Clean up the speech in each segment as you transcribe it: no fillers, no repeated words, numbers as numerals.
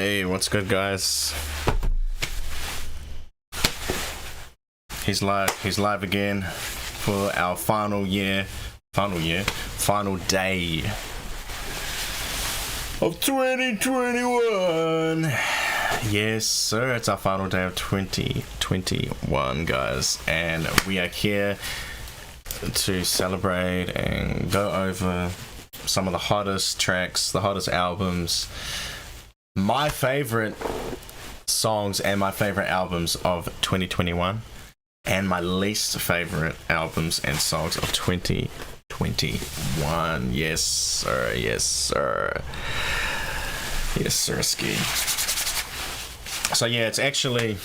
Hey, what's good, guys? He's live again for our final day of 2021. Yes, sir, it's our final day of 2021, guys, and we are here to celebrate and go over some of the hottest tracks, the hottest albums, my favorite songs and my favorite albums of 2021, and my least favorite albums and songs of 2021. Yes, sir. Yes, sir. Yes, sir. Ski. So yeah, it's actually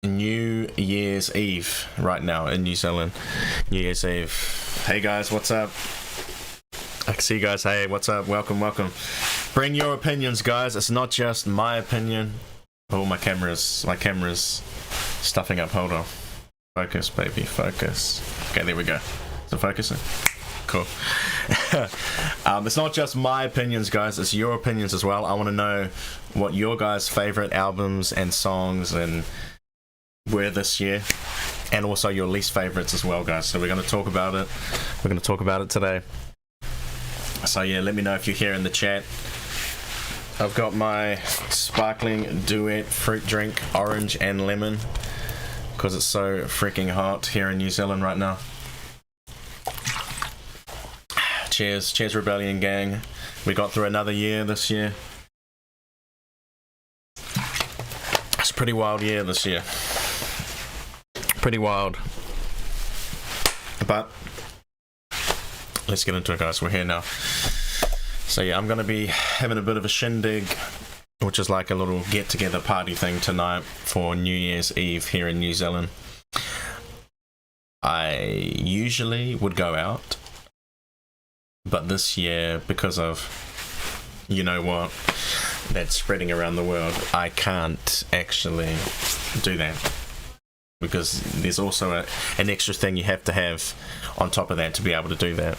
New Year's Eve right now in New Zealand. New Year's Eve. Hey guys, what's up? I can see you guys. Hey, what's up? Welcome. Bring your opinions, guys. It's not just my opinion. Oh, my camera's stuffing up. Hold on. Focus, baby, focus. Okay, there we go. Is it focusing? Cool. It's not just my opinions, guys. It's your opinions as well. I want to know what your guys' favorite albums and songs and were this year, and also your least favorites as well, guys. So we're going to talk about it. We're going to talk about it today. So yeah, let me know if you're here in the chat. I've got my sparkling duet fruit drink, orange and lemon, because it's so freaking hot here in New Zealand right now. Cheers Rebellion gang. We got through another year this year. It's a pretty wild year this year. Pretty wild. But let's get into it, guys. We're here now. So yeah, I'm going to be having a bit of a shindig, which is like a little get-together party thing tonight for New Year's Eve here in New Zealand. I usually would go out, but this year, because of, you know what, that's spreading around the world, I can't actually do that. Because there's also an extra thing you have to have on top of that to be able to do that.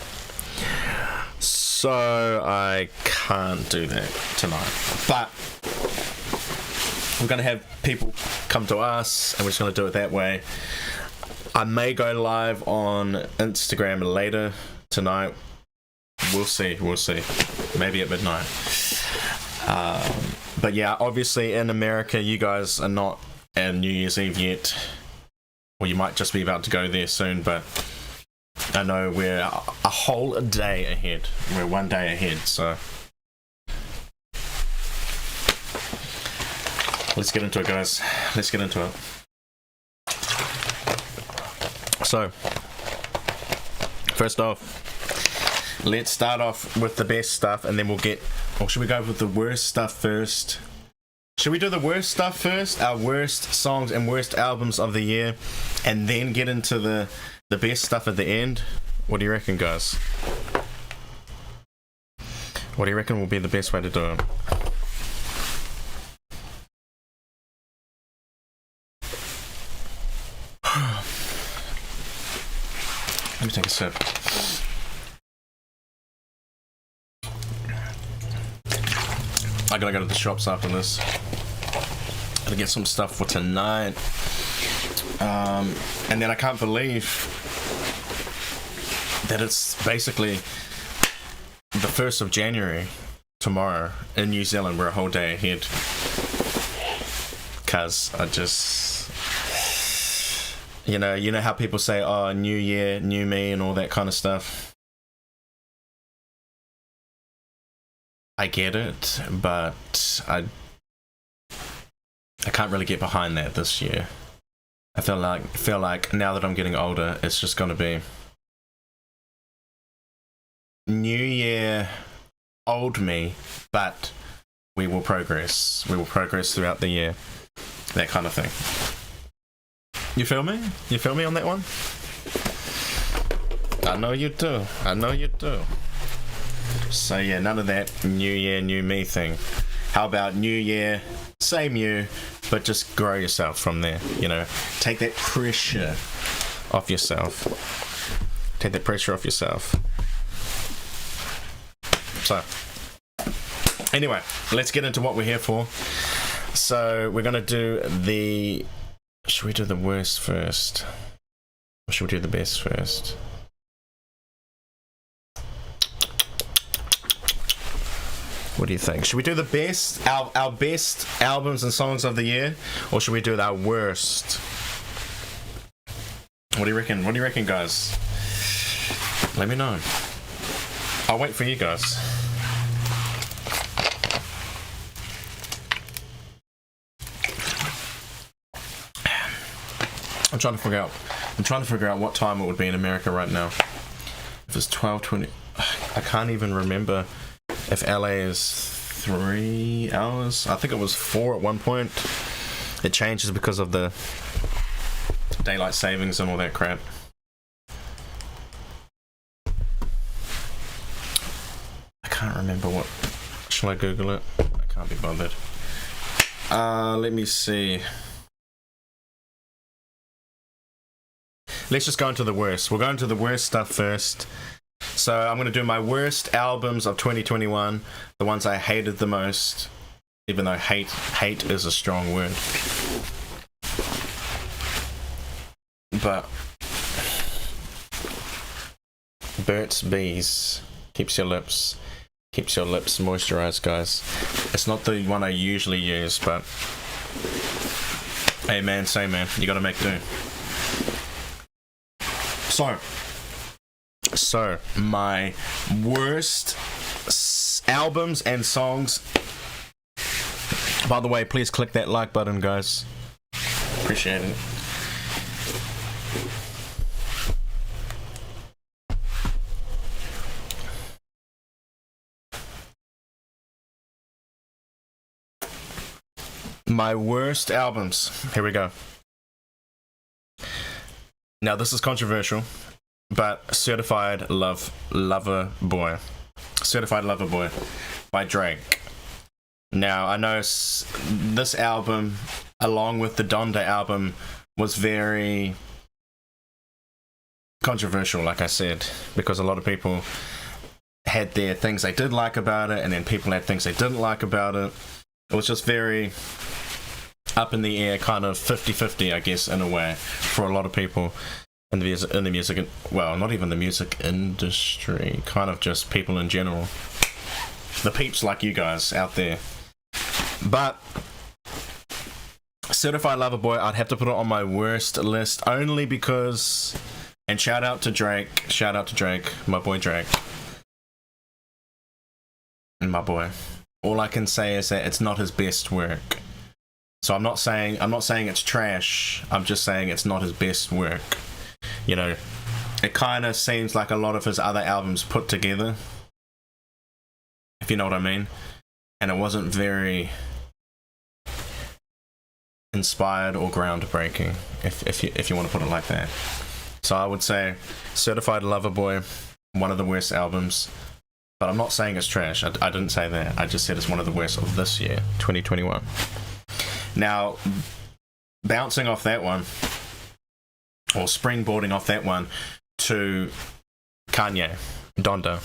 So I can't do that tonight. But we're going to have people come to us, and we're just going to do it that way. I may go live on Instagram later tonight. We'll see. Maybe at midnight. But yeah, obviously in America, you guys are not at New Year's Eve yet. Or you might just be about to go there soon, but I know we're a whole day ahead. We're one day ahead, so let's get into it, guys. Let's get into it. So, first off, let's start off with the best stuff, and then we'll get... Or should we go with the worst stuff first? Should we do the worst stuff first? Our worst songs and worst albums of the year, and then get into the best stuff at the end? What do you reckon, guys? What do you reckon will be the best way to do it? Let me take a sip. I gotta go to the shops after this. Gotta get some stuff for tonight. And then I can't believe that it's basically the 1st of January tomorrow in New Zealand. We're a whole day ahead. Cause I just, you know how people say, oh, new year, new me, and all that kind of stuff. I get it, but I can't really get behind that this year. I feel like now that I'm getting older, it's just gonna be new year, old me, but we will progress. We will progress throughout the year. That kind of thing. You feel me? You feel me on that one? I know you do. So yeah, none of that new year, new me thing. How about new year, same you, but just grow yourself from there, take that pressure off yourself. So Anyway, let's get into what we're here for. So we're gonna do the. Should we do the worst first, or should we do the best first? What do you think? Should we do the best, our best albums and songs of the year, or should we do our worst? What do you reckon? What do you reckon, guys? Let me know. I'll wait for you guys. I'm trying to figure out what time it would be in America right now. If it's 12:20, I can't even remember if LA is 3 hours. I think it was 4 at one point. It changes because of the daylight savings and all that crap. I can't remember what. Shall I Google it? I can't be bothered. Let me see. Let's just go into the worst. We'll go into the worst stuff first. So I'm going to do my worst albums of 2021, the ones I hated the most, even though hate is a strong word. But Burt's Bees keeps your lips moisturized, guys. It's not the one I usually use, but hey man, say man, you gotta make do. So my worst albums and songs. By the way, please click that like button, guys. Appreciate it. My worst albums. Here we go. Now this is controversial, but Certified Lover Boy by Drake. Now I know this album, along with the Donda album, was very controversial, like I said, because a lot of people had their things they did like about it, and then people had things they didn't like about it. It was just very up in the air, kind of 50-50, I guess, in a way, for a lot of people in the music, well, not even the music industry, kind of just people in general, the peeps like you guys out there. But Certified Lover Boy, I'd have to put it on my worst list, only because, and shout out to Drake, my boy Drake, and my boy. All I can say is that it's not his best work. So I'm not saying it's trash. I'm just saying it's not his best work. You know, it kind of seems like a lot of his other albums put together, if you know what I mean. And it wasn't very inspired or groundbreaking, if you want to put it like that. So I would say Certified Lover Boy, one of the worst albums. But I'm not saying it's trash. I didn't say that. I just said it's one of the worst of this year, 2021. Now, bouncing off that one, or springboarding off that one, to Kanye, Donda.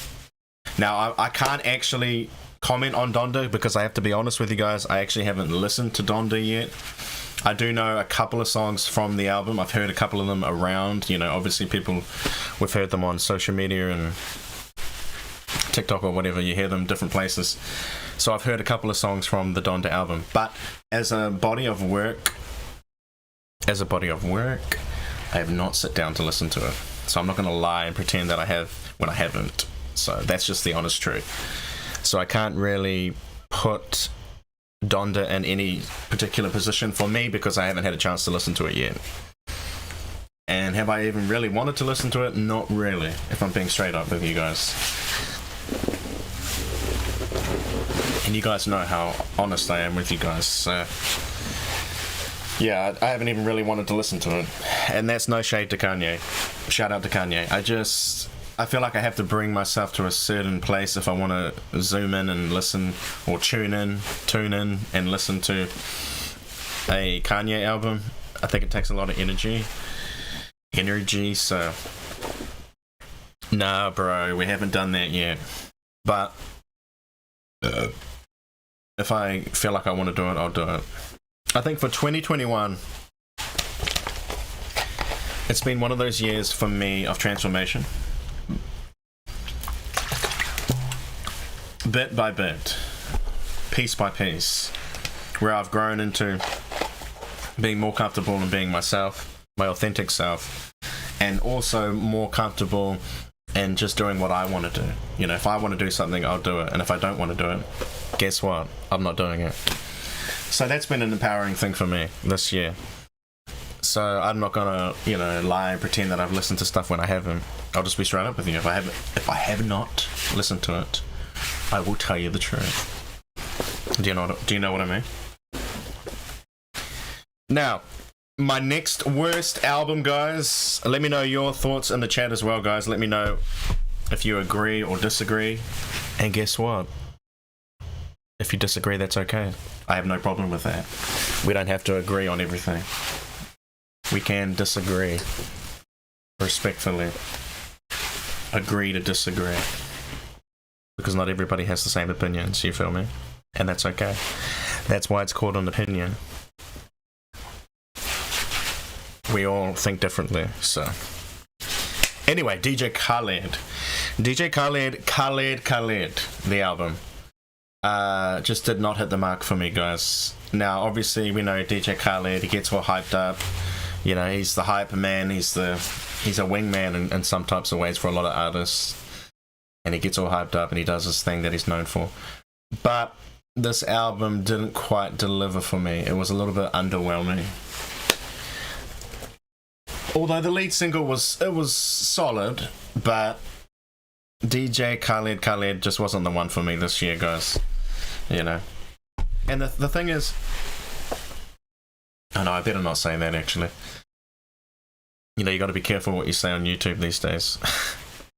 Now, I can't actually comment on Donda because I have to be honest with you guys. I actually haven't listened to Donda yet. I do know a couple of songs from the album. I've heard a couple of them around. You know, obviously we've heard them on social media and TikTok or whatever. You hear them different places. So I've heard a couple of songs from the Donda album. But as a body of work, I have not sat down to listen to it. So I'm not going to lie and pretend that I have when I haven't. So that's just the honest truth. So I can't really put Donda in any particular position for me because I haven't had a chance to listen to it yet. And have I even really wanted to listen to it? Not really, if I'm being straight up with you guys. And you guys know how honest I am with you guys. So yeah, I haven't even really wanted to listen to it. And that's no shade to Kanye. Shout out to Kanye. I feel like I have to bring myself to a certain place if I want to zoom in and listen, or tune in and listen to a Kanye album. I think it takes a lot of energy, so nah bro, we haven't done that yet. But if I feel like I want to do it, I'll do it. I think for 2021, it's been one of those years for me of transformation. Bit by bit, piece by piece, where I've grown into being more comfortable in being myself, my authentic self, and also more comfortable in just doing what I want to do. You know, if I want to do something, I'll do it, and if I don't want to do it, guess what? I'm not doing it. So that's been an empowering thing for me this year. So I'm not gonna, you know, lie and pretend that I've listened to stuff when I haven't. I'll just be straight up with you. If I have not listened to it, I will tell you the truth. Do you know what I mean? Now, my next worst album, guys. Let me know your thoughts in the chat as well, guys. Let me know if you agree or disagree. And guess what? If you disagree, that's okay. I have no problem with that. We don't have to agree on everything. We can disagree respectfully. Agree to disagree. Because not everybody has the same opinions, you feel me? And that's okay. That's why it's called an opinion. We all think differently, so. Anyway, DJ Khaled. Khaled, the album. Just did not hit the mark for me, guys. Now, obviously, we know DJ Khaled, he gets all hyped up. You know, he's the hype man, he's a wingman in some types of ways for a lot of artists. And he gets all hyped up and he does this thing that he's known for. But this album didn't quite deliver for me. It was a little bit underwhelming. Although the lead single was solid, but DJ Khaled just wasn't the one for me this year, guys. You know. And the thing is, oh no, I better not say that actually. You know, you got to be careful what you say on YouTube these days.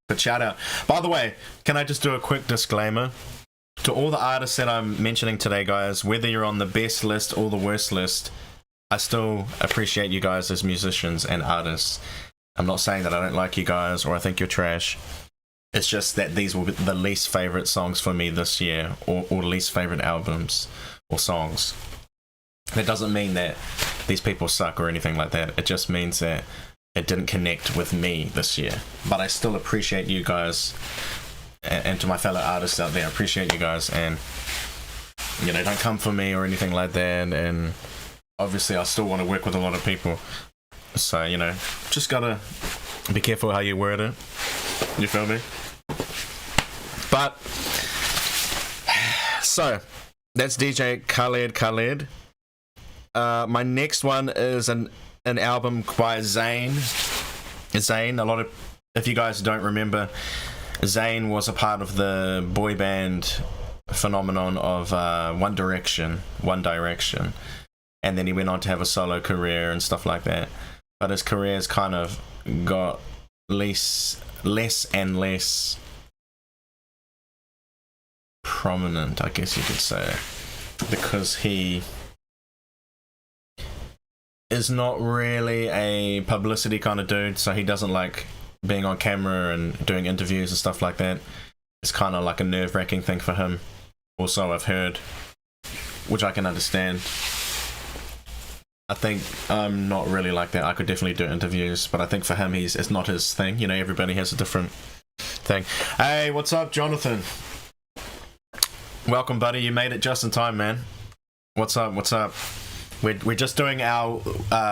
But shout out. By the way, can I just do a quick disclaimer? To all the artists that I'm mentioning today, guys, whether you're on the best list or the worst list, I still appreciate you guys as musicians and artists. I'm not saying that I don't like you guys or I think you're trash. It's just that these will be the least favorite songs for me this year, or least favorite albums or songs. That doesn't mean that these people suck or anything like that. It just means that it didn't connect with me this year. But I still appreciate you guys, and to my fellow artists out there, I appreciate you guys, and you know, don't come for me or anything like that. And obviously I still want to work with a lot of people, so you know, just gotta be careful how you word it, you feel me? But so that's DJ Khaled. My next one is an album by Zayn. A lot of, if you guys don't remember, Zayn was a part of the boy band phenomenon of One Direction, and then he went on to have a solo career and stuff like that. But his career's kind of got less and less prominent, I guess you could say, because he is not really a publicity kind of dude, so he doesn't like being on camera and doing interviews and stuff like that. It's kind of like a nerve-wracking thing for him. Also, I've heard, which I can understand. I think I'm not really like that. I could definitely do interviews, but I think for him, it's not his thing. You know, everybody has a different thing. Hey, what's up, Jonathan? Welcome, buddy. You made it just in time, man. What's up? We're just doing our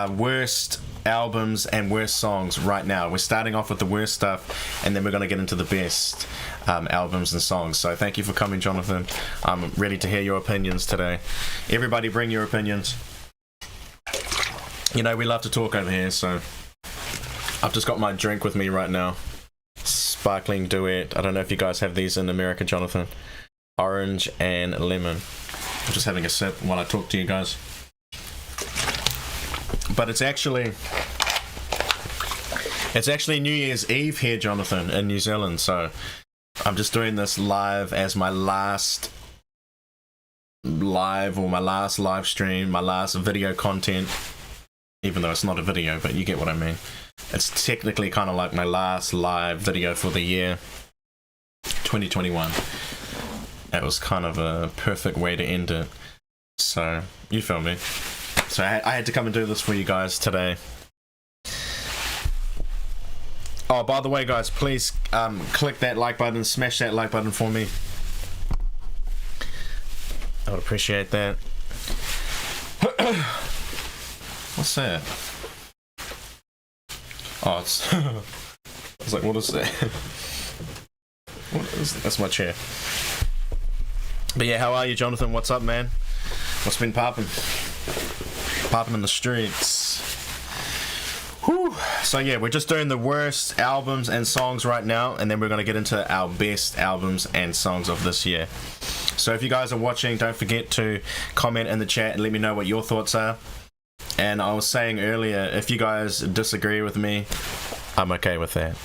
worst albums and worst songs right now. We're starting off with the worst stuff, and then we're going to get into the best albums and songs. So thank you for coming, Jonathan. I'm ready to hear your opinions today. Everybody bring your opinions. You know, we love to talk over here, so I've just got my drink with me right now. Sparkling duet. I don't know if you guys have these in America, Jonathan. Orange and lemon. I'm just having a sip while I talk to you guys. But it's actually New Year's Eve here, Jonathan, in New Zealand, so I'm just doing this live as my last live stream, my last video content, even though it's not a video, but you get what I mean. It's technically kind of like my last live video for the year 2021. That was kind of a perfect way to end it. So, you feel me? So I had to come and do this for you guys today. Oh, by the way, guys, please click that like button, smash that like button for me. I would appreciate that. What's that? Oh, it's... I was like, what is that? What is that? That's my chair. But yeah, how are you, Jonathan? What's up, man? What's been popping? Popping in the streets. Whew. So yeah, we're just doing the worst albums and songs right now, and then we're going to get into our best albums and songs of this year. So if you guys are watching, don't forget to comment in the chat and let me know what your thoughts are. And I was saying earlier, if you guys disagree with me, I'm okay with that.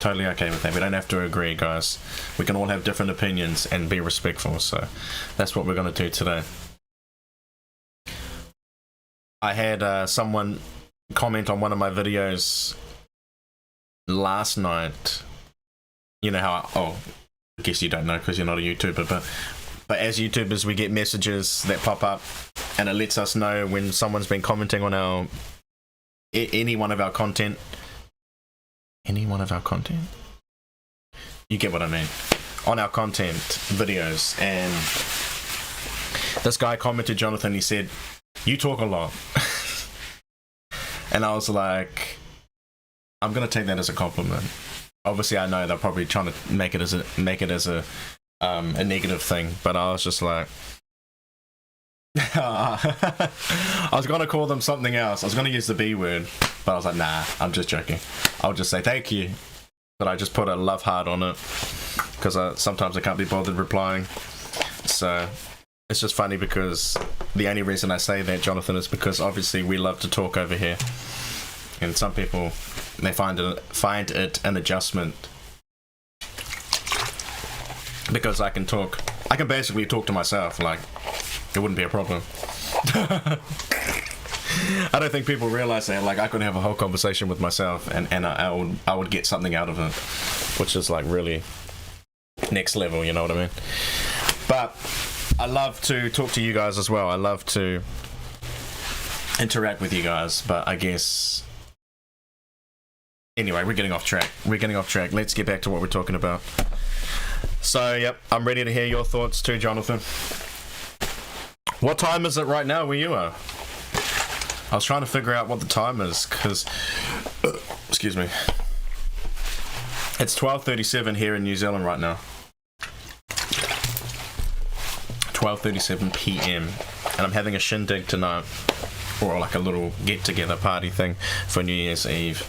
Totally okay with that. We don't have to agree, guys. We can all have different opinions and be respectful. So that's what we're going to do today. I had someone comment on one of my videos last night. You know how I guess you don't know because you're not a YouTuber, but as YouTubers we get messages that pop up and it lets us know when someone's been commenting on any one of our content. You get what I mean. On our content videos. And this guy commented, Jonathan, he said, "You talk a lot." And I was like, I'm gonna take that as a compliment. Obviously I know they're probably trying to make it as a negative thing, but I was just like I was gonna call them something else. I was gonna use the B word, but I was like, nah, I'm just joking. I'll just say thank you, but I just put a love heart on it because sometimes I can't be bothered replying. So it's just funny because the only reason I say that, Jonathan, is because obviously we love to talk over here, and some people, they find it an adjustment because I can basically talk to myself. Like, it wouldn't be a problem. I don't think people realize that. Like, I could have a whole conversation with myself and I would get something out of it, which is like really next level, you know what I mean? But I love to talk to you guys as well. I love to interact with you guys, but I guess anyway, we're getting off track. Let's get back to what we're talking about. So yep, I'm ready to hear your thoughts too, Jonathan. What time is it right now where you are? I was trying to figure out what the time is because excuse me, it's 12:37 here in New Zealand right now. 12:37 p.m. and I'm having a shindig tonight, or like a little get-together party thing for New Year's Eve.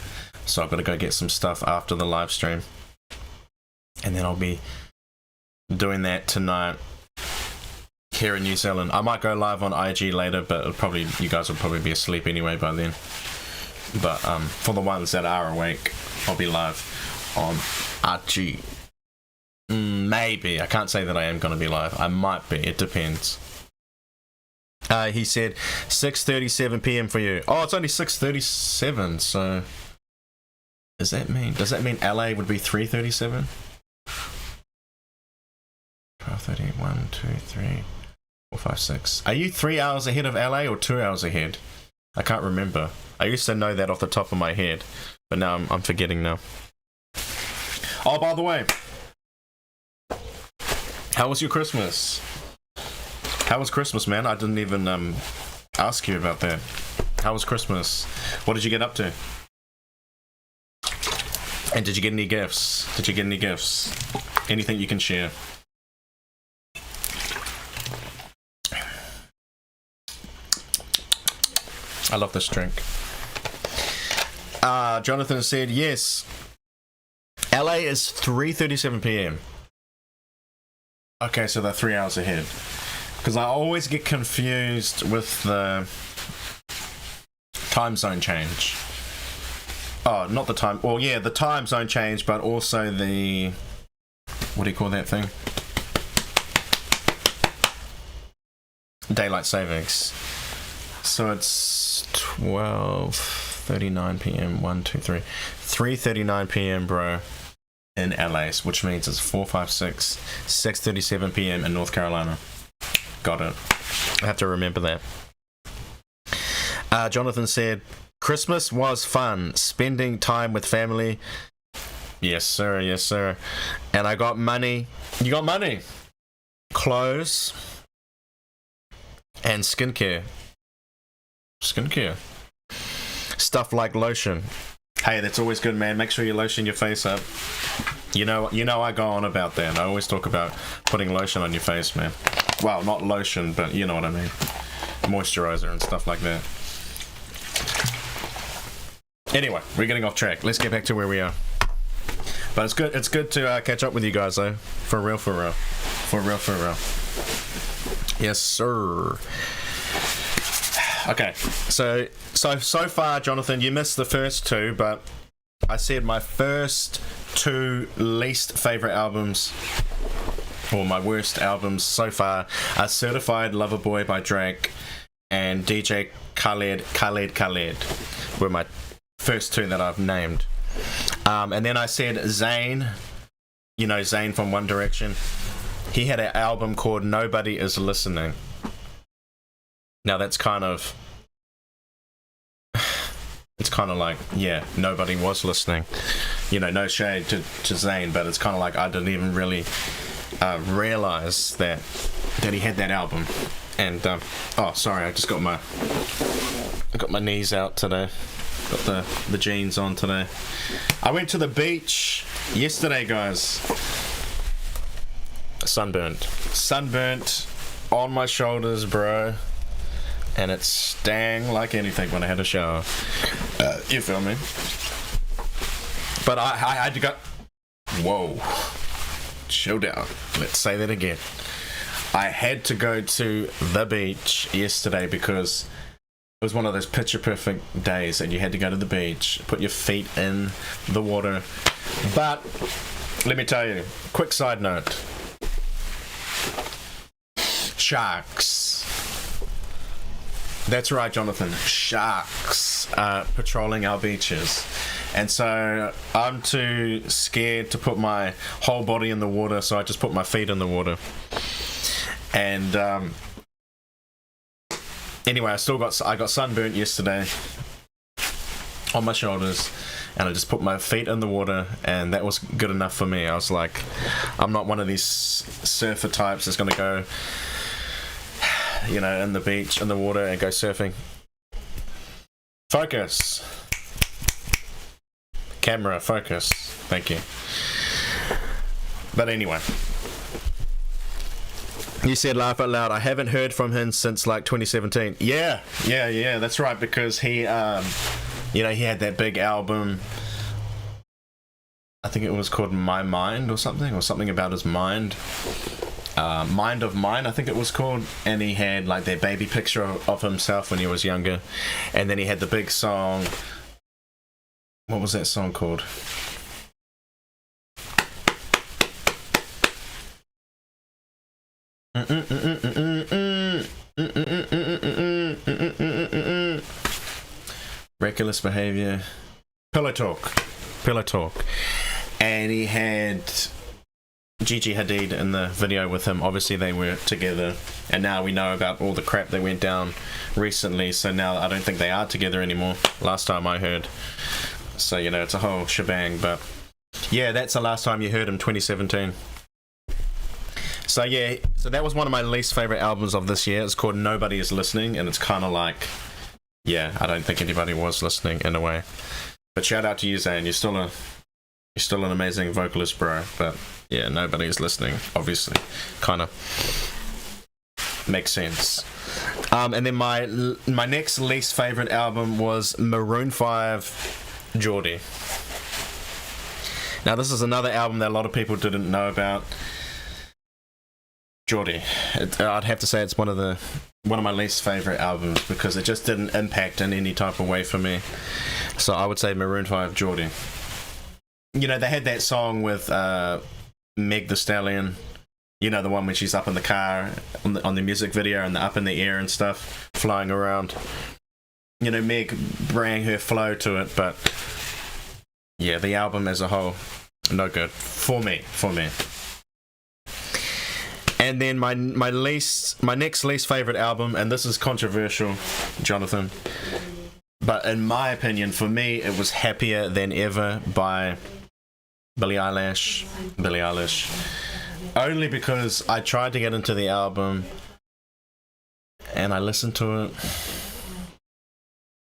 So I've got to go get some stuff after the live stream, and then I'll be doing that tonight here in New Zealand. I might go live on IG later, but you guys will probably be asleep anyway by then. But for the ones that are awake, I'll be live on IG. Maybe. I can't say that I am going to be live. I might be. It depends. He said 6:37 p.m. for you. Oh, it's only 6:37, so does that mean LA would be 3:37? 12:30, 1, 2, 3, 4, 5, 6. Are you 3 hours ahead of LA or 2 hours ahead? I can't remember. I used to know that off the top of my head, but now I'm forgetting now. Oh, by the way, how was your Christmas? How was Christmas, man? I didn't even ask you about that. How was Christmas? What did you get up to? And did you get any gifts? Anything you can share? I love this drink. Jonathan said, yes. LA is 3:37 p.m. Okay, so they're 3 hours ahead. Because I always get confused with the time zone change. Oh, not the time. Well, yeah, the time zone change, but also the... What do you call that thing? Daylight savings. So it's 12:39 p.m. 1, 2, 3. 3:39 p.m., bro. in LA, which means it's 4:56, 6:37 p.m. in North Carolina. Got it. I have to remember that. Jonathan said, Christmas was fun, spending time with family. Yes, sir, yes, sir. And I got money. You got money? Clothes. And skincare. Stuff like lotion. Hey, that's always good, man. Make sure you lotion your face up. You know I go on about that. I always talk about putting lotion on your face, man. Well, not lotion, but you know what I mean. Moisturizer and stuff like that. Anyway, we're getting off track. Let's get back to where we are. But it's good to catch up with you guys, though. For real. Yes, sir. Okay, so far, Jonathan, you missed the first two, but I said my first two least favorite albums, or my worst albums so far, are Certified Lover Boy by Drake and DJ Khaled were my first two that I've named. And then I said Zayn, you know Zayn from One Direction. He had an album called Nobody Is Listening. Now that's kind of... It's kind of like, yeah, nobody was listening. You know, no shade to Zayn, but it's kind of like I didn't even really realize that he had that album. And, oh, sorry, I got my knees out today. Got the jeans on today. I went to the beach yesterday, guys. Sunburnt on my shoulders, bro. And it stung like anything when I had a shower. You feel me? But I had to go... Whoa. Chill down. Let's say that again. I had to go to the beach yesterday because it was one of those picture perfect days and you had to go to the beach, put your feet in the water. But let me tell you, quick side note. Sharks. That's right, Jonathan. Sharks are patrolling our beaches. And so I'm too scared to put my whole body in the water, so I just put my feet in the water. And anyway, I got sunburnt yesterday on my shoulders, and I just put my feet in the water, and that was good enough for me. I was like, I'm not one of these surfer types that's going to go, you know, in the beach, in the water, and go surfing. Focus. Camera, focus. Thank you. But anyway. You said laugh out loud. I haven't heard from him since like 2017. Yeah, that's right, because he, you know, he had that big album. I think it was called My Mind or something about his mind. Mind of Mine, I think it was called, and he had like that baby picture of himself when he was younger, and then he had the big song. What was that song called? Reckless Behavior. Pillow Talk. And he had Gigi Hadid in the video with him. Obviously they were together, and now we know about all the crap that went down recently, so now I don't think they are together anymore, last time I heard. So, you know, it's a whole shebang. But yeah, that's the last time you heard him, 2017. So yeah, so that was one of my least favorite albums of this year. It's called Nobody Is Listening, and it's kind of like, yeah, I don't think anybody was listening in a way. But shout out to you, Zayn. You're still an amazing vocalist, bro. But yeah, Nobody Is Listening, obviously, kind of makes sense. And then my next least favorite album was Maroon 5, Geordie. Now this is another album that a lot of people didn't know about. Geordie. I'd have to say it's one of my least favorite albums because it just didn't impact in any type of way for me. So I would say Maroon 5, Geordie. You know, they had that song with Meg the Stallion. You know, the one when she's up in the car on the music video and up in the air and stuff, flying around. You know, Meg bring her flow to it, but yeah, the album as a whole No good for me. And then my next least favorite album, and this is controversial, Jonathan, but in my opinion, for me, it was Happier Than Ever by Billie Eilish. Only because I tried to get into the album and I listened to it,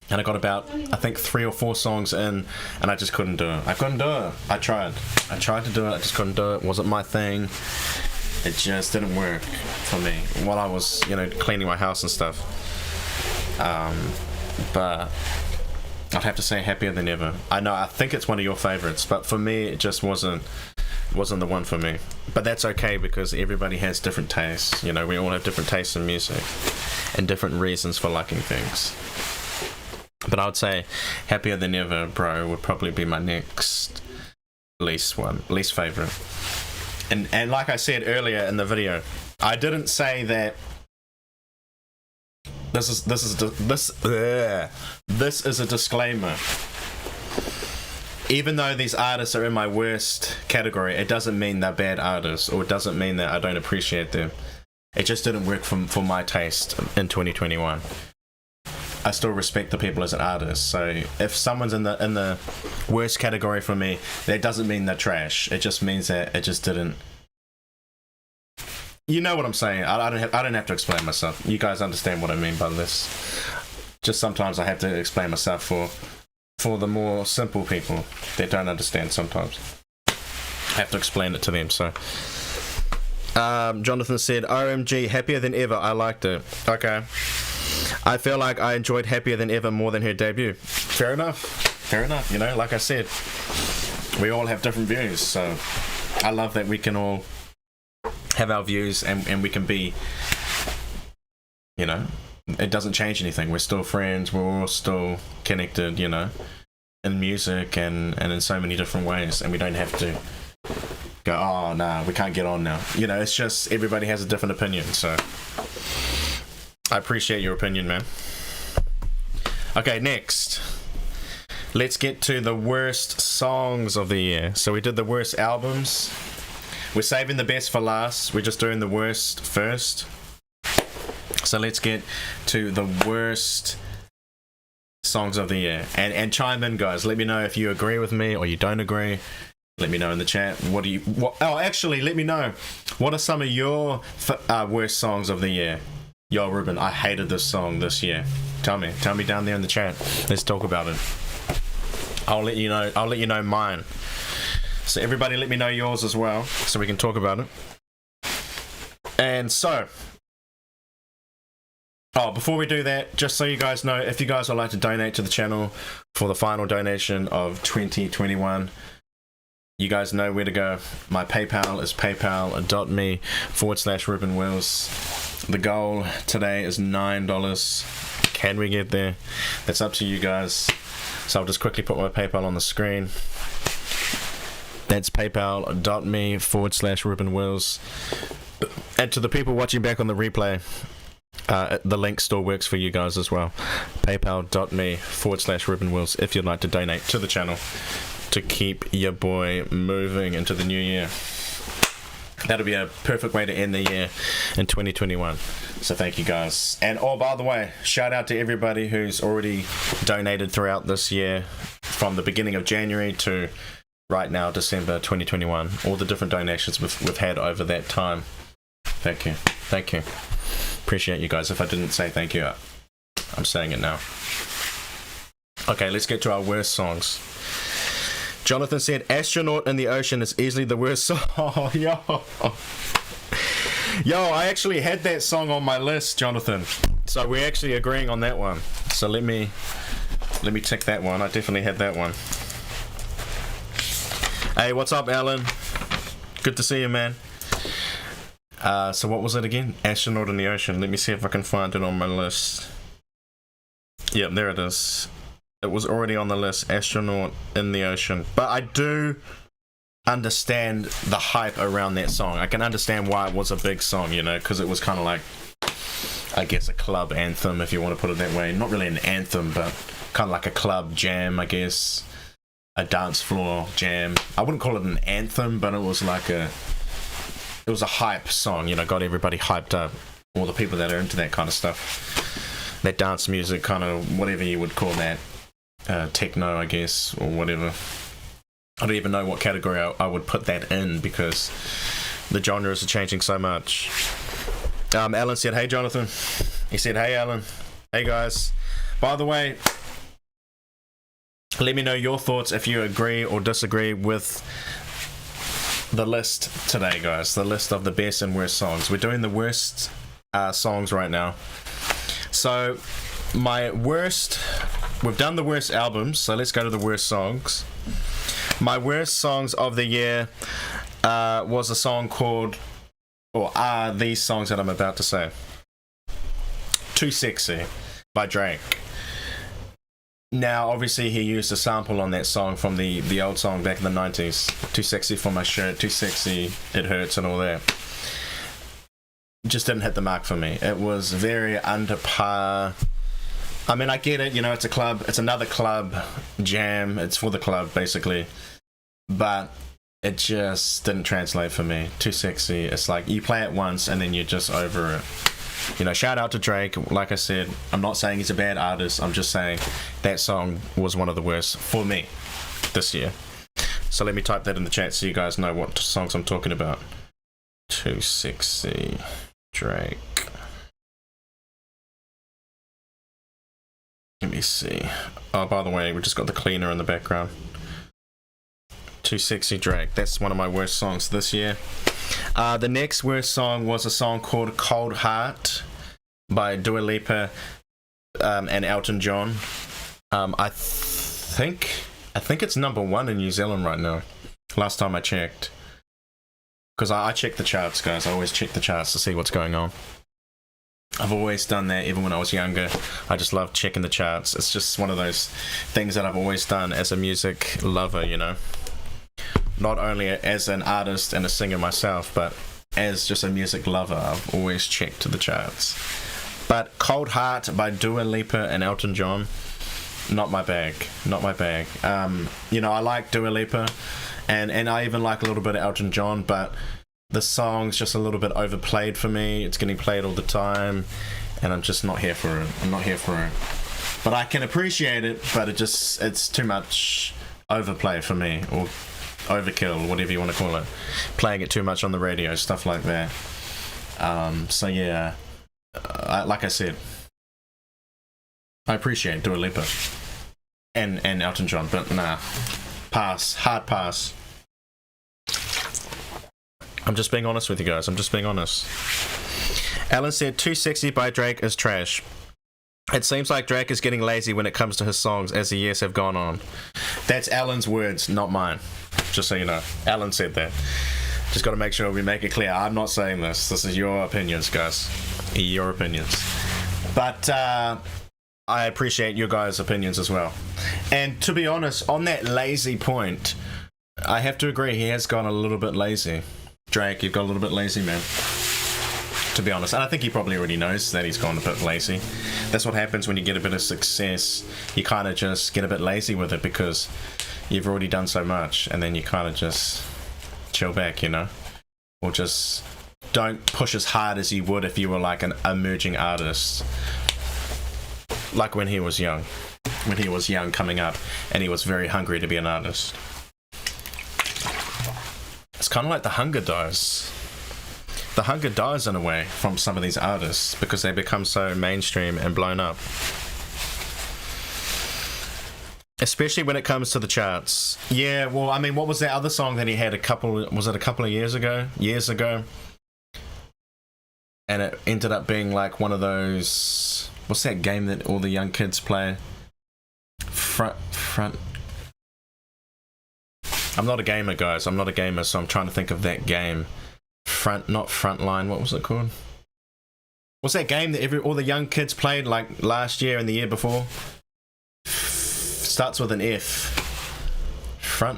and I got about, I think, 3 or 4 songs in, and I just couldn't do it. I tried to do it, I just couldn't do it. It wasn't my thing. It just didn't work for me while I was, cleaning my house and stuff. But I'd have to say Happier Than Ever. I think it's one of your favorites, but for me, it just wasn't the one for me. But that's okay, because everybody has different tastes. We all have different tastes in music and different reasons for liking things. But I would say Happier Than Ever, bro, would probably be my next least favorite. And like I said earlier in the video, I didn't say that this is a disclaimer. Even though these artists are in my worst category, it doesn't mean they're bad artists, or it doesn't mean that I don't appreciate them. It just didn't work for my taste in 2021. I still respect the people as an artist. So if someone's in the worst category for me, that doesn't mean they're trash. It just means that it just didn't. You know what I'm saying? I don't have to explain myself. You guys understand what I mean by this. Just sometimes I have to explain myself for the more simple people that don't understand sometimes. I have to explain it to them. So Jonathan said, OMG, Happier Than Ever. I liked it. Okay. I feel like I enjoyed Happier Than Ever more than her debut. Fair enough. Like I said, we all have different views, so I love that we can all have our views, and we can be, it doesn't change anything. We're still friends, we're all still connected, in music and in so many different ways, and we don't have to go, oh, nah, we can't get on now. It's just everybody has a different opinion, so I appreciate your opinion, man. Okay, next. Let's get to the worst songs of the year. So we did the worst albums. We're saving the best for last. We're just doing the worst first. So let's get to the worst songs of the year. And chime in, guys. Let me know if you agree with me or you don't agree. Let me know in the chat. Actually, let me know. What are some of your worst songs of the year? Yo, Ruben, I hated this song this year. Tell me down there in the chat. Let's talk about it. I'll let you know mine. So everybody let me know yours as well, so we can talk about it. And so, before we do that, just so you guys know, if you guys would like to donate to the channel for the final donation of 2021, you guys know where to go. My PayPal is paypal.me/Ruben Wills. The goal today is $9. Can we get there? That's up to you guys. So I'll just quickly put my PayPal on the screen. That's paypal.me/Ruben Wills. And to the people watching back on the replay, the link still works for you guys as well. paypal.me/Ruben Wills if you'd like to donate to the channel to keep your boy moving into the new year. That'll be a perfect way to end the year in 2021. So thank you guys. And by the way, shout out to everybody who's already donated throughout this year, from the beginning of January to right now, December 2021. All the different donations we've had over that time. Thank you. Appreciate you guys. If I didn't say thank you, I'm saying it now. Okay, let's get to our worst songs. Jonathan said, Astronaut in the Ocean is easily the worst song. Oh, yo, I actually had that song on my list, Jonathan. So we're actually agreeing on that one. So let me tick that one. I definitely had that one. Hey, what's up, Alan? Good to see you, man. So what was it again? Astronaut in the Ocean. Let me see if I can find it on my list. Yep, there it is. It was already on the list, Astronaut in the Ocean. But I do understand the hype around that song. I can understand why it was a big song, because it was kind of like, I guess, a club anthem, if you want to put it that way. Not really an anthem, but kind of like a club jam, I guess. a dance floor jam. I wouldn't call it an anthem, but it was like it was a hype song, you know, got everybody hyped up. All the people that are into that kind of stuff, that dance music, kind of whatever you would call that, techno, I guess, or whatever. I don't even know what category I would put that in, because the genres are changing so much. Alan said, hey Jonathan. He said, hey Alan. Hey guys. By the way, let me know your thoughts if you agree or disagree with the list today, guys. The list of the best and worst songs. We're doing the worst songs right now. So my worst, we've done the worst albums, so let's go to the worst songs. My worst songs of the year was a song called, or are these songs that I'm about to say. Too Sexy by Drake. Now, obviously, he used a sample on that song from the old song back in the 90s. Too sexy for my shirt, too sexy, it hurts, and all that. Just didn't hit the mark for me. It was very under par. I mean, I get it, you know, it's a club, it's another club jam, it's for the club, basically. But it just didn't translate for me. Too sexy. It's like, you play it once, and then you're just over it. You know, shout out to Drake. Like I said, I'm not saying he's a bad artist. I'm just saying that song was one of the worst for me this year. So let me type that in the chat so you guys know what songs I'm talking about. Too Sexy, Drake. Let me see. Oh, by the way, we just got the cleaner in the background. Too Sexy, Drake. That's one of my worst songs this year. The next worst song was a song called Cold Heart by Dua Lipa and Elton John. I think it's number 1 in New Zealand right now. Last time I checked. Because I check the charts, guys. I always check the charts to see what's going on. I've always done that, even when I was younger. I just love checking the charts. It's just one of those things that I've always done as a music lover, you know. Not only as an artist and a singer myself, but as just a music lover, I've always checked the charts. But Cold Heart by Dua Lipa and Elton John, not my bag. Not my bag. You know, I like Dua Lipa, and I even like a little bit of Elton John, but the song's just a little bit overplayed for me. It's getting played all the time, and I'm just not here for it. I'm not here for it. But I can appreciate it, but it's too much overplay for me, or overkill, whatever you want to call it. Playing it too much on the radio, stuff like that. So yeah, like I said, I appreciate Dua Lipa and Elton John, but nah, pass, hard pass. I'm just being honest with you guys. I'm just being honest. Alan said, Too Sexy by Drake is trash. It seems like Drake is getting lazy when it comes to his songs as the years have gone on. That's Alan's words, not mine. Just so you know. Alan said that. Just got to make sure we make it clear. I'm not saying this. This is your opinions, guys. Your opinions. But I appreciate your guys' opinions as well. And to be honest, on that lazy point, I have to agree, he has gone a little bit lazy. Drake, you've got a little bit lazy, man. To be honest. And I think he probably already knows that he's gone a bit lazy. That's what happens when you get a bit of success. You kind of just get a bit lazy with it because you've already done so much, and then you kind of just chill back, you know? Or just don't push as hard as you would if you were like an emerging artist. Like when he was young. When he was young coming up, and he was very hungry to be an artist. It's kind of like the hunger dies. The hunger dies in a way from some of these artists because they become so mainstream and blown up. Especially when it comes to the charts. Yeah, well, I mean, what was that other song that he had a couple of years ago? Years ago. And it ended up being like one of those... What's that game that all the young kids play? Front... I'm not a gamer, guys. I'm not a gamer, so I'm trying to think of that game. Not Frontline. What was it called? What's that game that all the young kids played like last year and the year before? Starts with an F.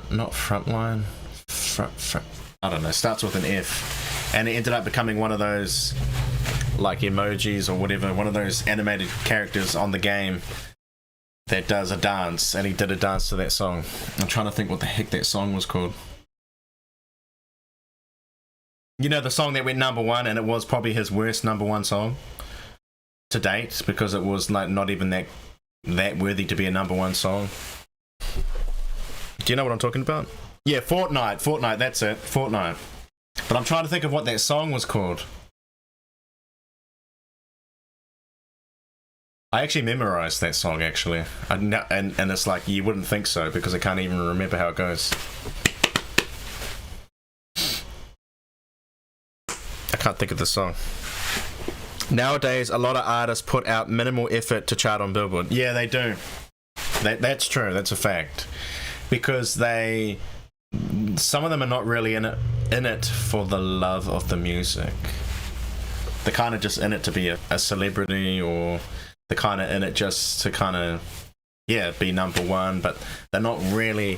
Not Frontline. Front. I don't know. Starts with an F, and it ended up becoming one of those like emojis or whatever. One of those animated characters on the game that does a dance, and he did a dance to that song. I'm trying to think what the heck that song was called. You know, the song that went number one, and it was probably his worst number one song to date, because it was like not even that worthy to be a number one song. Do you know what I'm talking about? Yeah, Fortnite, that's it, Fortnite. But I'm trying to think of what that song was called. I actually memorized that song, actually. And it's like, you wouldn't think so, because I can't even remember how it goes. I can't think of the song. Nowadays, a lot of artists put out minimal effort to chart on Billboard. Yeah, they do. That's true, that's a fact. Because some of them are not really in it for the love of the music. They're kind of just in it to be a celebrity, or they're kind of in it just to kind of, be number one, but they're not really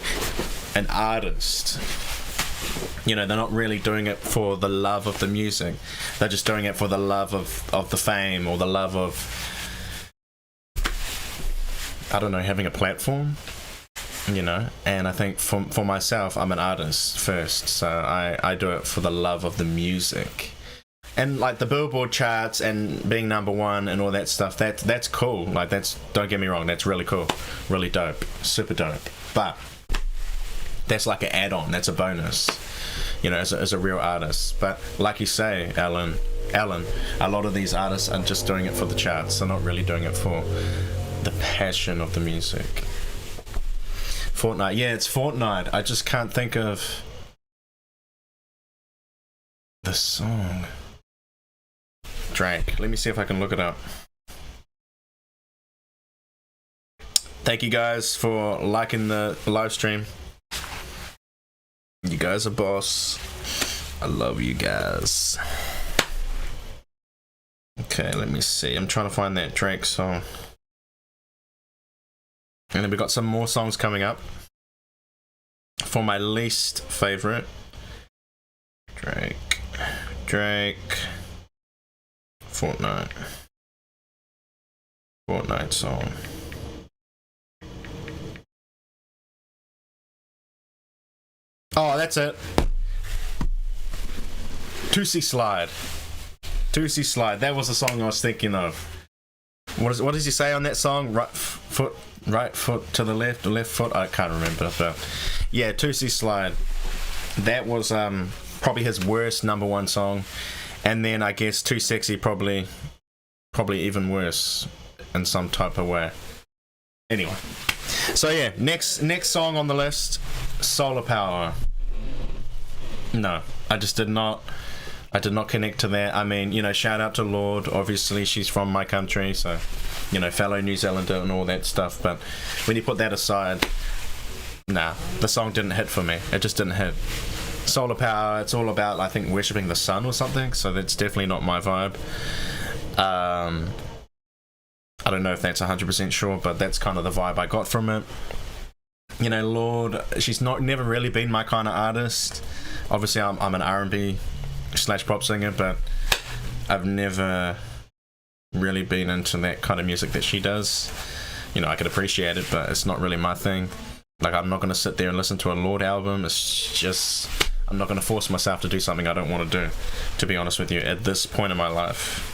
an artist. You know, they're not really doing it for the love of the music. They're just doing it for the love of the fame, or the love of, I don't know, having a platform, you know. And I think for myself, I'm an artist first, so I do it for the love of the music. And like the Billboard charts and being number one and all that stuff, that's cool. Like, don't get me wrong, that's really cool, really dope, super dope. But that's like an add-on, that's a bonus, you know, as a real artist. But like you say, Alan, a lot of these artists are just doing it for the charts. They're not really doing it for the passion of the music. Fortnite, yeah, it's Fortnite. I just can't think of the song. Drake. Let me see if I can look it up. Thank you guys for liking the live stream. You guys are boss. I love you guys. Okay, let me see. I'm trying to find that Drake song. And then we got some more songs coming up. For my least favorite, Drake, Fortnite song. Oh, that's it. Tootsie Slide. That was the song I was thinking of. What does he say on that song? Right foot to the left, or left foot? I can't remember, but yeah, Tootsie Slide. That was probably his worst number one song, and then I guess Too Sexy probably even worse in some type of way. Anyway, so yeah, next song on the list, Solar Power. No, I did not connect to that. I mean, you know, shout out to Lorde. Obviously, she's from my country, so, you know, fellow New Zealander and all that stuff. But when you put that aside, nah, the song didn't hit for me. It just didn't hit. Solar Power, it's all about, I think, worshipping the sun or something, so that's definitely not my vibe. I don't know if that's 100% sure, but that's kind of the vibe I got from it. You know, Lorde, she's never really been my kind of artist. Obviously, I'm an R&B / pop singer, but I've never really been into that kind of music that she does. You know, I could appreciate it, but it's not really my thing. Like, I'm not going to sit there and listen to a Lorde album. It's just, I'm not going to force myself to do something I don't want to do, to be honest with you, at this point in my life.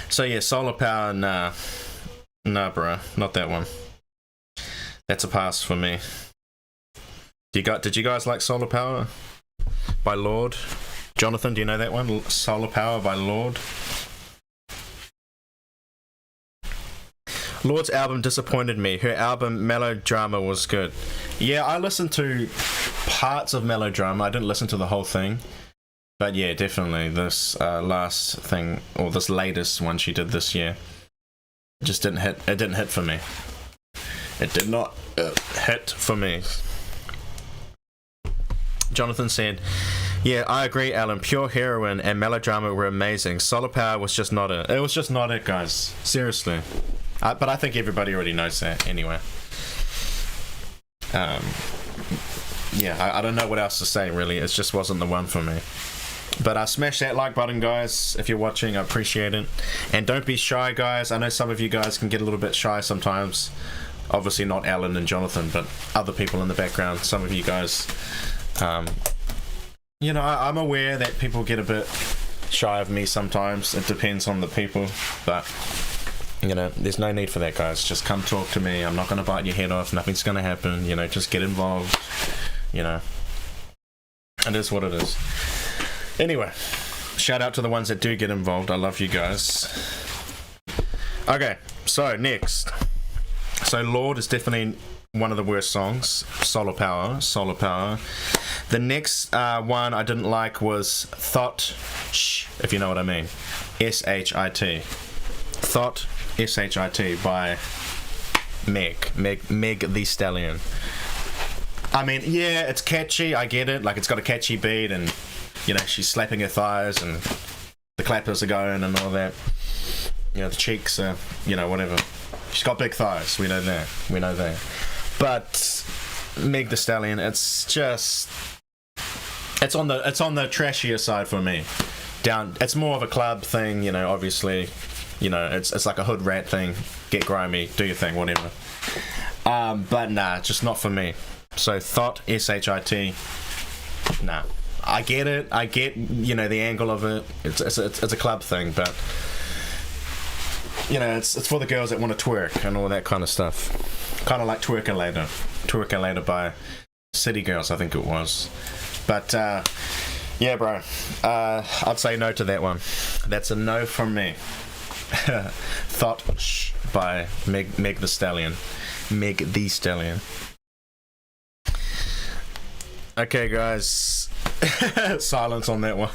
So yeah, Solar Power, nah bruh, not that one. That's a pass for me. Did you guys like Solar Power by Lorde? Jonathan, do you know that one? Solar Power by Lorde. Lorde's album disappointed me. Her album Melodrama was good. Yeah, I listened to parts of Melodrama. I didn't listen to the whole thing. But yeah, definitely this last thing, or this latest one she did this year, just didn't hit. It didn't hit for me. It did not hit for me. Jonathan said, yeah, I agree, Alan. Pure Heroine and Melodrama were amazing. Solar Power was just not it. It was just not it, guys. Seriously. But I think everybody already knows that anyway. Yeah, I don't know what else to say, really. It just wasn't the one for me. But smash that like button, guys, if you're watching. I appreciate it. And don't be shy, guys. I know some of you guys can get a little bit shy sometimes. Obviously not Alan and Jonathan, but other people in the background. Some of you guys, you know, I'm aware that people get a bit shy of me sometimes. It depends on the people, but you know, there's no need for that, guys. Just come talk to me. I'm not going to bite your head off. Nothing's going to happen. You know, just get involved. You know, it is what it is. Anyway, shout out to the ones that do get involved. I love you guys. Okay, so next. So Lord is definitely one of the worst songs. Solar Power. The next one I didn't like was Thought, if you know what I mean. S-H-I-T. Thought, S-H-I-T by Meg Thee Stallion. I mean, yeah, it's catchy, I get it. Like, it's got a catchy beat and, you know, she's slapping her thighs and the clappers are going and all that. You know, the cheeks are, you know, whatever. She's got big thighs, we know that. But Meg Thee Stallion, it's just... It's on the trashier side for me. It's more of a club thing, you know, obviously. You know, it's like a hood rat thing. Get grimy, do your thing, whatever. But nah, just not for me. So Thought, S-H-I-T. Nah. I get it. I get, you know, the angle of it. It's a club thing, but you know, it's for the girls that want to twerk and all that kind of stuff. Kind of like Twerking Later by City Girls, I think it was. But yeah, bro. I'd say no to that one. That's a no from me. Thought by Meg Thee Stallion. Okay, guys. Silence on that one.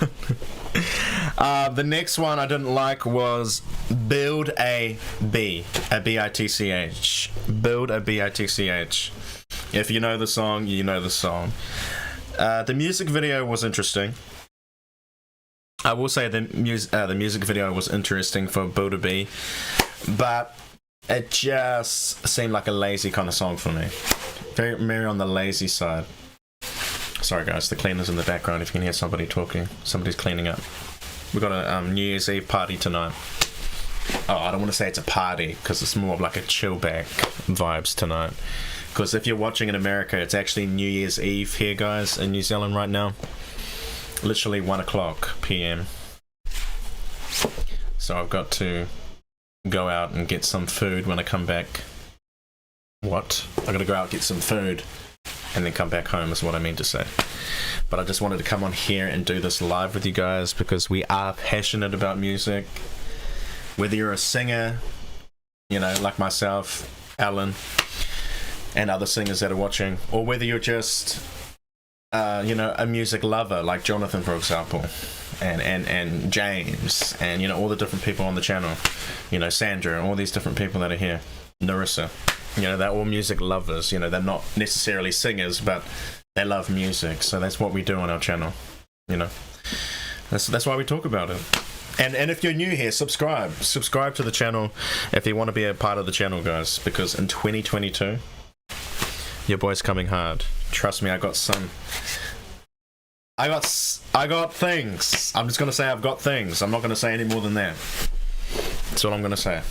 The next one I didn't like was Build a B-I-T-C-H. Build a B-I-T-C-H. If you know the song, you know the song. The music video was interesting. I will say the music video was interesting for Build a B, but it just seemed like a lazy kind of song for me. Very on the lazy side. Sorry guys, the cleaner's in the background if you can hear somebody talking. Somebody's cleaning up. We've got a New Year's Eve party tonight. Oh, I don't want to say it's a party, because it's more of like a chill back vibes tonight. Because if you're watching in America, it's actually New Year's Eve here, guys, in New Zealand right now. Literally 1 o'clock p.m. So I've got to go out and get some food when I come back. What? I gotta go out and get some food and then come back home is what I mean to say. But I just wanted to come on here and do this live with you guys because we are passionate about music. Whether you're a singer, you know, like myself, Alan, and other singers that are watching, or whether you're just you know, a music lover like Jonathan, for example, and James, and you know, all the different people on the channel, you know, Sandra, all these different people that are here, Narissa, you know, they're all music lovers. You know, they're not necessarily singers, but they love music. So that's what we do on our channel. You know, that's why we talk about it. And if you're new here, subscribe to the channel if you want to be a part of the channel, guys, because in 2022 your boy's coming hard. Trust me, I got things. I'm just gonna say I've got things. I'm not gonna say any more than that. That's all I'm gonna say.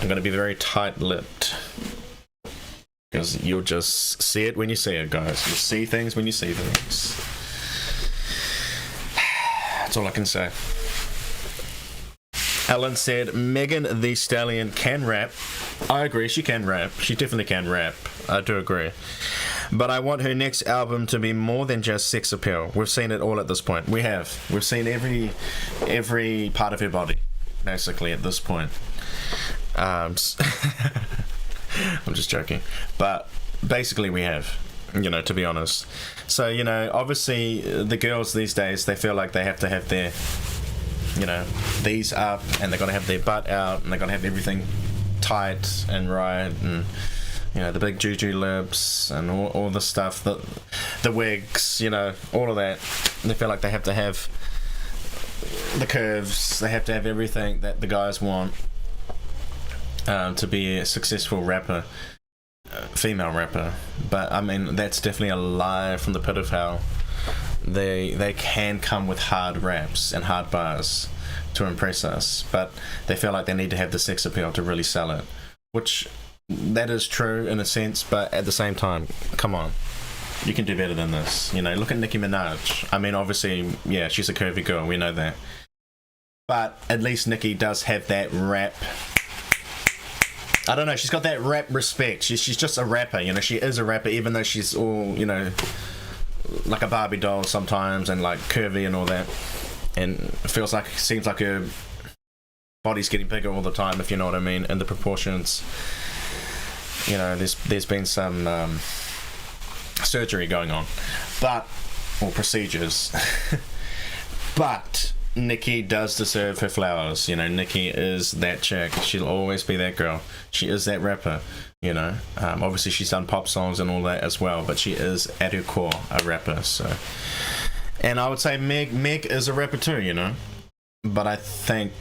I'm gonna be very tight-lipped, because you'll just see it when you see it, guys. You'll see things when you see things. That's all I can say. Alan said Megan Thee Stallion can rap. I agree, she can rap. She definitely can rap. I do agree. But I want her next album to be more than just sex appeal. We've seen it all at this point. We've seen every part of her body, basically, at this point. I'm just joking. But basically we have, you know, to be honest. So, you know, obviously the girls these days, they feel like they have to have their, you know, these up, and they're going to have their butt out, and they're going to have everything tight and right, and you know, the big juju lips and all the stuff, the wigs, you know, all of that. They feel like they have to have the curves, they have to have everything that the guys want to be a successful rapper, female rapper. But I mean, that's definitely a lie from the pit of hell. they can come with hard raps and hard bars to impress us, but they feel like they need to have the sex appeal to really sell it, which that is true in a sense, but at the same time, come on, you can do better than this. You know, look at Nicki Minaj. I mean, obviously, yeah, she's a curvy girl, we know that, but at least Nicki does have that rap. I don't know, she's got that rap respect. She's just a rapper, you know, she is a rapper, even though she's all, you know, like a Barbie doll sometimes, and like curvy and all that, and seems like her body's getting bigger all the time, if you know what I mean, and the proportions, you know, there's been some surgery going on, or procedures, but Nicki does deserve her flowers. You know, Nicki is that chick. She'll always be that girl. She is that rapper, you know. Obviously she's done pop songs and all that as well, but she is at her core a rapper. So, and I would say Meg is a rapper too, you know, but I think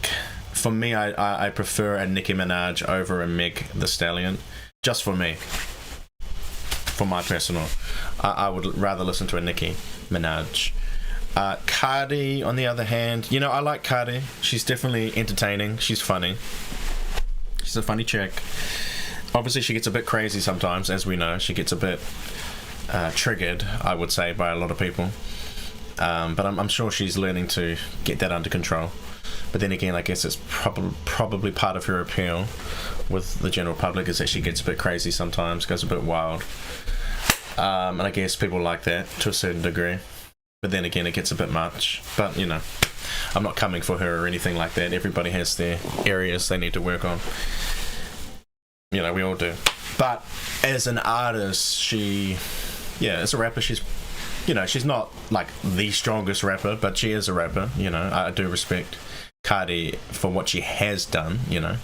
for me, I prefer a Nicki Minaj over a Meg the Stallion, just for me. For my personal, I would rather listen to a Nicki Minaj. Cardi, on the other hand, you know, I like Cardi. She's definitely entertaining. She's funny. She's a funny chick. Obviously, she gets a bit crazy sometimes, as we know. She gets a bit triggered, I would say, by a lot of people. But I'm sure she's learning to get that under control. But then again, I guess it's probably part of her appeal with the general public is that she gets a bit crazy sometimes, goes a bit wild. And I guess people like that to a certain degree. But then again, it gets a bit much. But, you know, I'm not coming for her or anything like that. Everybody has their areas they need to work on. You know, we all do. But as an artist, as a rapper, she's not like the strongest rapper, but she is a rapper. You know, I do respect Cardi for what she has done, you know.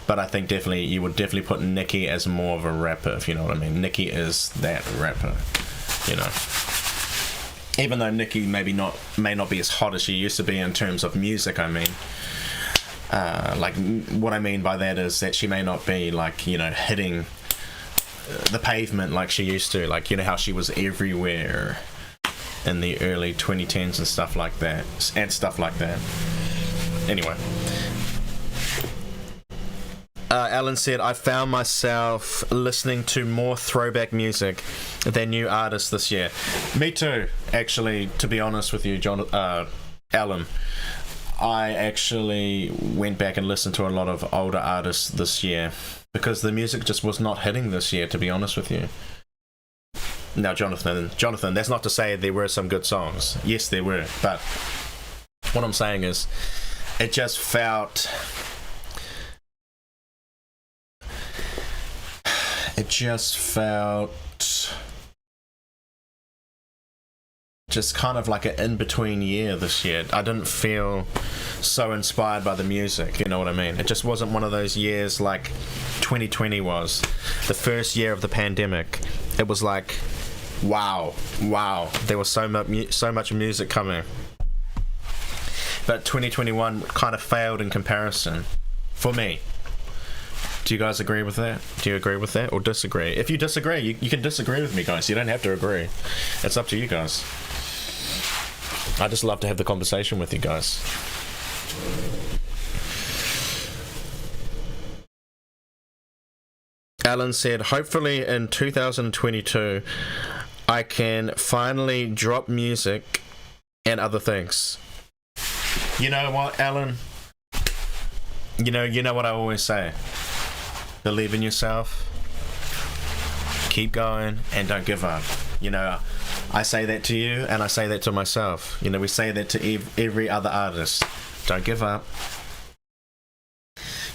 But I think you would definitely put Nicki as more of a rapper, if you know what I mean. Nicki is that rapper, you know. Even though Nicki may not be as hot as she used to be in terms of music, I mean. Like, what I mean by that is that she may not be, like, you know, hitting the pavement like she used to. Like, you know how she was everywhere in the early 2010s and stuff like that. Anyway. Alan said, I found myself listening to more throwback music than new artists this year. Me too, actually, to be honest with you, Alan. I actually went back and listened to a lot of older artists this year because the music just was not hitting this year, to be honest with you. Now, Jonathan, that's not to say there were some good songs. Yes, there were, but what I'm saying is it just felt... just kind of like an in-between year this year. I didn't feel so inspired by the music, you know what I mean? It just wasn't one of those years like 2020 was. The first year of the pandemic. It was like, wow. There was so much music coming. But 2021 kind of failed in comparison, for me. Do you guys agree with that? Do you agree with that or disagree? If you disagree, you can disagree with me, guys. You don't have to agree. It's up to you guys. I just love to have the conversation with you guys. Alan said, hopefully in 2022, I can finally drop music and other things. You know what, Alan? You know what I always say. Believe in yourself, keep going, and don't give up. You know, I say that to you, and I say that to myself. You know, we say that to every other artist. Don't give up.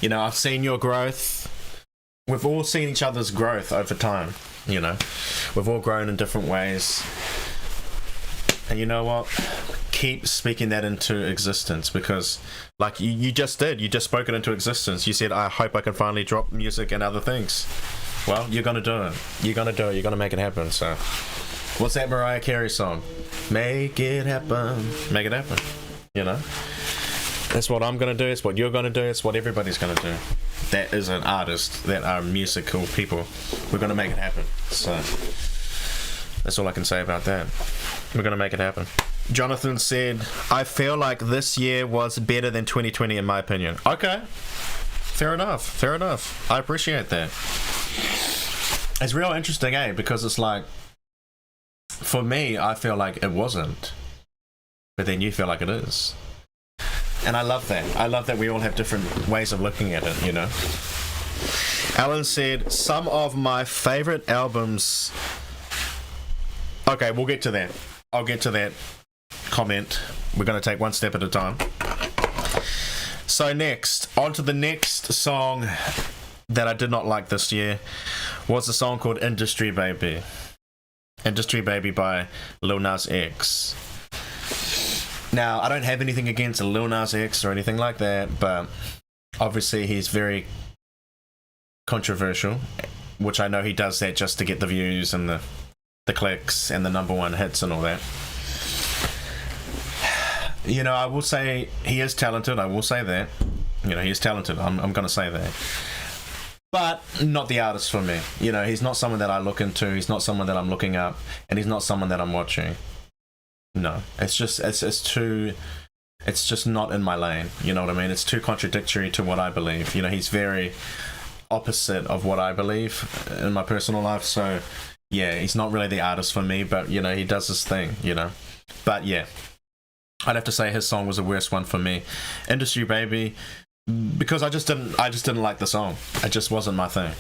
You know, I've seen your growth. We've all seen each other's growth over time, you know. We've all grown in different ways. And you know what? Keep speaking that into existence because, like you just did, you just spoke it into existence. You said, I hope I can finally drop music and other things. Well, you're going to do it. You're going to make it happen. So, what's that Mariah Carey song? Make it happen. Make it happen. You know? That's what I'm going to do. It's what you're going to do. It's what everybody's going to do. That is an artist. That are musical people. We're going to make it happen. So, that's all I can say about that. We're going to make it happen. Jonathan said, I feel like this year was better than 2020 in my opinion. Okay. Fair enough. I appreciate that. It's real interesting, because it's like, for me, I feel like it wasn't. But then you feel like it is. And I love that. I love that we all have different ways of looking at it, Alan said, some of my favorite albums... Okay, we'll get to that. I'll get to that comment. We're going to take one step at a time. So next, on to the next song that I did not like this year was a song called Industry Baby. Industry Baby by Lil Nas X. Now, I don't have anything against Lil Nas X or anything like that, but obviously he's very controversial, which I know he does that just to get the views and the clicks and the number one hits and all that. I will say he is talented. I will say that. He is talented. I'm going to say that. But not the artist for me. He's not someone that I look into. He's not someone that I'm looking up. And he's not someone that I'm watching. No. It's just not in my lane. You know what I mean? It's too contradictory to what I believe. He's very opposite of what I believe in my personal life. So, yeah, he's not really the artist for me. But, he does his thing, But, yeah. I'd have to say his song was the worst one for me. Industry Baby, because I just didn't like the song. It just wasn't my thing.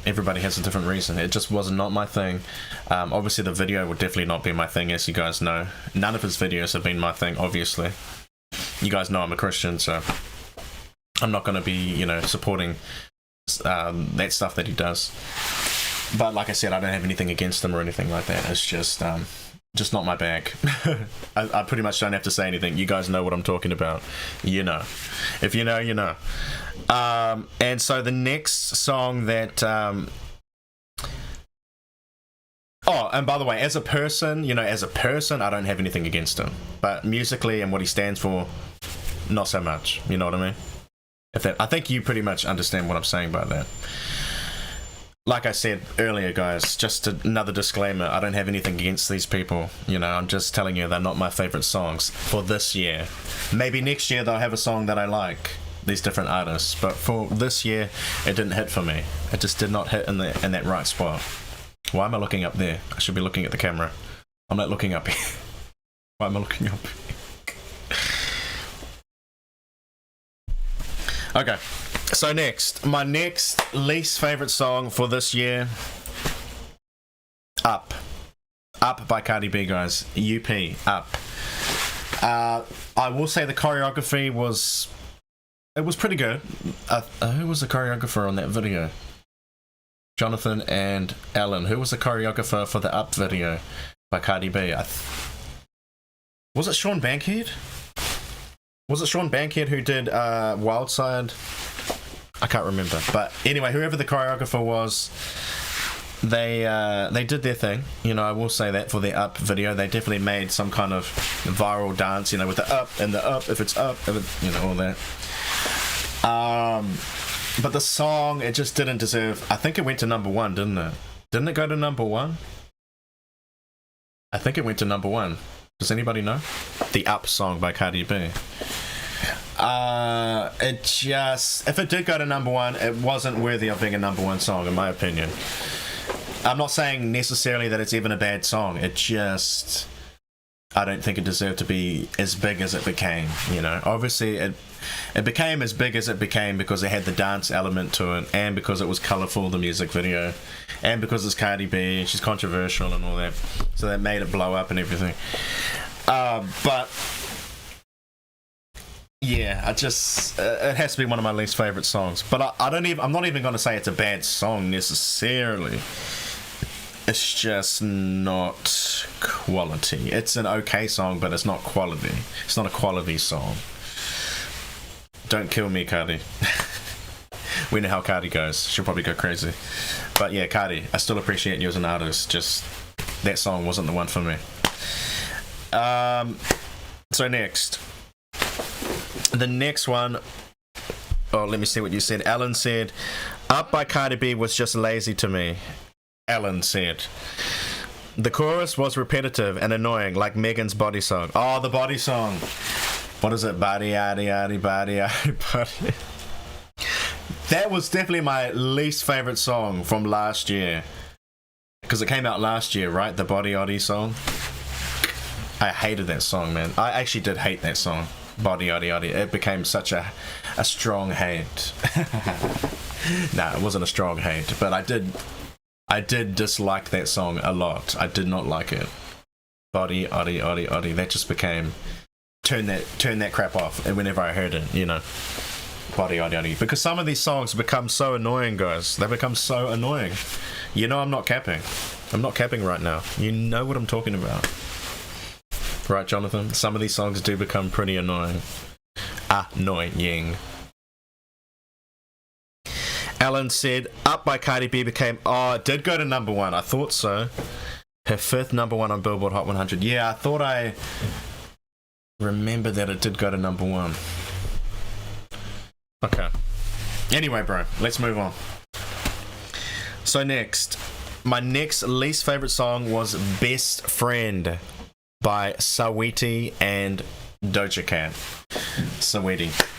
Everybody has a different reason. It just was not my thing. Obviously the video would definitely not be my thing, as you guys know. None of his videos have been my thing, obviously. You guys know I'm a Christian, so I'm not going to be, supporting that stuff that he does. But like I said, I don't have anything against him or anything like that. It's just not my bag. I pretty much don't have to say anything. You guys know what I'm talking about. If you know, you know. And so the next song that... and by the way, as a person, I don't have anything against him. But musically and what he stands for, not so much. You know what I mean? I think you pretty much understand what I'm saying by that. Like I said earlier, guys, just another disclaimer, I don't have anything against these people. I'm just telling you they're not my favorite songs for this year. Maybe next year they'll have a song that I like, these different artists. But for this year, it didn't hit for me. It just did not hit in that right spot. Why am I looking up there? I should be looking at the camera. I'm not looking up here. Why am I looking up here? Okay. So next, my next least favorite song for this year, Up by Cardi B, guys. UP, Up. I will say the choreography was pretty good. Who was the choreographer on that video? Jonathan and Alan. Who was the choreographer for the Up video by Cardi B? Was it Sean Bankhead? Was it Sean Bankhead who did Wild Side? I can't remember, but anyway, whoever the choreographer was, they did their thing. I will say that for their Up video, they definitely made some kind of viral dance. With the up and the up, if it's up, if it, all that. But the song, it just didn't deserve. I think it went to number one, didn't it? Didn't it go to number one? I think it went to number one. Does anybody know? The Up song by Cardi B. If it did go to number one, it wasn't worthy of being a number one song, in my opinion. I'm not saying necessarily that it's even a bad song. I don't think it deserved to be as big as it became. Obviously it became as big as it became because it had the dance element to it, and because it was colourful, the music video, and because it's Cardi B and she's controversial and all that, so that made it blow up and everything. But yeah, it has to be one of my least favourite songs. But I'm not even going to say it's a bad song necessarily. It's just not quality. It's an okay song, but it's not quality. It's not a quality song. Don't kill me, Cardi. We know how Cardi goes. She'll probably go crazy. But yeah, Cardi, I still appreciate you as an artist. Just that song wasn't the one for me. So next. The next one, let me see what you said. Alan said, Up by Cardi B was just lazy to me. Alan said. The chorus was repetitive and annoying, like Megan's body song. Oh, the body song. What is it? Body, yaddy, yaddy, body, yaddy, body. That was definitely my least favorite song from last year. Because it came out last year, right? The Body Oddy song. I hated that song, man. I actually did hate that song. Body Oddy Oddy. It became such a strong hate. Nah, it wasn't a strong hate, but I did dislike that song a lot. I did not like it. Body Oddy Oddy Oddy. That just became turn that crap off whenever I heard it, you know. Body Oddy Oddy. Because some of these songs become so annoying, guys. They become so annoying. You know I'm not capping. I'm not capping right now. You know what I'm talking about. Right, Jonathan? Some of these songs do become pretty annoying. Annoying. Alan said, Up by Cardi B became... Oh, it did go to number one. I thought so. Her fifth number one on Billboard Hot 100. Yeah, I thought I remember that it did go to number one. Okay. Anyway, bro, let's move on. So next, my next least favorite song was Best Friend by Saweetie and Doja Cat. Saweetie.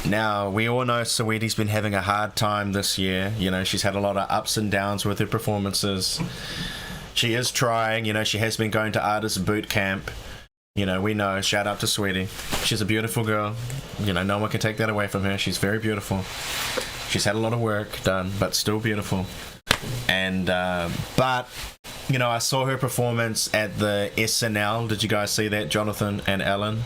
Now, we all know Saweetie's been having a hard time this year. You know, she's had a lot of ups and downs with her performances. She is trying, you know, she has been going to artist boot camp. You know, we know, shout out to Sweetie. She's a beautiful girl. You know, no one can take that away from her. She's very beautiful. She's had a lot of work done, but still beautiful. And, but, you know, I saw her performance at the SNL. Did you guys see that, Jonathan and Alan?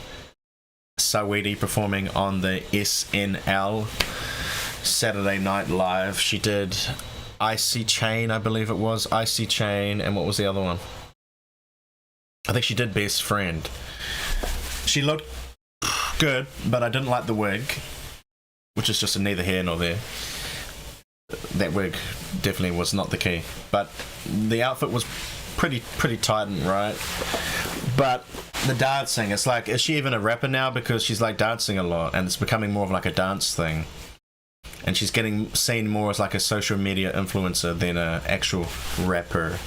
Saweetie performing on the SNL, Saturday Night Live. She did Icy Chain, I believe it was. Icy Chain, and what was the other one? I think she did Best Friend. She looked good, but I didn't like the wig, which is just a neither here nor there. That wig definitely was not the key, but the outfit was pretty tight and right. But the dancing, it's like, is she even a rapper now? Because she's like dancing a lot, and it's becoming more of like a dance thing. And she's getting seen more as like a social media influencer than an actual rapper.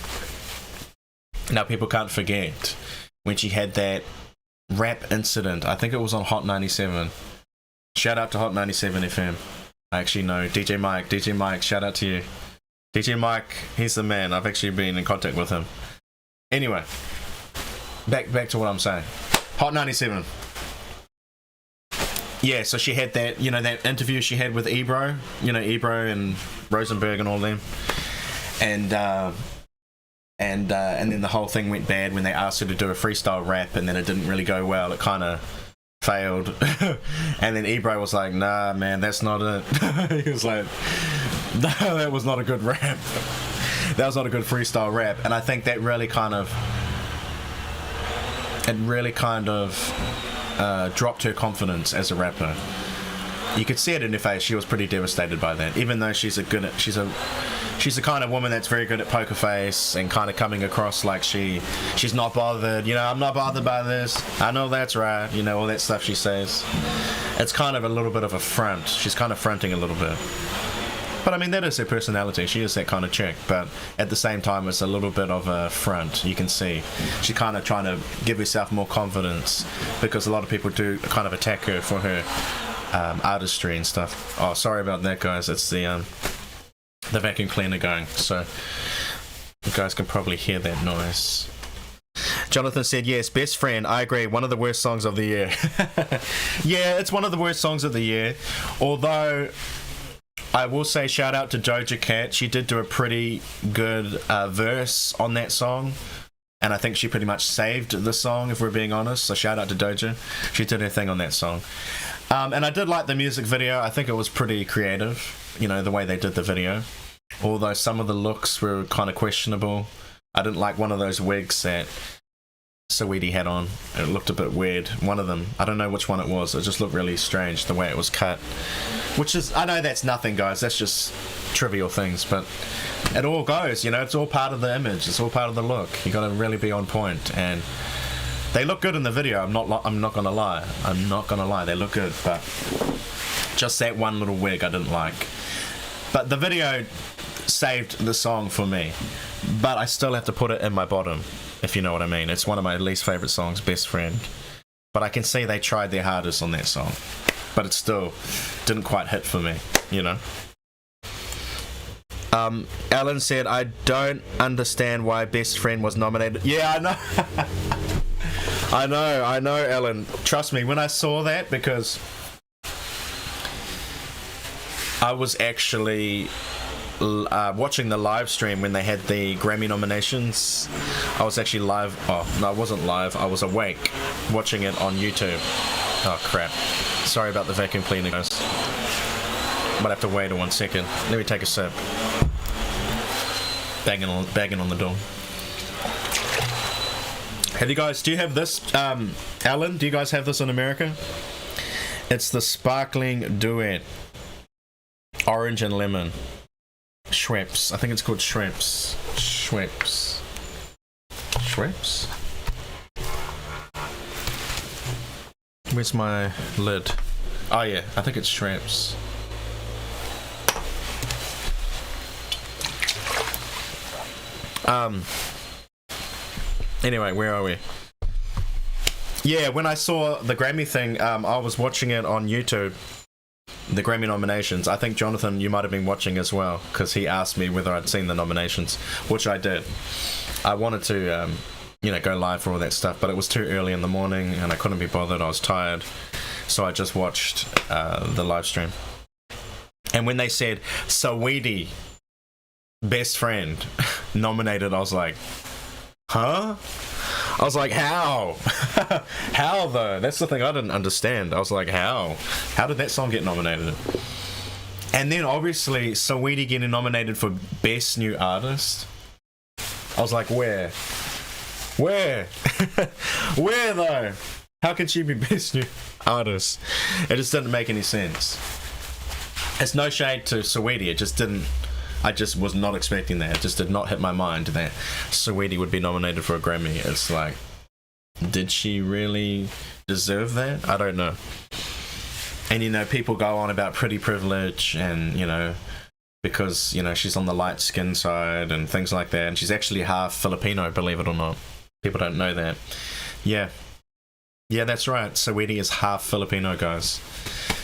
Now, people can't forget when she had that rap incident. I think it was on Hot 97. Shout out to Hot 97 FM. I actually know DJ Mike, shout out to you. DJ Mike, he's the man. I've actually been in contact with him. Anyway, back to what I'm saying. Hot 97. Yeah, so she had that, you know, that interview she had with Ebro, you know, Ebro and Rosenberg and all them. And then the whole thing went bad when they asked her to do a freestyle rap, and then it didn't really go well. It kind of failed. And then Ebro was like, nah, man, that's not it. He was like, no, that was not a good rap. That was not a good freestyle rap. And I think that really kind of dropped her confidence as a rapper. You could see it in her face. She was pretty devastated by that, even though she's the kind of woman that's very good at poker face and kind of coming across like she's not bothered. You know, I'm not bothered by this. I know that's right. You know, all that stuff she says. It's kind of a little bit of a front. She's kind of fronting a little bit. But I mean, that is her personality. She is that kind of chick. But at the same time, it's a little bit of a front. You can see she's kind of trying to give herself more confidence, because a lot of people do kind of attack her for her artistry and stuff. Oh, sorry about that, guys. It's the vacuum cleaner going, so you guys can probably hear that noise. Jonathan said, yes, Best Friend, I agree, one of the worst songs of the year. Yeah, it's one of the worst songs of the year, although I will say shout out to Doja Cat. She did do a pretty good verse on that song, and I think she pretty much saved the song, if we're being honest, so shout out to Doja. She did her thing on that song. And I did like the music video. I think it was pretty creative, you know, the way they did the video. Although some of the looks were kind of questionable. I didn't like one of those wigs that Saweetie had on. It looked a bit weird. One of them, I don't know which one it was. It just looked really strange, the way it was cut. Which is, I know that's nothing, guys. That's just trivial things. But it all goes, you know. It's all part of the image. It's all part of the look. You got to really be on point. And they look good in the video. I'm not gonna lie. They look good, but just that one little wig I didn't like. But the video saved the song for me. but I still have to put it in my bottom, if you know what I mean. It's one of my least favorite songs, Best Friend. But I can see they tried their hardest on that song, but it still didn't quite hit for me, you know. Alan said, I don't understand why Best Friend was nominated. Yeah, I know. I know, Alan. Trust me, when I saw that, because I was actually watching the live stream when they had the Grammy nominations. I was actually live. Oh, no, I wasn't live. I was awake watching it on YouTube. Oh, crap. Sorry about the vacuum cleaner, guys. Might have to wait 1 second. Let me take a sip. Banging on the door. Do you have this, Alan? Do you guys have this in America? It's the sparkling duet. Orange and lemon. Schweppes. I think it's called Schweppes. Schweppes. Schweppes? Where's my lid? Oh yeah, I think it's Schweppes. Anyway, where are we? Yeah, when I saw the Grammy thing, I was watching it on YouTube. The Grammy nominations. I think, Jonathan, you might have been watching as well, because he asked me whether I'd seen the nominations, which I did. I wanted to, go live for all that stuff, but it was too early in the morning, and I couldn't be bothered. I was tired, so I just watched the live stream. And when they said, Saweetie, Best Friend, nominated, I was like, huh? I was like, how? How, though? That's the thing I didn't understand. I was like, how? How did that song get nominated? And then, obviously, Saweetie getting nominated for Best New Artist. I was like, where? Where? Where, though? How can she be Best New Artist? It just didn't make any sense. It's no shade to Saweetie. It just didn't... I just was not expecting that. It just did not hit my mind that Saweetie would be nominated for a Grammy. It's like, did she really deserve that? I don't know. And, people go on about pretty privilege and, because, she's on the light skin side and things like that. And she's actually half Filipino, believe it or not. People don't know that. Yeah. Yeah, that's right. Saweetie is half Filipino, guys.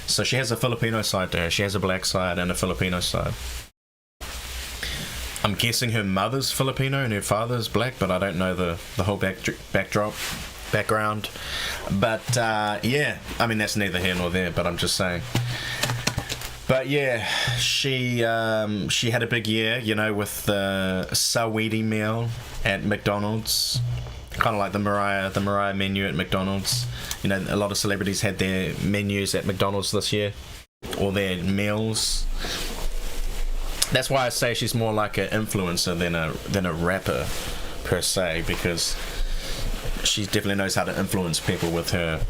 So she has a Filipino side to her. She has a black side and a Filipino side. I'm guessing her mother's Filipino and her father's black, but I don't know the whole background. But yeah, I mean, that's neither here nor there, but I'm just saying. But yeah, she had a big year, with the Saweetie meal at McDonald's, kind of like the Mariah menu at McDonald's. A lot of celebrities had their menus at McDonald's this year, or their meals. That's why I say she's more like an influencer than a rapper per se, because she definitely knows how to influence people with her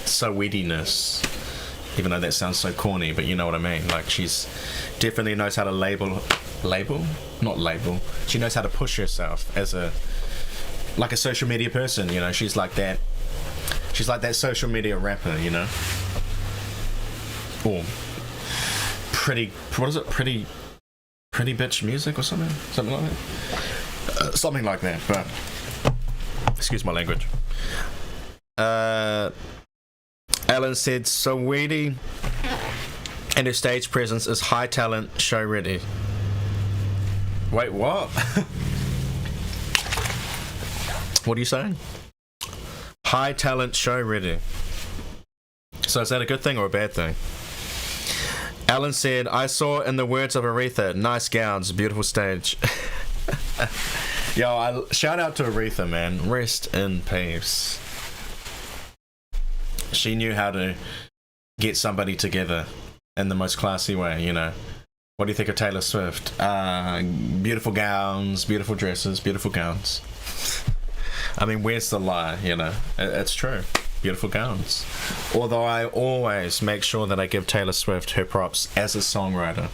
Saweetiness. Even though that sounds so corny, but you know what I mean. Like, she's definitely knows how to label? Not label. She knows how to push herself as a social media person, She's like that. She's like that social media rapper, Or pretty bitch music or something like that. Something like that, but excuse my language. Alan said, Saweetie and her stage presence is high talent, show ready. Wait, what? What are you saying? High talent, show ready. So is that a good thing or a bad thing? Alan said, I saw, in the words of Aretha, nice gowns, beautiful stage. Yo, shout out to Aretha, man. Rest in peace. She knew how to get somebody together in the most classy way, What do you think of Taylor Swift? Beautiful gowns, beautiful dresses, beautiful gowns. I mean, where's the lie, It's true. Beautiful gowns. Although I always make sure that I give Taylor Swift her props as a songwriter.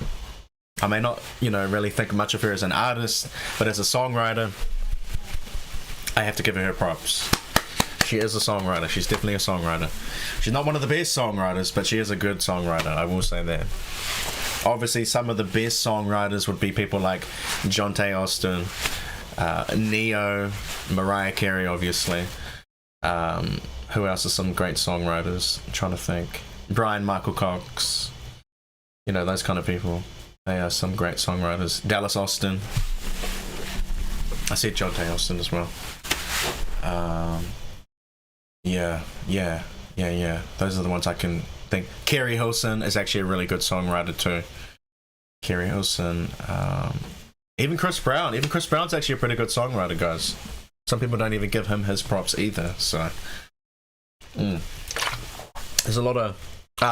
I may not, really think much of her as an artist, but as a songwriter, I have to give her props. She is a songwriter. She's definitely a songwriter. She's not one of the best songwriters, but she is a good songwriter. I will say that. Obviously, some of the best songwriters would be people like Jonte Austin, Neo, Mariah Carey, obviously. Who else are some great songwriters? I'm trying to think. Brian Michael Cox. You know, those kind of people. They are some great songwriters. Dallas Austin. I said Jonte Austin as well. Yeah. Those are the ones I can think. Kerry Hilson is actually a really good songwriter too. Kerry Hilson. Even Chris Brown. Even Chris Brown's actually a pretty good songwriter, guys. Some people don't even give him his props either. So there's a lot of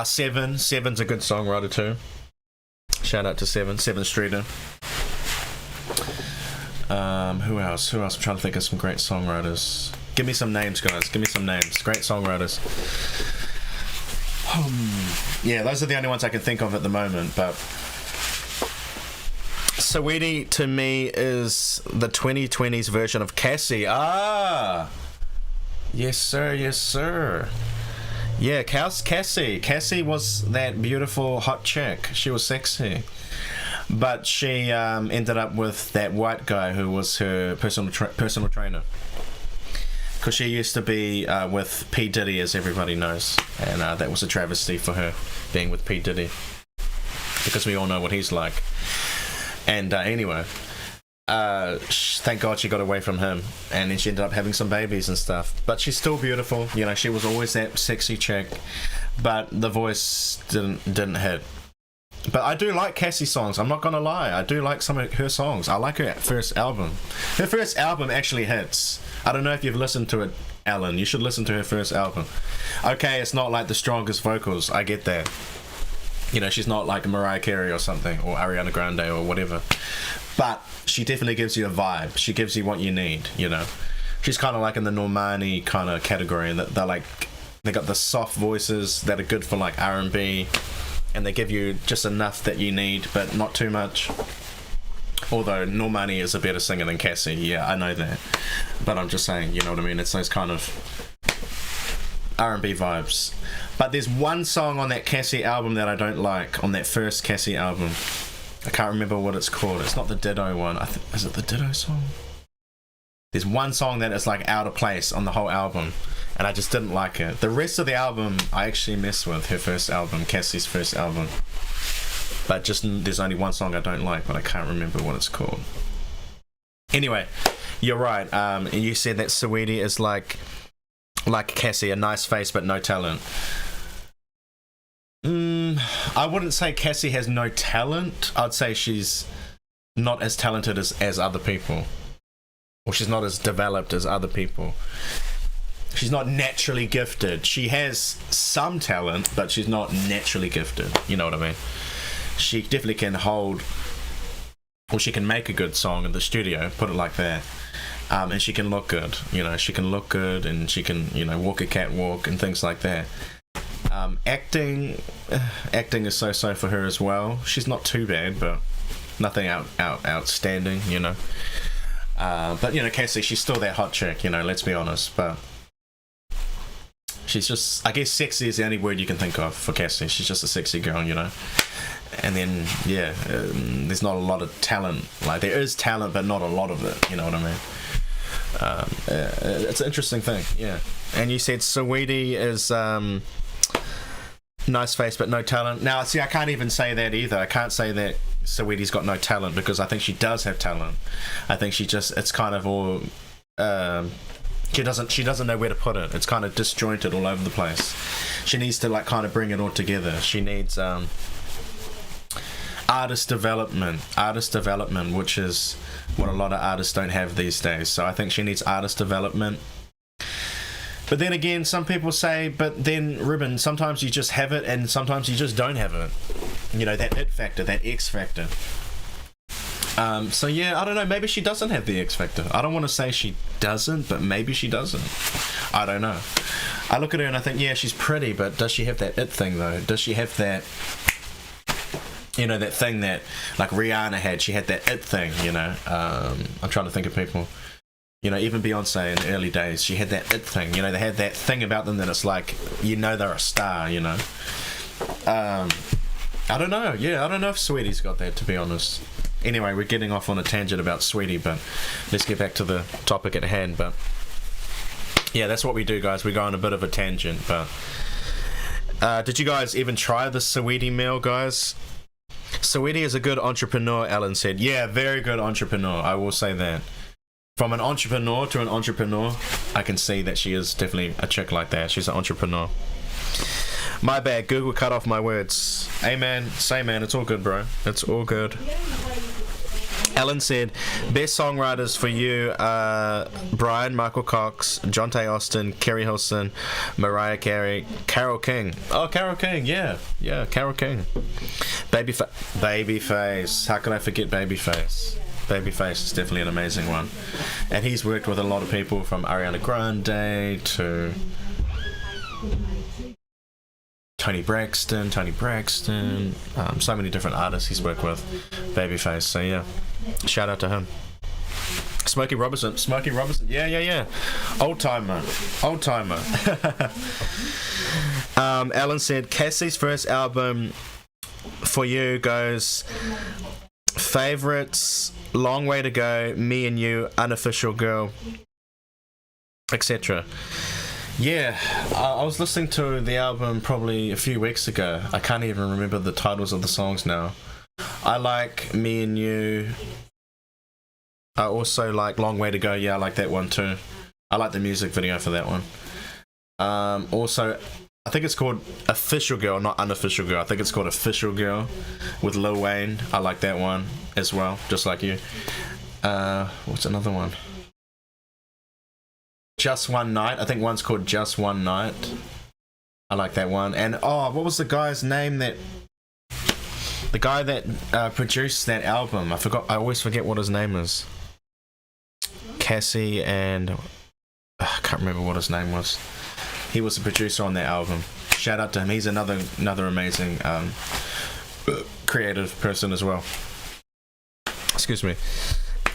Seven. Seven's a good songwriter too. Shout out to Seven Streeter. Who else? I'm trying to think of some great songwriters. Give me some names, guys. Give me some names. Great songwriters. Yeah, those are the only ones I can think of at the moment. But Saweetie to me is the 2020s version of Cassie. Yes, sir. Yeah, Cassie. Cassie was that beautiful hot chick. She was sexy. But she ended up with that white guy who was her personal trainer. Because she used to be with P. Diddy, as everybody knows. And that was a travesty for her, being with P. Diddy. Because we all know what he's like. And anyway, thank God she got away from him. And then she ended up having some babies and stuff. But she's still beautiful. You know, she was always that sexy chick. But the voice didn't hit. But I do like Cassie's songs. I'm not going to lie. I do like some of her songs. I like her first album. Her first album actually hits. I don't know if you've listened to it, Alan. You should listen to her first album. Okay, it's not like the strongest vocals. I get that. You know, she's not like Mariah Carey or something, or Ariana Grande or whatever. But she definitely gives you a vibe. She gives you what you need, you know. She's kind of like in the Normani kind of category. And they're like, they got the soft voices that are good for like R&B. And they give you just enough that you need, but not too much. Although Normani is a better singer than Cassie, yeah, I know that. But I'm just saying, you know what I mean? It's those kind of R&B vibes. But there's one song on that Cassie album that I don't like, on that first Cassie album. I can't remember what it's called. It's not the Ditto one. Is it the Ditto song? There's one song that is like out of place on the whole album. And I just didn't like it. The rest of the album, I actually messed with. Her first album, Cassie's first album. But just there's only one song I don't like, but I can't remember what it's called. Anyway, you're right. You said that Saweetie is like Cassie, a nice face but no talent. I wouldn't say Cassie has no talent. I'd say she's not as talented as other people. Or she's not as developed as other people. She's not naturally gifted. She has some talent, but she's not naturally gifted. You know what I mean? She definitely can hold, or she can make a good song in the studio, put it like that. And she can look good. You know, she can look good and she can, you know, walk a catwalk and things like that. Acting is so-so for her as well. She's not too bad, but nothing outstanding, you know. But, you know, Cassie, she's still that hot chick, you know, let's be honest. But she's just, I guess sexy is the only word you can think of for Cassie. She's just a sexy girl, you know. And then, yeah, there's not a lot of talent. Like, there is talent, but not a lot of it, you know what I mean? It's an interesting thing, yeah. And you said Saweetie is nice face, but no talent. Now, see, I can't even say that either. I can't say that Saweetie's got no talent, because I think she does have talent. I think she just, it's kind of all... She doesn't know where to put it. It's kind of disjointed all over the place. She needs to like kind of bring it all together. She needs artist development, which is what a lot of artists don't have these days. So I think she needs artist development. But then again, some people say, but then Ruben, sometimes you just have it and sometimes you just don't have it. You know, that it factor, that X factor. So yeah, I don't know, maybe she doesn't have the X factor. I don't want to say she doesn't, but maybe she doesn't. I don't know. I look at her and I think, yeah, she's pretty, but does she have that it thing though? Does she have that, you know, that thing that like Rihanna had? She had that it thing, you know. I'm trying to think of people, you know, even Beyonce in the early days, she had that it thing, you know. They had that thing about them that it's like, you know, they're a star, you know. I don't know. Yeah, I don't know if Sweetie's got that, to be honest. Anyway, we're getting off on a tangent about Sweetie, but let's get back to the topic at hand. But yeah, that's what we do, guys. We go on a bit of a tangent. But did you guys even try the Sweetie meal, guys? Sweetie is a good entrepreneur, Alan said. Yeah, very good entrepreneur. I will say that. From an entrepreneur to an entrepreneur, I can see that she is definitely a chick like that. She's an entrepreneur. My bad, Google cut off my words. Hey man, say man, it's all good, bro. It's all good. Alan said, best songwriters for you Brian Michael Cox, Jonte Austin, Kerry Hilson, Mariah Carey, Carole King. Oh, Carole King, yeah, Carole King. Babyface. How could I forget Babyface? Babyface is definitely an amazing one. And he's worked with a lot of people from Ariana Grande to Tony Braxton, so many different artists he's worked with. Babyface, so yeah, shout out to him. Smokey Robinson, yeah, old timer. Alan said Cassie's first album for you goes favorites, Long Way to Go, Me and You, Unofficial Girl, etc. Yeah, I was listening to the album probably a few weeks ago. I can't even remember the titles of the songs now. I like Me and You. I also like Long Way to Go. Yeah, I like that one too. I like the music video for that one. Also, I think it's called Official Girl, not Unofficial Girl. I think it's called Official Girl with Lil Wayne. I like that one as well, just like you. What's another one? Just One Night. I think one's called Just One Night. I like that one. And what was the guy's name that produced that album? I always forget what his name is. Cassie and I can't remember what his name was. He was the producer on that album. Shout out to him. He's another amazing creative person as well. Excuse me.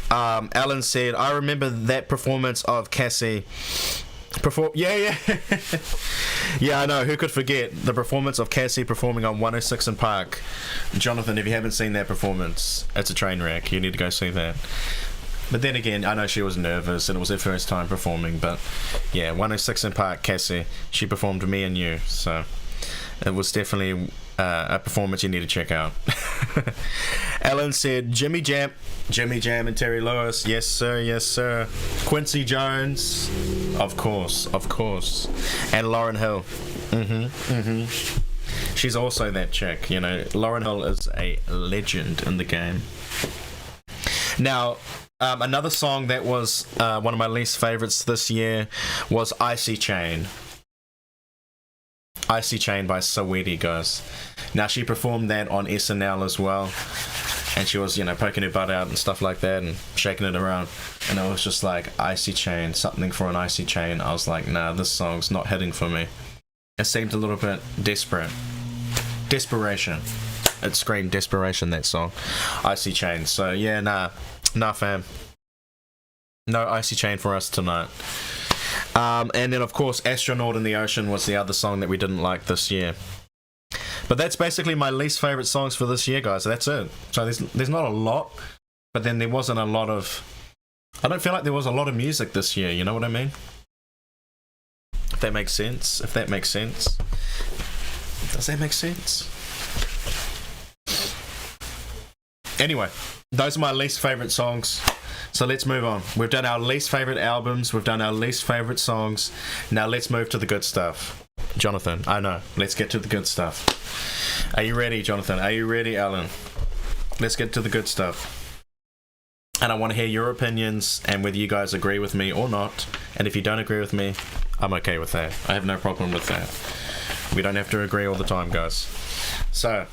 Alan said, I remember that performance of Cassie. Yeah, I know. Who could forget the performance of Cassie performing on 106 in Park? Jonathan, if you haven't seen that performance, it's a train wreck. You need to go see that. But then again, I know she was nervous and it was her first time performing. But yeah, 106 in Park, Cassie. She performed Me and You. So it was definitely a performance you need to check out. Alan said Jimmy Jam and Terry Lewis. Yes sir. Quincy Jones, of course, and Lauryn Hill. She's also that chick, you know. Lauryn Hill is a legend in the game. Now another song that was one of my least favorites this year was Icy Chain by Saweetie, guys. Now she performed that on SNL as well, and she was, you know, poking her butt out and stuff like that and shaking it around, and I was just like, Icy Chain, something for an icy chain. I was like, nah, this song's not hitting for me. It seemed a little bit desperation. It screamed desperation, that song, Icy Chain. So yeah, nah fam, no Icy Chain for us tonight. And then of course Astronaut in the Ocean was the other song that we didn't like this year. But that's basically my least favorite songs for this year, guys. That's it. So there's not a lot, but then there wasn't a lot of, I don't feel like there was a lot of music this year, you know what I mean? If that makes sense. Does that make sense? Anyway, those are my least favorite songs. So let's move on. We've done our least favorite albums. We've done our least favorite songs. Now let's move to the good stuff. Jonathan, I know. Let's get to the good stuff. Are you ready, Jonathan? Are you ready, Alan? Let's get to the good stuff. And I want to hear your opinions and whether you guys agree with me or not. And if you don't agree with me, I'm okay with that. I have no problem with that. We don't have to agree all the time, guys. So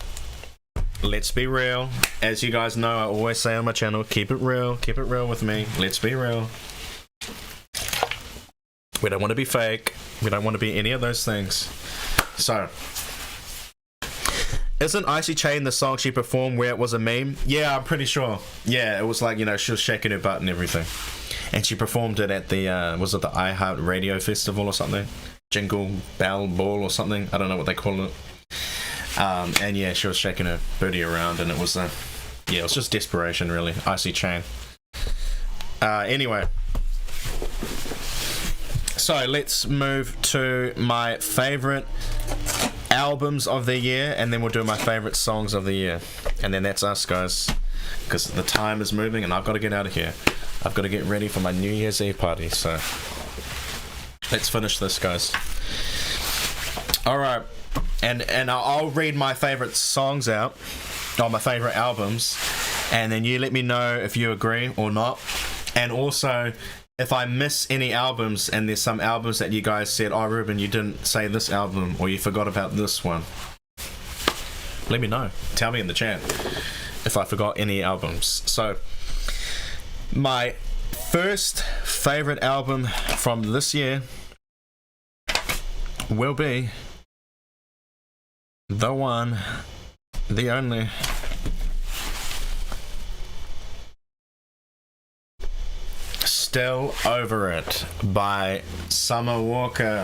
let's be real. As you guys know, I always say on my channel, keep it real with me. Let's be real. We don't want to be fake. We don't want to be any of those things. So, isn't Icy Chain the song she performed where it was a meme? Yeah, I'm pretty sure. Yeah, it was like, you know, she was shaking her butt and everything. And she performed it at the, was it the iHeart Radio Festival or something? Jingle Bell Ball or something? I don't know what they call it. And yeah, she was shaking her booty around, and it was it was just desperation, really. Icy Chain. Anyway, so let's move to my favorite albums of the year, and then we'll do my favorite songs of the year, and then that's us, guys, because the time is moving and I've got to get out of here. I've got to get ready for my New Year's Eve party, so let's finish this, guys. Alright, and I'll read my favorite songs out, or my favorite albums, and then you let me know if you agree or not. And also, if I miss any albums and there's some albums that you guys said, oh Ruben, you didn't say this album, or you forgot about this one, let me know. Tell me in the chat if I forgot any albums. So my first favorite album from this year will be the one, the only, Still Over It by Summer Walker.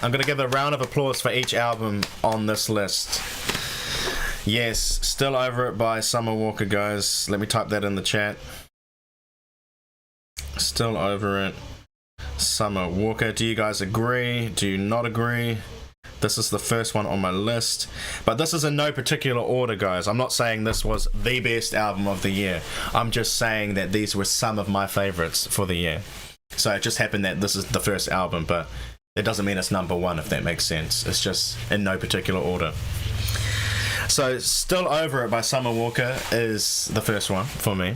I'm going to give a round of applause for each album on this list. Yes, Still Over It by Summer Walker, guys. Let me type that in the chat. Still Over It, Summer Walker. Do you guys agree? Do you not agree? This is the first one on my list, but this is in no particular order, guys. I'm not saying this was the best album of the year. I'm just saying that these were some of my favorites for the year. So it just happened that this is the first album, but it doesn't mean it's number one, if that makes sense. It's just in no particular order. So Still Over It by Summer Walker is the first one for me.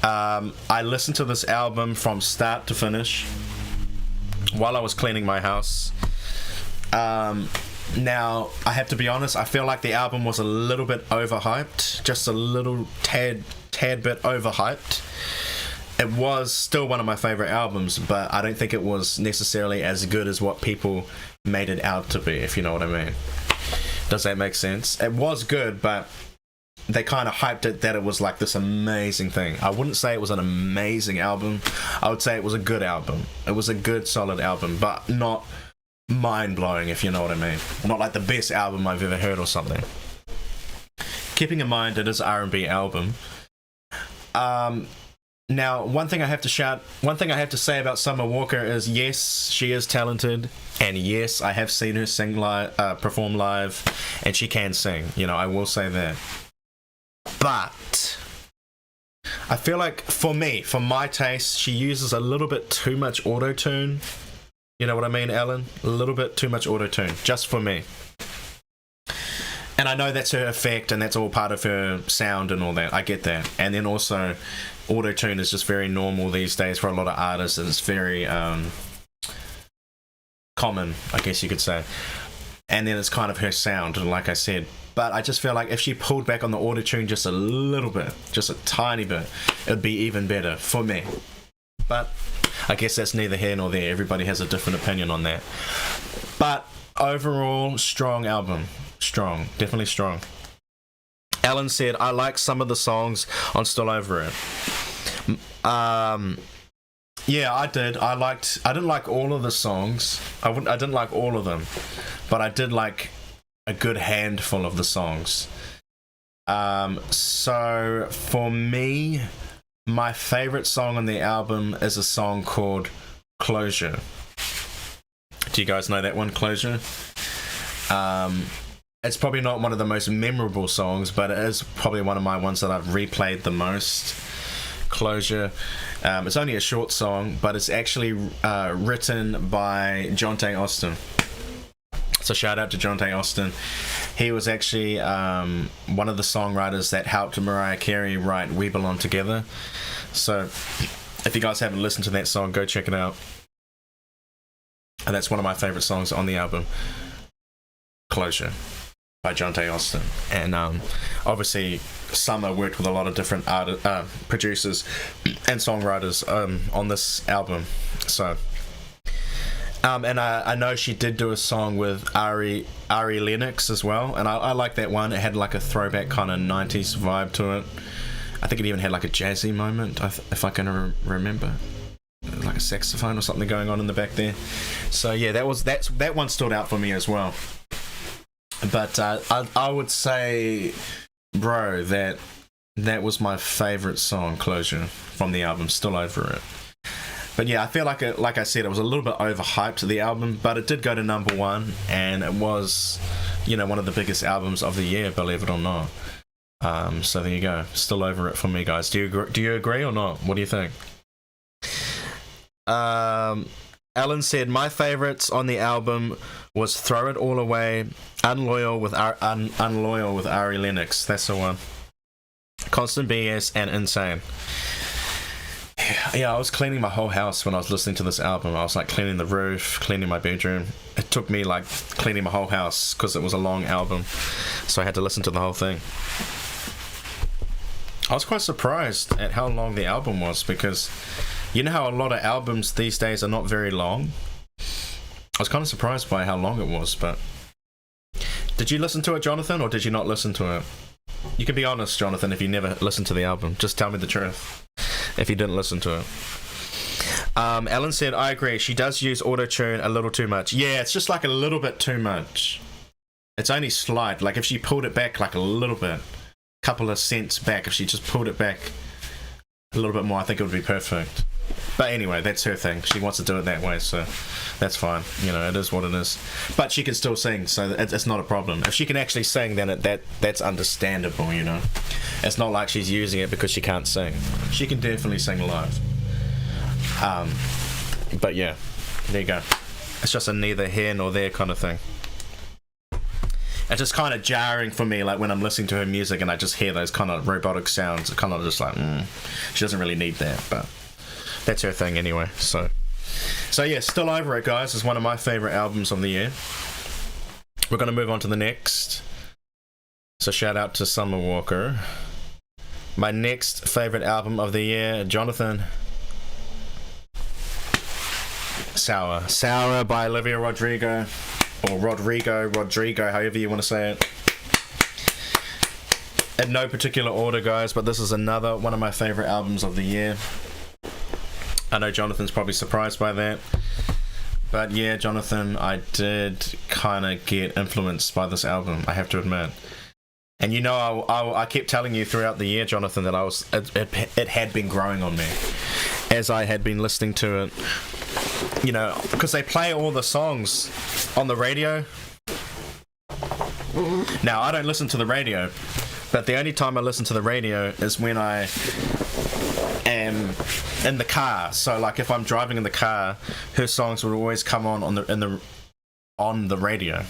I listened to this album from start to finish while I was cleaning my house. Now, I have to be honest, I feel like the album was a little bit overhyped, just a little tad bit overhyped. It was still one of my favorite albums, but I don't think it was necessarily as good as what people made it out to be, if you know what I mean. Does that make sense? It was good, but they kind of hyped it that it was like this amazing thing. I wouldn't say it was an amazing album. I would say it was a good album. It was a good, solid album, but not mind-blowing, if you know what I mean. Not like the best album I've ever heard or something. Keeping in mind it is R&B album. Now, one thing I have to say about Summer Walker is, yes, she is talented, and yes, I have seen her sing live, perform live, and she can sing. You know, I will say that. But I feel like, for me, for my taste, she uses a little bit too much auto-tune. You know what I mean, Ellen? A little bit too much auto-tune, just for me. And I know that's her effect, and that's all part of her sound and all that. I get that. And then also, auto-tune is just very normal these days for a lot of artists, and it's very common, I guess you could say. And then it's kind of her sound, like I said. But I just feel like if she pulled back on the auto-tune just a little bit, just a tiny bit, it would be even better for me. But I guess that's neither here nor there. Everybody has a different opinion on that. But overall, strong album. Strong. Definitely strong. Alan said, I like some of the songs on Still Over It. Yeah, I did. I didn't like all of the songs. I didn't like all of them. But I did like a good handful of the songs. So for me, my favorite song on the album is a song called Closure. Do you guys know that one, Closure? It's probably not one of the most memorable songs, but it is probably one of my ones that I've replayed the most. Closure. It's only a short song, but it's actually written by Jonte Austin. So shout out to Jonte Austin. He was actually one of the songwriters that helped Mariah Carey write We Belong Together. So if you guys haven't listened to that song, go check it out. And that's one of my favorite songs on the album, Closure, by Jonte Austin. And obviously Summer worked with a lot of different producers and songwriters on this album. So and I know she did do a song with Ari Lennox as well, and I like that one. It had like a throwback kind of 90s vibe to it. I think it even had like a jazzy moment, if I can remember, like a saxophone or something going on in the back there. So yeah, that one stood out for me as well. But I would say, bro, that was my favorite song, Closure, from the album. Still over it. But yeah, I feel like I said, it was a little bit overhyped, the album, but it did go to number one, and it was, one of the biggest albums of the year, believe it or not. So there you go. Still over it for me, guys. Do you agree or not? What do you think? Alan said, my favorites on the album was Throw It All Away, Unloyal with Ari Lennox. That's the one. Constant BS and Insane. Yeah, I was cleaning my whole house when I was listening to this album. I was like cleaning the roof, cleaning my bedroom. It took me like cleaning my whole house because it was a long album, so I had to listen to the whole thing. I was quite surprised at how long the album was, because you know how a lot of albums these days are not very long? I was kind of surprised by how long it was, but... Did you listen to it, Jonathan, or did you not listen to it? You can be honest, Jonathan, if you never listened to the album. Just tell me the truth, if you didn't listen to it. Alan said, I agree, she does use auto-tune a little too much. Yeah, it's just like a little bit too much. It's only slight. Like if she pulled it back like a little bit, couple of cents back, if she just pulled it back a little bit more, I think it would be perfect. But anyway, that's her thing. She wants to do it that way, so that's fine. It is what it is. But she can still sing, so it's not a problem. If she can actually sing, then that's understandable, It's not like she's using it because she can't sing. She can definitely sing live. But yeah, there you go. It's just a neither here nor there kind of thing. It's just kind of jarring for me, like when I'm listening to her music and I just hear those kind of robotic sounds. It's kind of just like, she doesn't really need that, but that's her thing anyway. So yeah, Still Over It, guys, is one of my favorite albums of the year. We're going to move on to the next. So shout out to Summer Walker. My next favorite album of the year, Jonathan. Sour by Olivia Rodrigo. Or Rodrigo, however you want to say it. In no particular order, guys, but this is another one of my favorite albums of the year. I know Jonathan's probably surprised by that. But yeah, Jonathan, I did kind of get influenced by this album, I have to admit. And I kept telling you throughout the year, Jonathan, that it had been growing on me as I had been listening to it. Because they play all the songs on the radio. Now, I don't listen to the radio, but the only time I listen to the radio is when I am in the car. So, like, if I'm driving in the car, her songs would always come on the radio.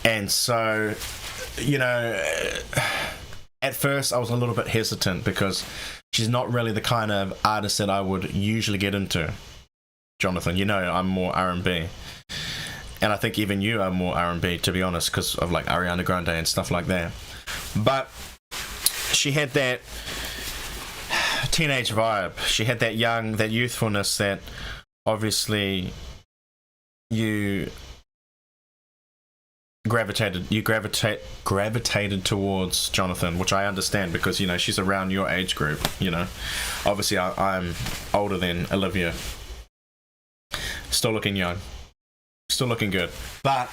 And so, at first I was a little bit hesitant because she's not really the kind of artist that I would usually get into. Jonathan, I'm more R&B. And I think even you are more R&B, to be honest, because of like Ariana Grande and stuff like that. But she had that teenage vibe. She had that youthfulness that obviously you gravitated towards, Jonathan, which I understand because she's around your age group. Obviously I'm older than Olivia. Still looking young, still looking good, but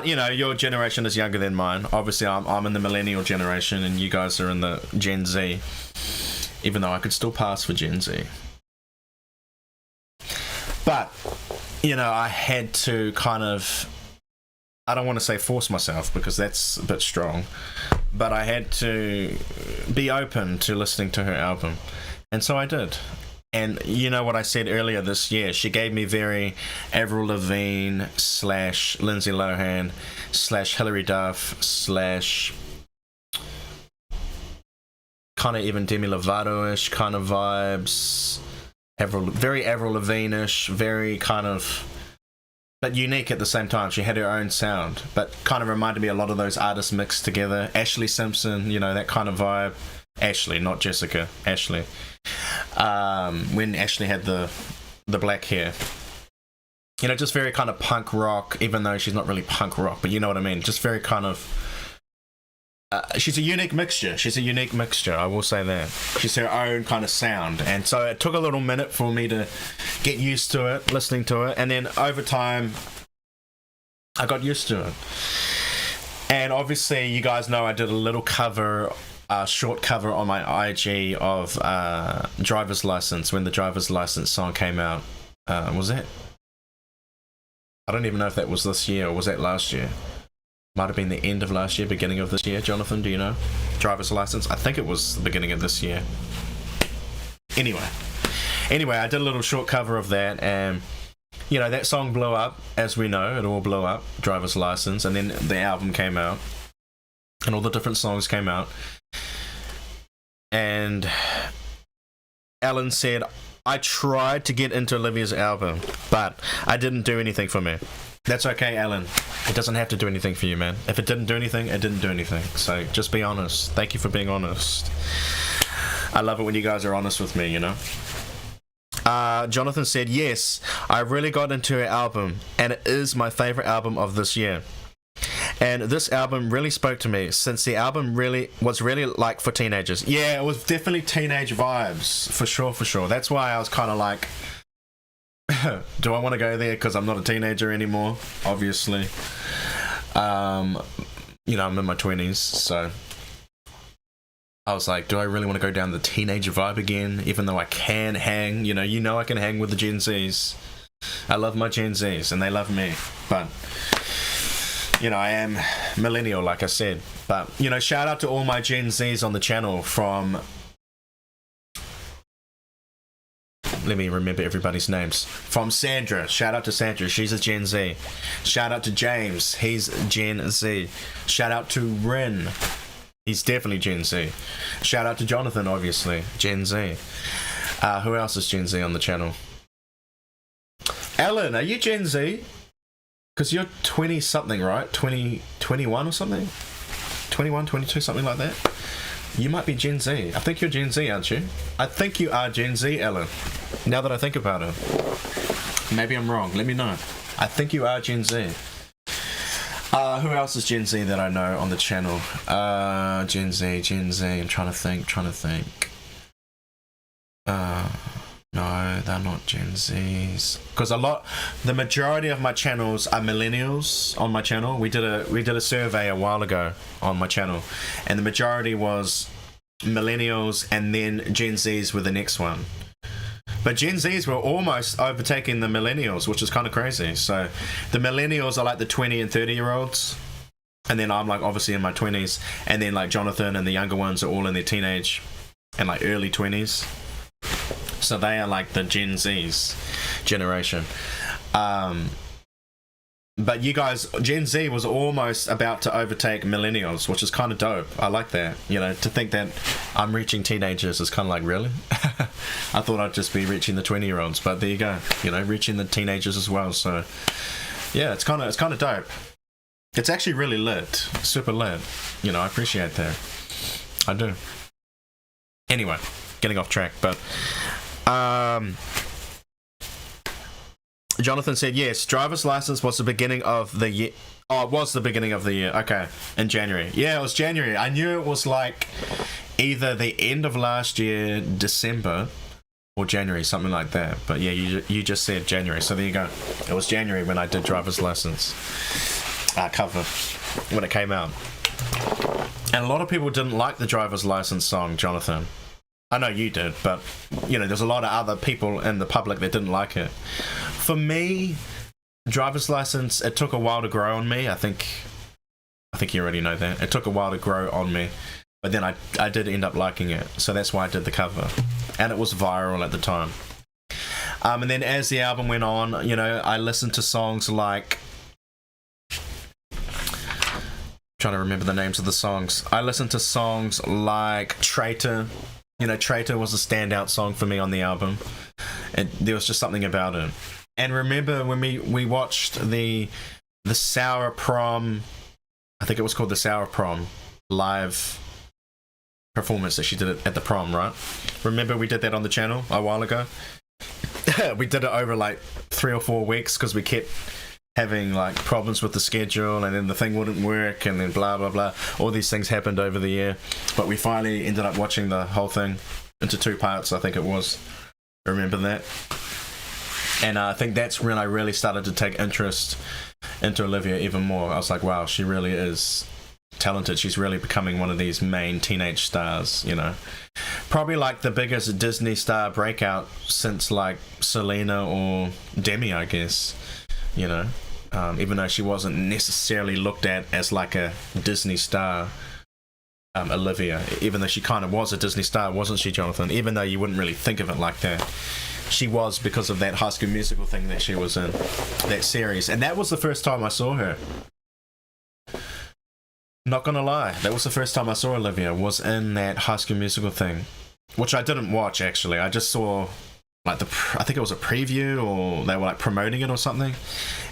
your generation is younger than mine. Obviously I'm in the millennial generation and you guys are in the Gen Z, even though I could still pass for Gen Z. But I had to kind of, I don't want to say force myself because that's a bit strong, but I had to be open to listening to her album, and so I did. And what I said earlier this year, she gave me very Avril Lavigne / Lindsay Lohan / Hilary Duff / kind of even Demi Lovato-ish kind of vibes. Very Avril Lavigne-ish, very kind of, but unique at the same time. She had her own sound, but kind of reminded me a lot of those artists mixed together. Ashley Simpson, that kind of vibe. Ashley, not Jessica. Ashley. When Ashley had the black hair. Just very kind of punk rock, even though she's not really punk rock, but you know what I mean. Just very kind of... she's a unique mixture, I will say that. She's her own kind of sound. And so it took a little minute for me to get used to it, listening to it. And then over time, I got used to it. And obviously, you guys know I did a little cover, short cover on my IG of Driver's License when the Driver's License song came out. Was it? I don't even know if that was this year or was that last year. Might have been the end of last year, beginning of this year. Jonathan, do you know? Driver's License? I think it was the beginning of this year. Anyway, I did a little short cover of that, and you know, that song blew up, as we know. It all blew up, Driver's License, and then the album came out, and all the different songs came out. And Alan said, I tried to get into Olivia's album, but I didn't do anything for me. That's okay, Alan. It doesn't have to do anything for you, man. If it didn't do anything, it didn't do anything. So just be honest. Thank you for being honest. I love it when you guys are honest with me, you know. Jonathan said, yes, I really got into her album, and it is my favorite album of this year. And this album really spoke to me, since the album was really like for teenagers. Yeah, it was definitely teenage vibes, for sure. That's why I was kind of like, do I want to go there? Because I'm not a teenager anymore, obviously. You know, I'm in my 20s, so I was like, do I really want to go down the teenager vibe again? Even though I can hang, you know I can hang with the Gen Zs. I love my Gen Zs, and they love me. But you know, I am millennial, like I said. But, you know, shout out to all my Gen Zs on the channel from... Let me remember everybody's names. From Sandra. Shout out to Sandra. She's a Gen Z. Shout out to James. He's Gen Z. Shout out to Rin. He's definitely Gen Z. Shout out to Jonathan, obviously. Gen Z. Who else is Gen Z on the channel? Alan, are you Gen Z? Because you're 20-something, right? 21 or something? 21, 22, something like that? You might be Gen Z. I think you're Gen Z, aren't you? I think you are Gen Z, Ellen. Now that I think about it. Maybe I'm wrong. Let me know. I think you are Gen Z. Who else is Gen Z that I know on the channel? Gen Z. I'm trying to think. No, they're not Gen Zs. Because the majority of my channels are millennials on my channel. We did a survey a while ago on my channel, and the majority was millennials, and then Gen Zs were the next one. But Gen Zs were almost overtaking the millennials, which is kind of crazy. So the millennials are like the 20 and 30-year-olds, and then I'm like obviously in my 20s, and then like Jonathan and the younger ones are all in their teenage and like early 20s. So they are like the Gen Z's generation. But you guys, Gen Z was almost about to overtake millennials, which is kind of dope. I like that. You know, to think that I'm reaching teenagers is kind of like, really? I thought I'd just be reaching the 20-year-olds, but there you go. You know, reaching the teenagers as well. So yeah, it's kind of dope. It's actually really lit, super lit. You know, I appreciate that. I do. Anyway, getting off track, but Jonathan said, yes, driver's license was the beginning of the year. Oh, it was the beginning of the year. Okay, in January. Yeah, it was January. I knew it was like either the end of last year, December, or January, something like that. But yeah, you just said January, so there you go. It was January when I did driver's license cover, when it came out. And a lot of people didn't like the driver's license song, Jonathan. I know you did, but you know, there's a lot of other people in the public that didn't like it. For me, driver's license, it took a while to grow on me. I think you already know that. It took a while to grow on me, but then I did end up liking it. So that's why I did the cover, and it was viral at the time. And then as the album went on, you know, I listened to songs like, trying to remember the names of the songs. I listened to songs like Traitor. You know, Traitor was a standout song for me on the album. There was just something about it. And remember when we watched the Sour Prom, I think it was called the Sour Prom live performance that she did at the prom, right? Remember we did that on the channel a while ago? We did it over like 3 or 4 weeks because we kept having like problems with the schedule, and then the thing wouldn't work, and then blah blah blah. All these things happened over the year, but we finally ended up watching the whole thing into 2 parts, I think it was. Remember that? And I think that's when I really started to take interest into Olivia even more. I was like, wow, she really is talented. She's really becoming one of these main teenage stars, you know. Probably like the biggest Disney star breakout since like Selena or Demi, I guess, you know. Even though she wasn't necessarily looked at as like a Disney star, Olivia, even though she kind of was a Disney star, wasn't she, Jonathan? Even though you wouldn't really think of it like that. She was, because of that High School Musical thing that she was in, that series. And that was the first time I saw her. Not gonna lie, that was the first time I saw Olivia, was in that High School Musical thing. Which I didn't watch, actually. I just saw, like, I think it was a preview, or they were, like, promoting it or something.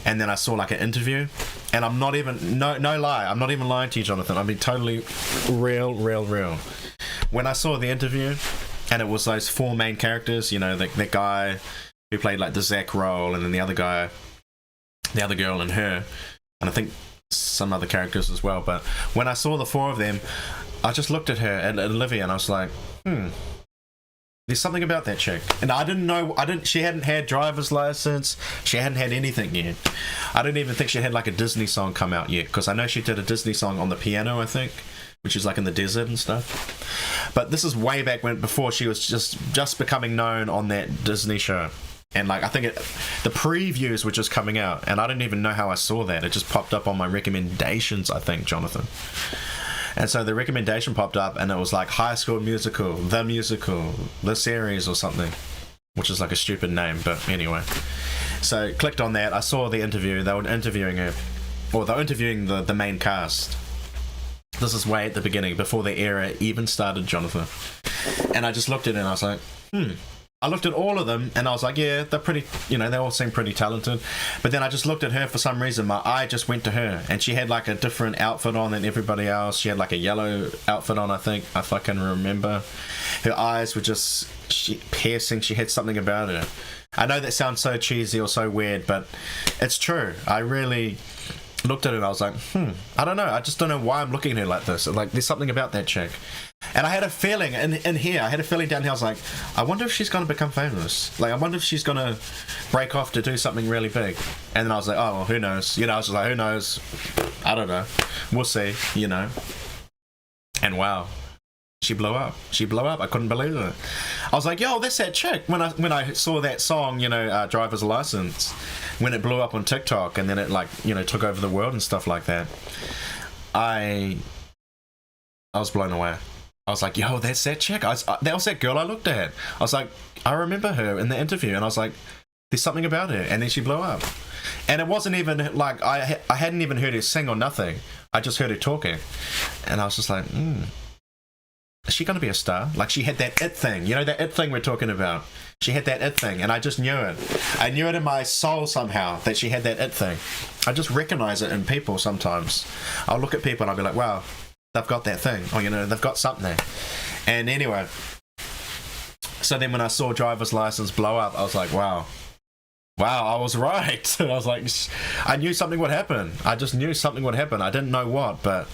And then I saw, like, an interview. And I'm not even, no lie, I'm not even lying to you, Jonathan. I'm being totally real. When I saw the interview, and it was those four main characters, you know, the guy who played, like, the Zach role, and then the other guy, the other girl and her, and I think some other characters as well. But when I saw the four of them, I just looked at her, at Olivia, and I was like, there's something about that chick. And I didn't know, she hadn't had driver's license, she hadn't had anything yet. I didn't even think she had like a Disney song come out yet, because I know she did a Disney song on the piano, I think, which is like in the desert and stuff. But this is way back when, before she was just becoming known on that Disney show. And like, I think the previews were just coming out, and I didn't even know how I saw that. It just popped up on my recommendations, I think, Jonathan. And so the recommendation popped up, and it was like High School Musical, the series or something, which is like a stupid name, but anyway. So clicked on that. I saw the interview. They were interviewing her, or they were interviewing the main cast. This is way at the beginning, before the era even started, Jonathan. And I just looked at it, and I was like, I looked at all of them, and I was like, yeah, they're pretty, you know, they all seem pretty talented. But then I just looked at her, for some reason, my eye just went to her, and she had like a different outfit on than everybody else. She had like a yellow outfit on, I think, if I can remember. Her eyes were just piercing. She had something about her. I know that sounds so cheesy or so weird, but it's true. I really looked at it, and I was like, I don't know. I just don't know why I'm looking at her like this. Like, there's something about that chick. And I had a feeling in here, I had a feeling down here, I was like, I wonder if she's going to become famous. Like, I wonder if she's going to break off to do something really big. And then I was like, oh, well, who knows? You know, I was just like, who knows? I don't know. We'll see, you know. And wow, she blew up. I couldn't believe it. I was like, yo, that's that chick. When I saw that song, you know, Driver's License, when it blew up on TikTok, and then it, like, you know, took over the world and stuff like that, I was blown away. I was like, yo, that's that chick. That was that girl I looked at. I was like, I remember her in the interview, and I was like, there's something about her. And then she blew up. And it wasn't even like, I hadn't even heard her sing or nothing. I just heard her talking. And I was just like, is she going to be a star? Like, she had that it thing. You know, that it thing we're talking about. She had that it thing, and I just knew it. I knew it in my soul somehow, that she had that it thing. I just recognize it in people sometimes. I'll look at people and I'll be like, wow, they've got that thing, or, you know, they've got something. And anyway, so then when I saw Driver's License blow up, I was like, wow, I was right. And I was like, I knew something would happen. I just knew something would happen. I didn't know what, but,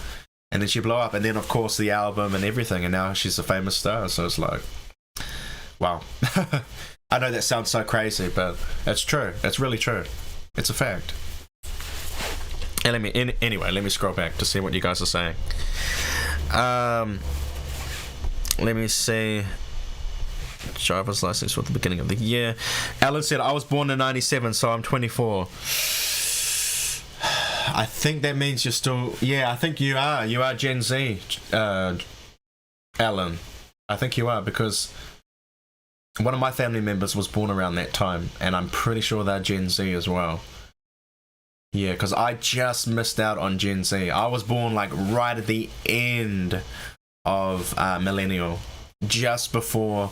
and then she blew up, and then of course the album and everything, and now she's a famous star. So it's like, wow. I know that sounds so crazy, but it's true. It's really true. It's a fact. And anyway, let me scroll back to see what you guys are saying. Let me see. Driver's license for the beginning of the year. Alan said, I was born in 97, so I'm 24. I think that means you're still... Yeah, I think you are. You are Gen Z, Alan. I think you are, because one of my family members was born around that time, and I'm pretty sure they're Gen Z as well. Yeah, because I just missed out on Gen Z. I was born like right at the end of millennial, just before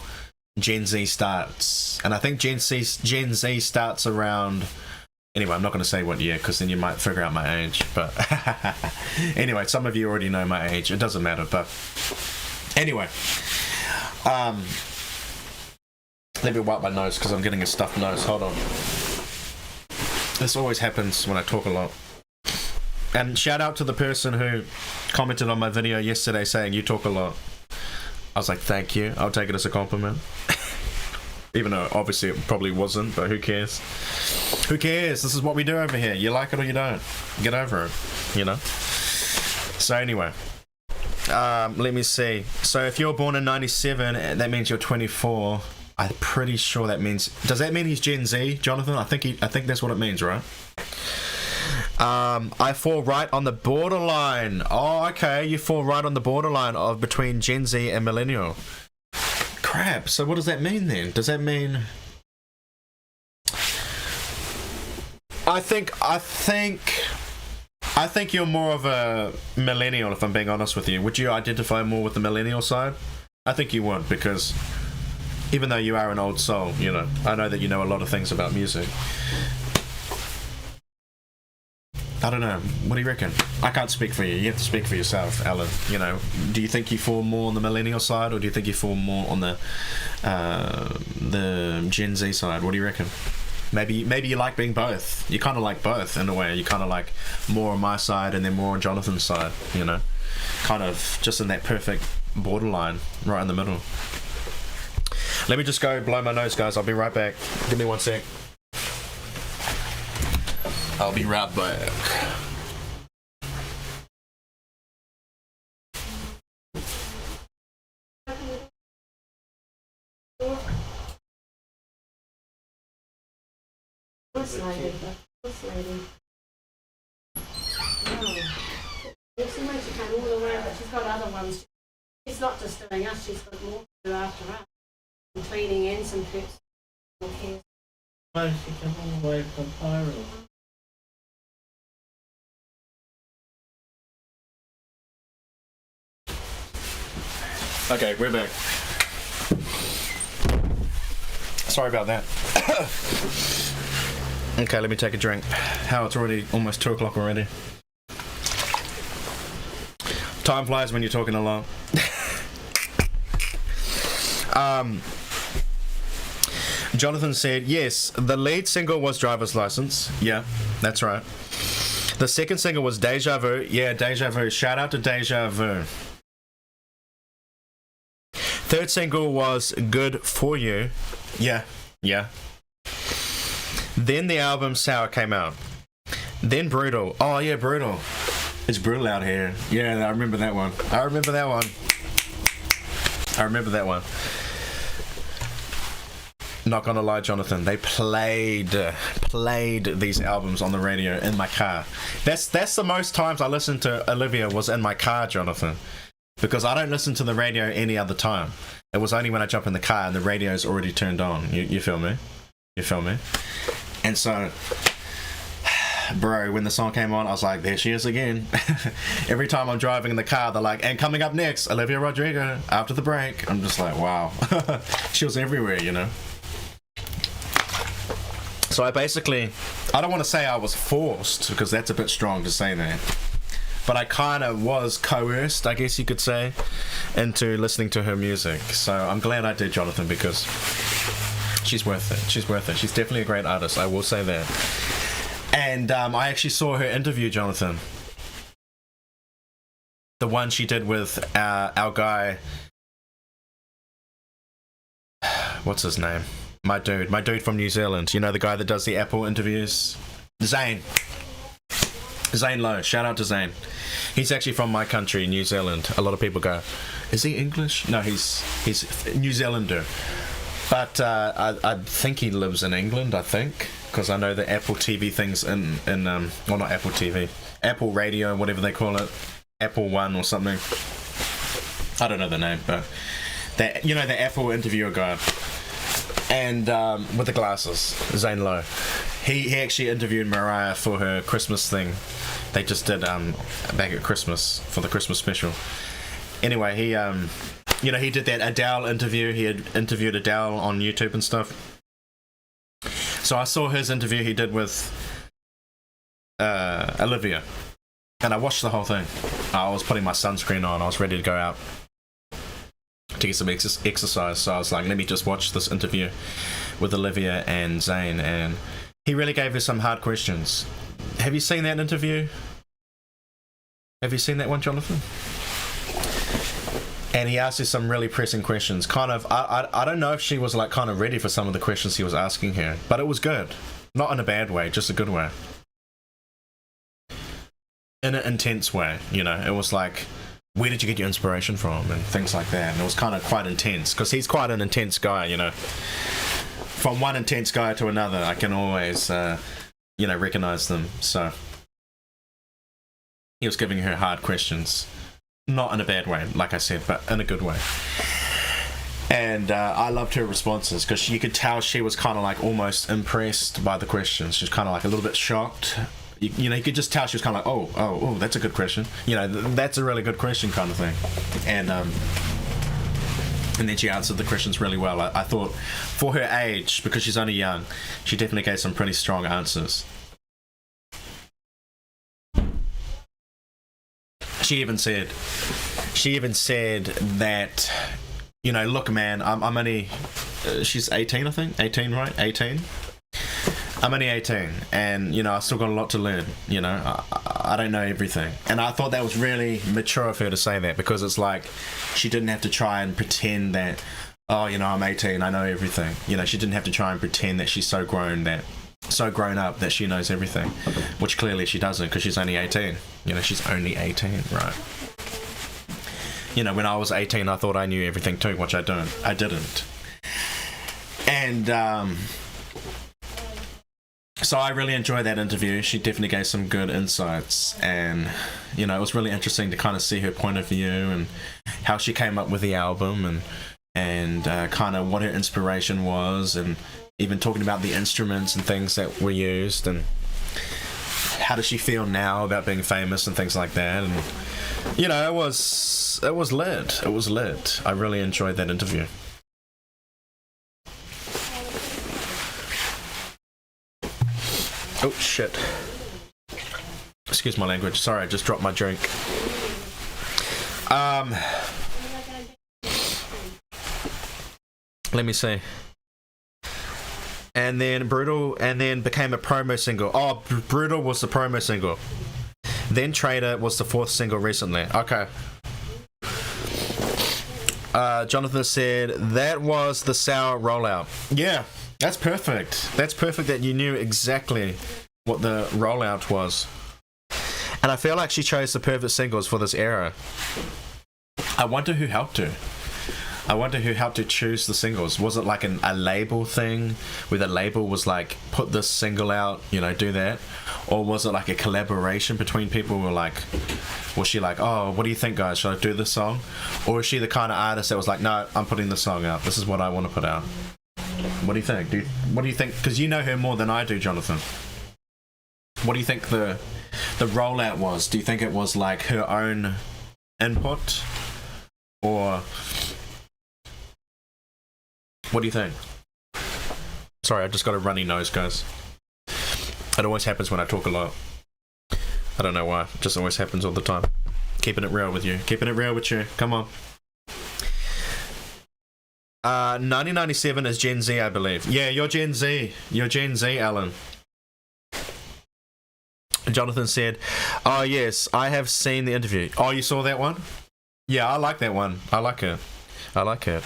Gen Z starts. And I think Gen Z starts around... Anyway, I'm not going to say what year, because then you might figure out my age. But anyway, some of you already know my age. It doesn't matter. But anyway, let me wipe my nose, because I'm getting a stuffed nose. Hold on. This always happens when I talk a lot. And shout out to the person who commented on my video yesterday saying you talk a lot. I was like, thank you. I'll take it as a compliment. Even though obviously it probably wasn't, but who cares? Who cares? This is what we do over here. You like it or you don't. Get over it, you know? So anyway, let me see. So if you're born in 97, that means you're 24. I'm pretty sure that means... Does that mean he's Gen Z, Jonathan? I think that's what it means, right? I fall right on the borderline. Oh, okay. You fall right on the borderline of between Gen Z and millennial. Crap. So what does that mean then? Does that mean... I think you're more of a millennial, if I'm being honest with you. Would you identify more with the millennial side? I think you would, because even though you are an old soul, you know, I know that you know a lot of things about music. I don't know. What do you reckon? I can't speak for you. You have to speak for yourself, Alan. You know, do you think you fall more on the millennial side, or do you think you fall more on the Gen Z side? What do you reckon? Maybe you like being both. You kind of like both in a way. You kind of like more on my side and then more on Jonathan's side, you know? Kind of just in that perfect borderline, right in the middle. Let me just go blow my nose, guys. I'll be right back. Give me 1 sec. I'll be right back. This lady. No. If she went, she came all the way, but she's got other ones. She's not just doing us, she's got more to do after us. And cleaning in some pits. Why she came all the way from Pyro? Okay, we're back. Sorry about that. Okay, let me take a drink. How it's already almost 2 o'clock already. Time flies when you're talking a lot. Jonathan said, yes, the lead single was Driver's License. Yeah, that's right. The second single was Deja Vu. Yeah, Deja Vu. Shout out to Deja Vu. Third single was Good For You. Yeah. Then the album Sour came out. Then Brutal. Oh, yeah, Brutal. It's brutal out here. Yeah, I remember that one. Not gonna lie, Jonathan, they played these albums on the radio in my car. That's the most times I listened to Olivia was in my car, Jonathan. Because I don't listen to the radio any other time. It was only when I jump in the car and the radio's already turned on. You feel me? And so, bro, when the song came on, I was like, there she is again. Every time I'm driving in the car, they're like, and coming up next, Olivia Rodrigo, after the break. I'm just like, wow. She was everywhere, you know? So I don't want to say I was forced, because that's a bit strong to say that. But I kind of was coerced, I guess you could say, into listening to her music. So I'm glad I did, Jonathan, because she's worth it. She's definitely a great artist, I will say that. And I actually saw her interview, Jonathan. The one she did with our guy... What's his name? My dude from New Zealand. You know, the guy that does the Apple interviews? Zayn Lowe. Shout out to Zayn. He's actually from my country, New Zealand. A lot of people go, is he English? No, he's New Zealander. But I think he lives in England, I think. Because I know the Apple TV things well, not Apple TV. Apple Radio, whatever they call it. Apple One or something. I don't know the name, but... the Apple interviewer guy. And with the glasses, Zayn Lowe. He actually interviewed Mariah for her Christmas thing. They just did back at Christmas for the Christmas special. Anyway, he did that Adele interview. He had interviewed Adele on YouTube and stuff. So I saw his interview he did with Olivia, and I watched the whole thing. I was putting my sunscreen on. I was ready to go out to get some exercise. So I was like, let me just watch this interview with Olivia and Zayn, and he really gave her some hard questions. Have you seen that interview? Have you seen that one, Jonathan? And he asked her some really pressing questions. Kind of, I don't know if she was like kind of ready for some of the questions he was asking her, but it was good. Not in a bad way, just a good way. In an intense way, you know. It was like, where did you get your inspiration from? And things like that. And it was kind of quite intense, because he's quite an intense guy, you know. From one intense guy to another, I can always, you know, recognize them. So he was giving her hard questions. Not in a bad way, like I said, but in a good way. And I loved her responses, because you could tell she was kind of like almost impressed by the questions. She was kind of like a little bit shocked. You know, you could just tell she was kind of like, oh, that's a good question. You know, that's a really good question kind of thing. And then she answered the questions really well. I thought, for her age, because she's only young, she definitely gave some pretty strong answers. She even said that, you know, look, man, I'm only, she's 18, I think, 18, right? 18. I'm only 18, and, you know, I still got a lot to learn. You know, I don't know everything. And I thought that was really mature of her to say that, because it's like she didn't have to try and pretend that, oh, you know, I'm 18, I know everything. You know, she didn't have to try and pretend that she's so grown up that she knows everything, which clearly she doesn't, because she's only 18. You know, she's only 18, right? You know, when I was 18, I thought I knew everything too, which I didn't. And so I really enjoyed that interview. She definitely gave some good insights, and, you know, it was really interesting to kind of see her point of view and how she came up with the album, and kind of what her inspiration was, and even talking about the instruments and things that were used, and how does she feel now about being famous and things like that. And, you know, it was lit. It was lit. I really enjoyed that interview. Oh shit. Excuse my language. Sorry, I just dropped my drink. Let me see. And then Brutal, and then became a promo single. Oh, Brutal was the promo single. Then Trader was the 4th single recently. Okay. Jonathan said, that was the sour rollout. Yeah, that's perfect. That's perfect that you knew exactly what the rollout was. And I feel like she chose the perfect singles for this era. I wonder who helped her. I wonder who helped her choose the singles. Was it like a label thing, where the label was like, put this single out, you know, do that? Or was it like a collaboration between people who were like, was she like, oh, what do you think, guys? Should I do this song? Or is she the kind of artist that was like, no, I'm putting this song out. This is what I want to put out. What do you think? What do you think? Because you know her more than I do, Jonathan. What do you think the rollout was? Do you think it was like her own input? Or what do you think? Sorry, I just got a runny nose, guys. It always happens when I talk a lot. I don't know why. It just always happens all the time. Keeping it real with you. Keeping it real with you. Come on. 1997 is Gen Z, I believe. Yeah, you're Gen Z. You're Gen Z, Alan. Jonathan said, oh, yes, I have seen the interview. Oh, you saw that one? Yeah, I like that one. I like it. I like it.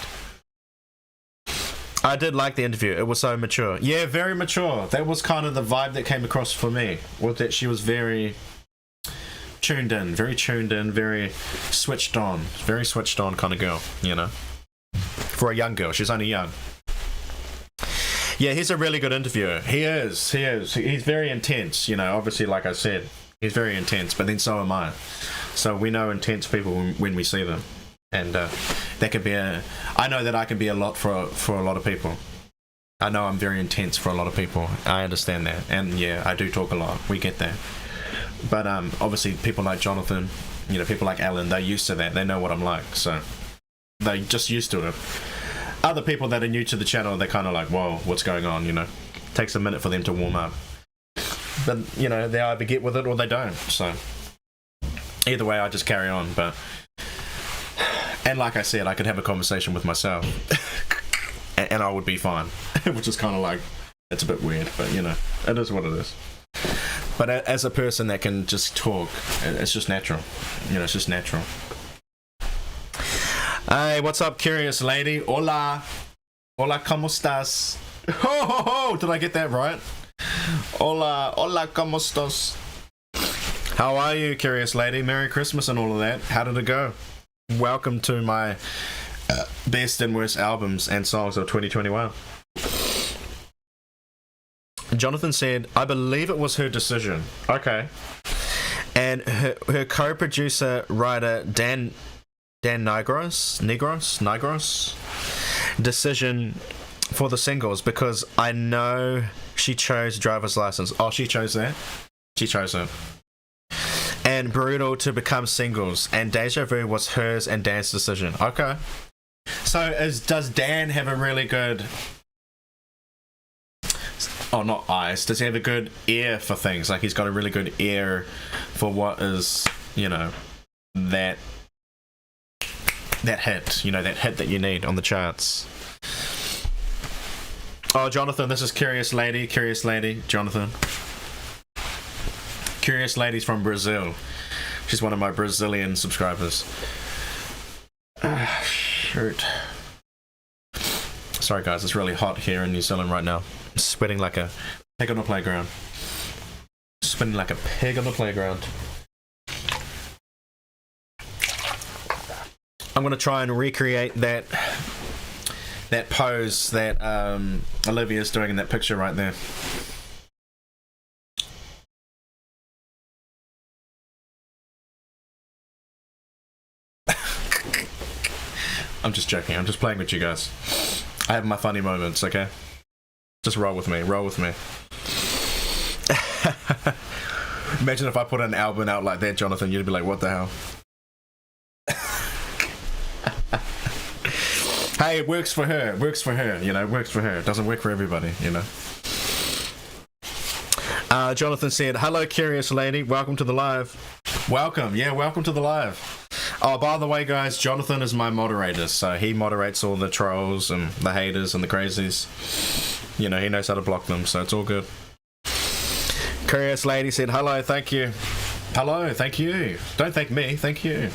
I did like the interview. It was so mature. Yeah, very mature. That was kind of the vibe that came across for me. Was that she was very tuned in, very switched on kind of girl, you know. For a young girl, she's only young. Yeah, he's a really good interviewer. He is. He's very intense, you know. Obviously, like I said, he's very intense, but then so am I. So we know intense people when we see them. And that can be I know that I can be a lot for a lot of people. I know I'm very intense for a lot of people. I understand that. And yeah, I do talk a lot. We get that. But obviously people like Jonathan, you know, people like Alan, they're used to that. They know what I'm like. So they're just used to it. Other people that are new to the channel, they're kind of like, whoa, what's going on, you know? Takes a minute for them to warm up. But, you know, they either get with it or they don't. So either way, I just carry on. But and like I said, I could have a conversation with myself and I would be fine. Which is kind of like, it's a bit weird, but you know, it is what it is. But as a person that can just talk, it's just natural. You know, it's just natural. Hey, what's up, curious lady? Hola. Hola, ¿cómo estás? Ho, ho, ho. Did I get that right? Hola. Hola, ¿cómo estás? How are you, curious lady? Merry Christmas and all of that. How did it go? Welcome to my best and worst albums and songs of 2021. Jonathan said, I believe it was her decision. Okay. And her co-producer, writer, Dan Nigros decision for the singles, because I know she chose Driver's License. Oh, she chose that? She chose it. And Brutal to become singles, and Deja Vu was hers and Dan's decision. Okay. So does Dan have a really good... Oh, not eyes. Does he have a good ear for things? Like, he's got a really good ear for what is, you know, that hit. You know, that hit that you need on the charts. Oh, Jonathan, this is Curious Lady, Jonathan. Curious Lady's from Brazil. She's one of my Brazilian subscribers. Shoot. Sorry guys, it's really hot here in New Zealand right now. I'm sweating like a pig on the playground. Spinning like a pig on the playground. I'm gonna try and recreate that pose that Olivia's doing in that picture right there. I'm just joking. I'm just playing with you guys. I have my funny moments, okay? Just roll with me. Imagine if I put an album out like that, Jonathan, you'd be like, what the hell? Hey, it works for her, you know, works for her. It doesn't work for everybody, you know. Jonathan said, hello, curious lady, welcome to the live. Welcome to the live. Oh, by the way, guys, Jonathan is my moderator, so he moderates all the trolls and the haters and the crazies. You know, he knows how to block them, so it's all good. Curious lady said, hello, thank you. Hello, thank you. Don't thank me, thank you.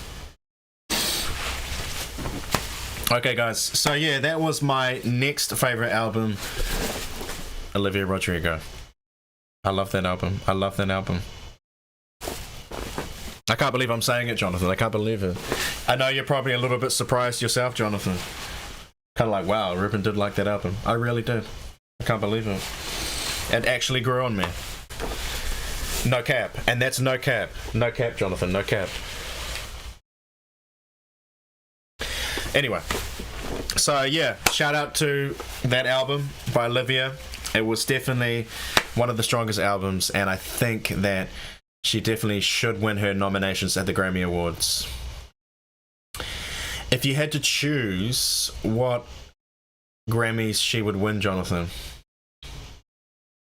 Okay, guys, so yeah, that was my next favorite album, Olivia Rodrigo. I love that album. I can't believe I'm saying it, Jonathan. I can't believe it. I know you're probably a little bit surprised yourself, Jonathan. Kind of like, wow, Ruben did like that album. I really did. I can't believe it. It actually grew on me. No cap. And that's no cap. No cap, Jonathan. No cap. Anyway. So, yeah. Shout out to that album by Olivia. It was definitely one of the strongest albums. And I think that she definitely should win her nominations at the Grammy Awards. If you had to choose what Grammys she would win, Jonathan,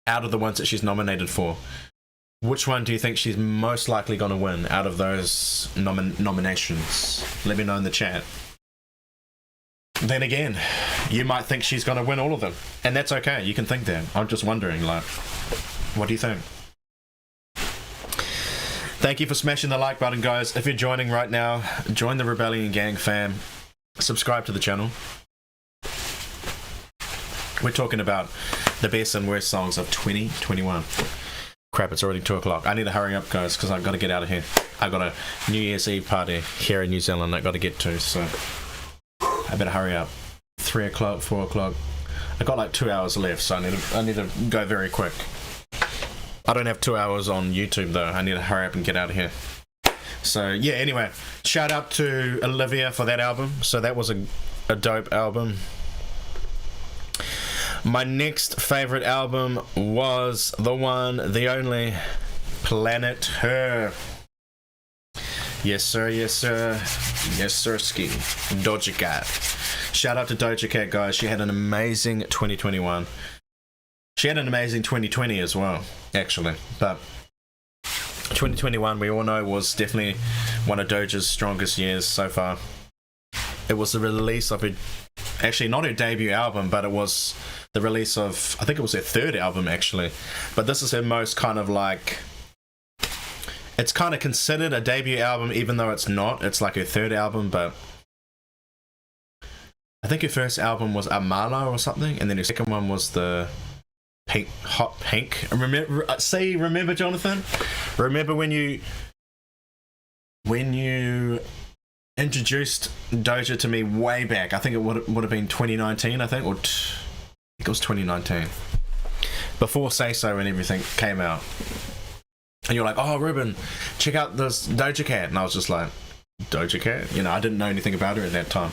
out of the ones that she's nominated for, which one do you think she's most likely going to win out of those nominations? Let me know in the chat. Then again, you might think she's going to win all of them, and that's okay. You can think that. I'm just wondering, like, what do you think? Thank you for smashing the like button, guys. If you're joining right now, join the Rebellion Gang fam. Subscribe to the channel. We're talking about the best and worst songs of 2021. Crap, it's already 2 o'clock. I need to hurry up, guys, because I've got to get out of here. I've got a New Year's Eve party here in New Zealand I've got to get to, so I better hurry up. 3 o'clock, 4 o'clock. I've got like 2 hours left, so I need to go very quick. I don't have 2 hours on YouTube, though. I need to hurry up and get out of here. So, yeah, anyway. Shout out to Olivia for that album. So that was a dope album. My next favorite album was the one, the only, Planet Her. Yes, sir. Yes, sir. Yes, sirski. Doja Cat. Shout out to Doja Cat, guys. She had an amazing 2021. She had an amazing 2020 as well, actually. But 2021, we all know, was definitely one of Doja's strongest years so far. It was the release of her, actually not her debut album, but it was the release of, I think it was her third album, actually. But this is her most kind of like, it's kind of considered a debut album, even though it's not. It's like her third album, but I think her first album was Amala or something, and then her second one was the Hot Pink. Remember, Jonathan? Remember when you introduced Doja to me way back? I think it would have been 2019, I think, I think it was 2019. Before Say So and everything came out. And you're like, oh, Ruben, check out this Doja Cat. And I was just like, Doja Cat? You know, I didn't know anything about her at that time.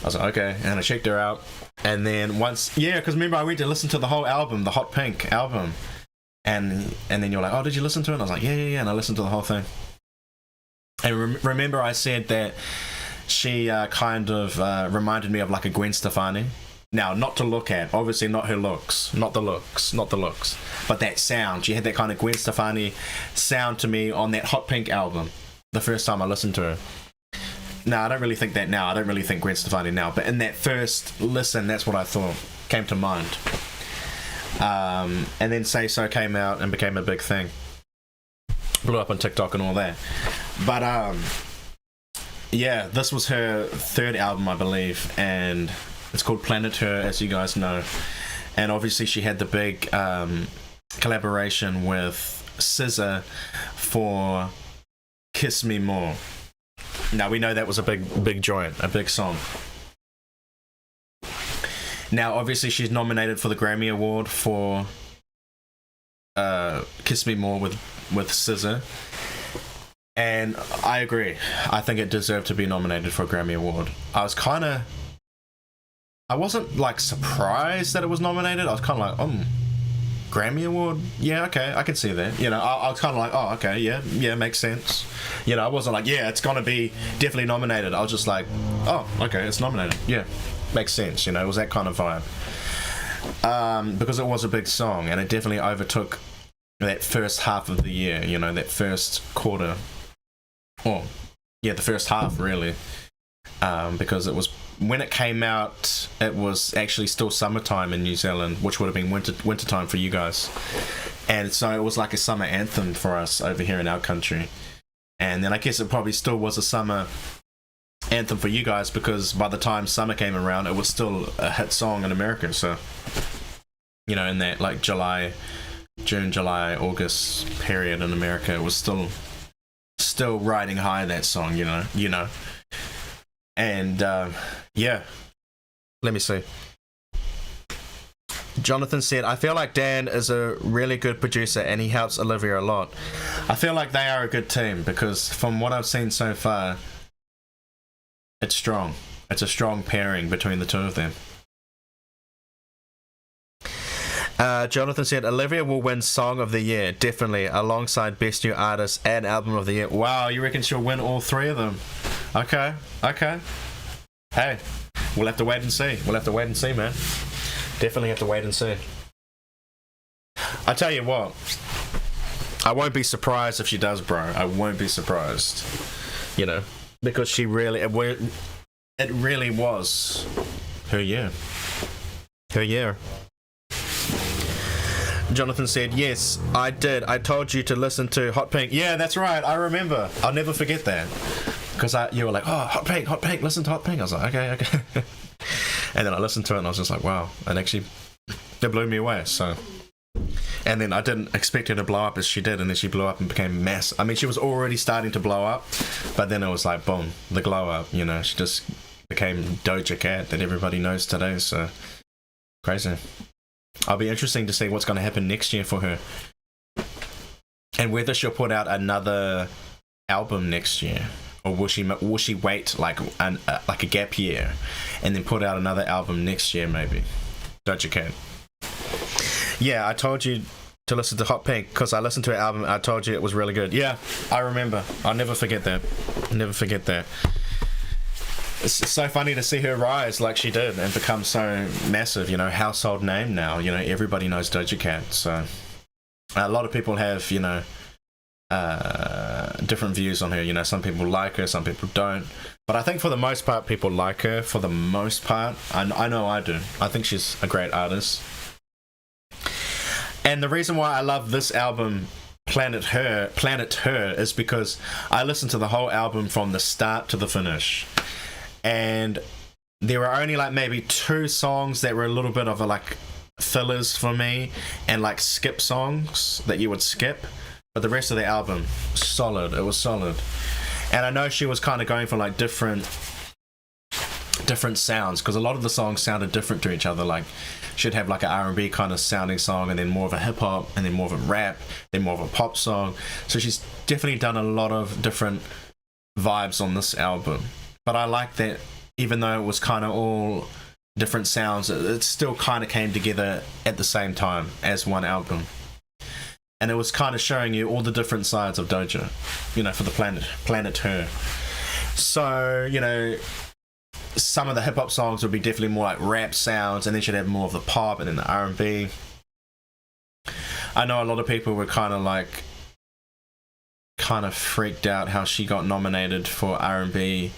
I was like, okay. And I checked her out. And then once, yeah, because remember I went to listen to the whole album, the Hot Pink album. And then you're like, oh, did you listen to it? And I was like, yeah. And I listened to the whole thing. And remember I said that she kind of reminded me of like a Gwen Stefani. Now, not to look at, obviously not her looks, not the looks, but that sound. She had that kind of Gwen Stefani sound to me on that Hot Pink album, the first time I listened to her. No, I don't really think that now. I don't really think Gwen Stefani now, but in that first listen, that's what I thought came to mind. And then Say So came out and became a big thing. Blew up on TikTok and all that. But, yeah, this was her third album, I believe, and it's called Planet Her, as you guys know. And obviously she had the big collaboration with SZA for Kiss Me More. Now, we know that was a big joint, a big song. Now, obviously she's nominated for the Grammy Award for Kiss Me More with SZA. And I agree. I think it deserved to be nominated for a Grammy Award. I wasn't like surprised that it was nominated. I was kind of like, Grammy Award? Yeah, okay, I can see that. You know, I was kind of like, oh, okay, yeah, makes sense. You know, I wasn't like, yeah, it's gonna be definitely nominated. I was just like, oh, okay, it's nominated. Yeah, makes sense. You know, it was that kind of vibe. Because it was a big song, and it definitely overtook that first half of the year. You know, that first quarter. Well, yeah, the first half really. Because it was, when it came out, it was actually still summertime in New Zealand, which would have been winter time for you guys. And so it was like a summer anthem for us over here in our country. And then I guess it probably still was a summer anthem for you guys, because by the time summer came around, it was still a hit song in America. So, you know, in that like June, July, August period in America, it was still riding high, that song, you know. And yeah, let me see. Jonathan said, I feel like Dan is a really good producer and he helps Olivia a lot. I feel like they are a good team, because from what I've seen so far, it's strong. It's a strong pairing between the two of them. Jonathan said, Olivia will win Song of the Year, definitely, alongside Best New Artist and Album of the Year. Wow, you reckon she'll win all three of them? Okay. Hey, we'll have to wait and see. Man. Definitely have to wait and see. I tell you what, I won't be surprised if she does, bro. I won't be surprised. You know, because it really was her year. Jonathan said, yes, I did. I told you to listen to Hot Pink. Yeah, that's right. I remember. I'll never forget that. Because you were like, oh, Hot Pink, listen to Hot Pink. I was like, okay. And then I listened to it and I was just like, wow. And actually, it blew me away. So, and then I didn't expect her to blow up as she did. And then she blew up and became mass. I mean, she was already starting to blow up. But then it was like, boom, the glow up. You know, she just became Doja Cat that everybody knows today. So, crazy. I'll be interesting to see what's going to happen next year for her. And whether she'll put out another album next year. Or will she wait like a gap year and then put out another album next year, maybe? Doja Cat. Yeah, I told you to listen to Hot Pink because I listened to her album and I told you it was really good. Yeah, I remember. I'll never forget that. It's so funny to see her rise like she did and become so massive, you know, household name now. You know, everybody knows Doja Cat. So a lot of people have, you know, different views on her. You know, some people like her, some people don't. But I think for the most part, people like her. For the most part, I know I do. I think she's a great artist. And the reason why I love this album, Planet Her, is because I listened to the whole album from the start to the finish. And there were only like maybe 2 songs that were a little bit of a like fillers for me, and like skip songs that you would skip, but the rest of the album, solid. It was solid. And I know she was kind of going for like different sounds, because a lot of the songs sounded different to each other. Like she'd have like an R&B kind of sounding song, and then more of a hip hop, and then more of a rap, then more of a pop song. So she's definitely done a lot of different vibes on this album. But I like that even though it was kind of all different sounds, it still kind of came together at the same time as one album. And it was kind of showing you all the different sides of Doja, you know, for the planet her. So, you know, some of the hip hop songs would be definitely more like rap sounds, and then she'd have more of the pop and then the R&B. I know a lot of people were kind of freaked out how she got nominated for R&B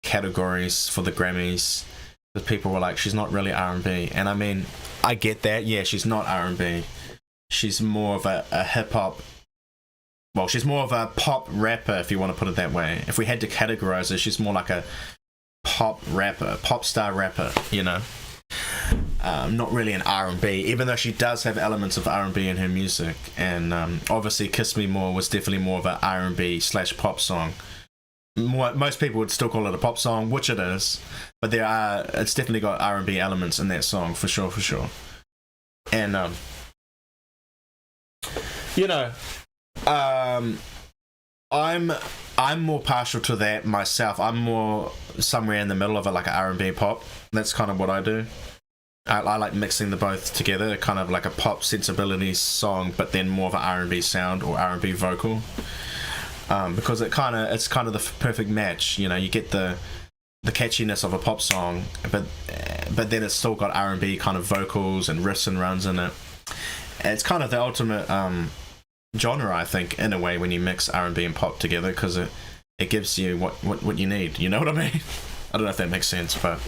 categories for the Grammys. Because people were like, she's not really R&B. And I mean, I get that. Yeah, she's not R&B. She's more of a hip hop. Well, she's more of a pop rapper, if you want to put it that way. If we had to categorize her, she's more like a pop rapper, pop star rapper, you know. Not really an R&B, even though she does have elements of R&B in her music. And obviously Kiss Me More was definitely more of an R&B/pop song. Most people would still call it a pop song, which it is, but it's definitely got R&B elements in that song, for sure. And you know, I'm more partial to that myself. I'm more somewhere in the middle of it, like an R&B pop. That's kind of what I do. I like mixing the both together, kind of like a pop sensibility song, but then more of an R&B sound or R&B vocal. Because it's kind of the perfect match. You know, you get the catchiness of a pop song, but then it's still got R&B kind of vocals and riffs and runs in it. It's kind of the ultimate genre, I think, in a way, when you mix R&B and pop together, because it gives you what you need. You know what I mean? I don't know if that makes sense, but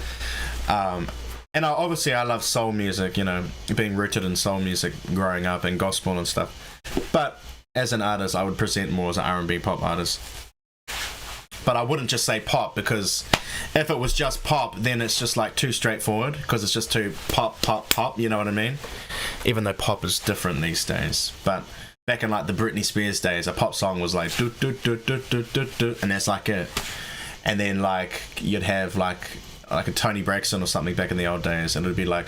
and obviously I love soul music. You know, being rooted in soul music, growing up, and gospel and stuff. But as an artist, I would present more as an R&B pop artist. But I wouldn't just say pop, because if it was just pop, then it's just like too straightforward, because it's just too pop, you know what I mean? Even though pop is different these days. But back in like the Britney Spears days, a pop song was like do do do do do do do, and that's like it. And then like you'd have like a Tony Braxton or something back in the old days, and it would be like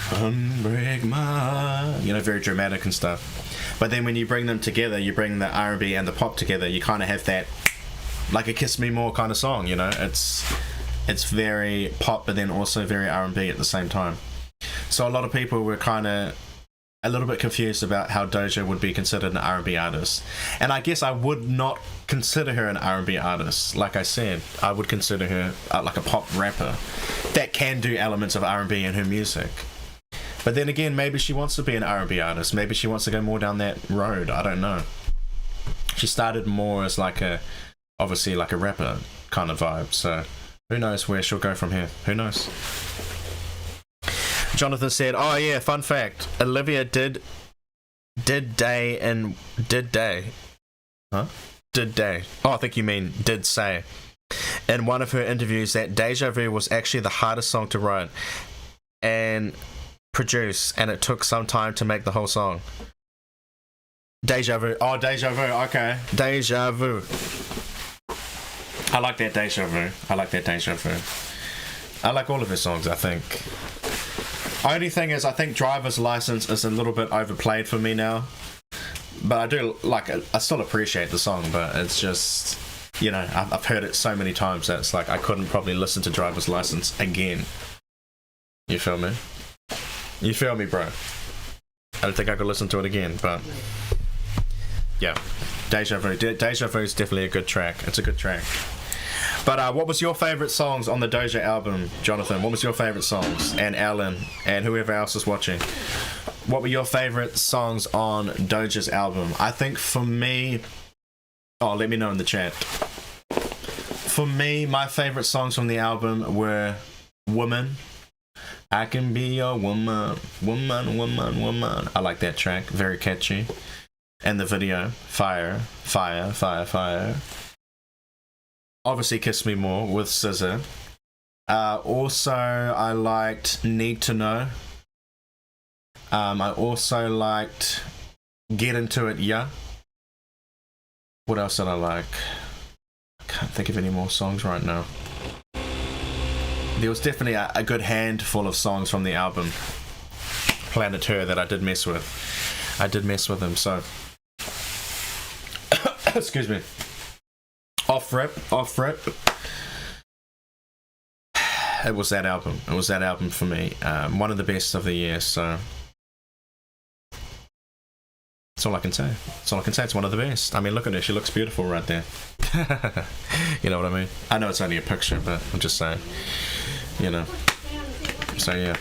unbreak my, you know, very dramatic and stuff. But then when you bring them together, you bring the R&B and the pop together, you kind of have that, like a Kiss Me More kind of song, you know. It's very pop, but then also very R&B at the same time. So a lot of people were kind of a little bit confused about how Doja would be considered an R&B artist. And I guess I would not consider her an R&B artist. Like I said, I would consider her like a pop rapper that can do elements of R&B in her music. But then again, maybe she wants to be an R&B artist. Maybe she wants to go more down that road. I don't know. She started more as obviously like a rapper kind of vibe. So who knows where she'll go from here? Who knows? Jonathan said, "Oh yeah, fun fact. Olivia did day. Huh? Did day. Oh, I think you mean did say. In one of her interviews that Deja Vu was actually the hardest song to write and produce, and it took some time to make the whole song." Deja Vu. Oh, Deja Vu. Okay. Deja Vu. I like that Deja Vu. I like all of her songs, I think. Only thing is, I think Driver's License is a little bit overplayed for me now. But I do like it. I still appreciate the song, but it's just, you know, I've heard it so many times that it's like I couldn't probably listen to Driver's License again. You feel me? You feel me, bro? I don't think I could listen to it again, but yeah. Deja Vu is definitely a good track. It's a good track. But what was your favourite songs on the Doja album, Jonathan? What was your favourite songs? And Alan, and whoever else is watching. What were your favourite songs on Doja's album? I think for me... Oh, let me know in the chat. For me, my favourite songs from the album were Woman. I Can Be Your Woman. Woman, woman, woman. I like that track. Very catchy. And the video. Fire, fire, fire, fire. Obviously Kiss Me More with SZA. Also, I liked Need to Know. I also liked Get Into It, Yeah. What else did I like? I can't think of any more songs right now. There was definitely a good handful of songs from the album Planet Her that I did mess with. I did mess with them, so... Excuse me. Off rip. It was that album. It was that album for me. One of the best of the year, so... That's all I can say. That's all I can say. It's one of the best. I mean, look at her. She looks beautiful right there. You know what I mean? I know it's only a picture, but I'm just saying. You know. So, yeah.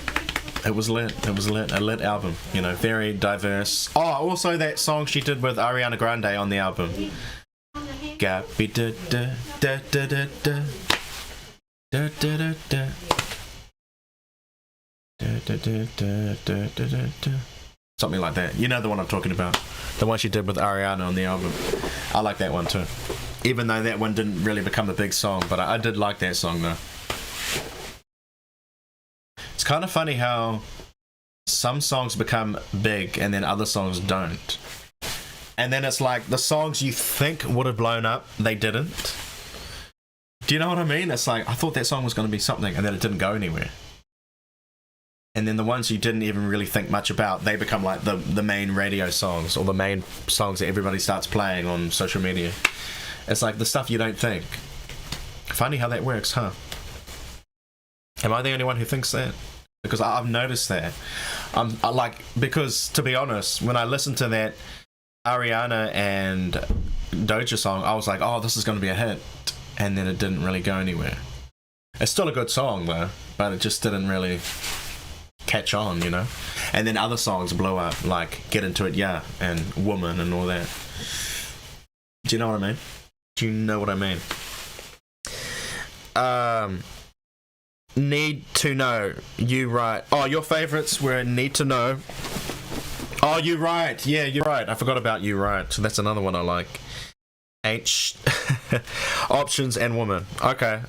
It was lit. It was lit. A lit album. You know, very diverse. Oh, also that song she did with Ariana Grande on the album. Gappy da da da da da da da da da da da da da da da da. Something like that. You know the one I'm talking about. The one she did with Ariana on the album. I like that one too. Even though that one didn't really become a big song, but I did like that song though. It's kind of funny how some songs become big and then other songs don't. And then it's like the songs you think would have blown up, they didn't. Do you know what I mean? It's like, I thought that song was going to be something and then it didn't go anywhere. And then the ones you didn't even really think much about, they become like the main radio songs or the main songs that everybody starts playing on social media. It's like the stuff you don't think. Funny how that works, huh? Am I the only one who thinks that? Because I've noticed that. Because to be honest, when I listened to that Ariana and Doja song, I was like, oh, this is going to be a hit. And then it didn't really go anywhere. It's still a good song though, but it just didn't really catch on, you know. And then other songs blow up, like Get Into It, Yeah, and Woman and all that. Do you know what I mean? Do you know what I mean? Need to Know, You Right. Oh, your favourites were Need to Know. Oh, You Right. Yeah, You're Right. I forgot about You Right. So that's another one I like. Options and Woman. Okay.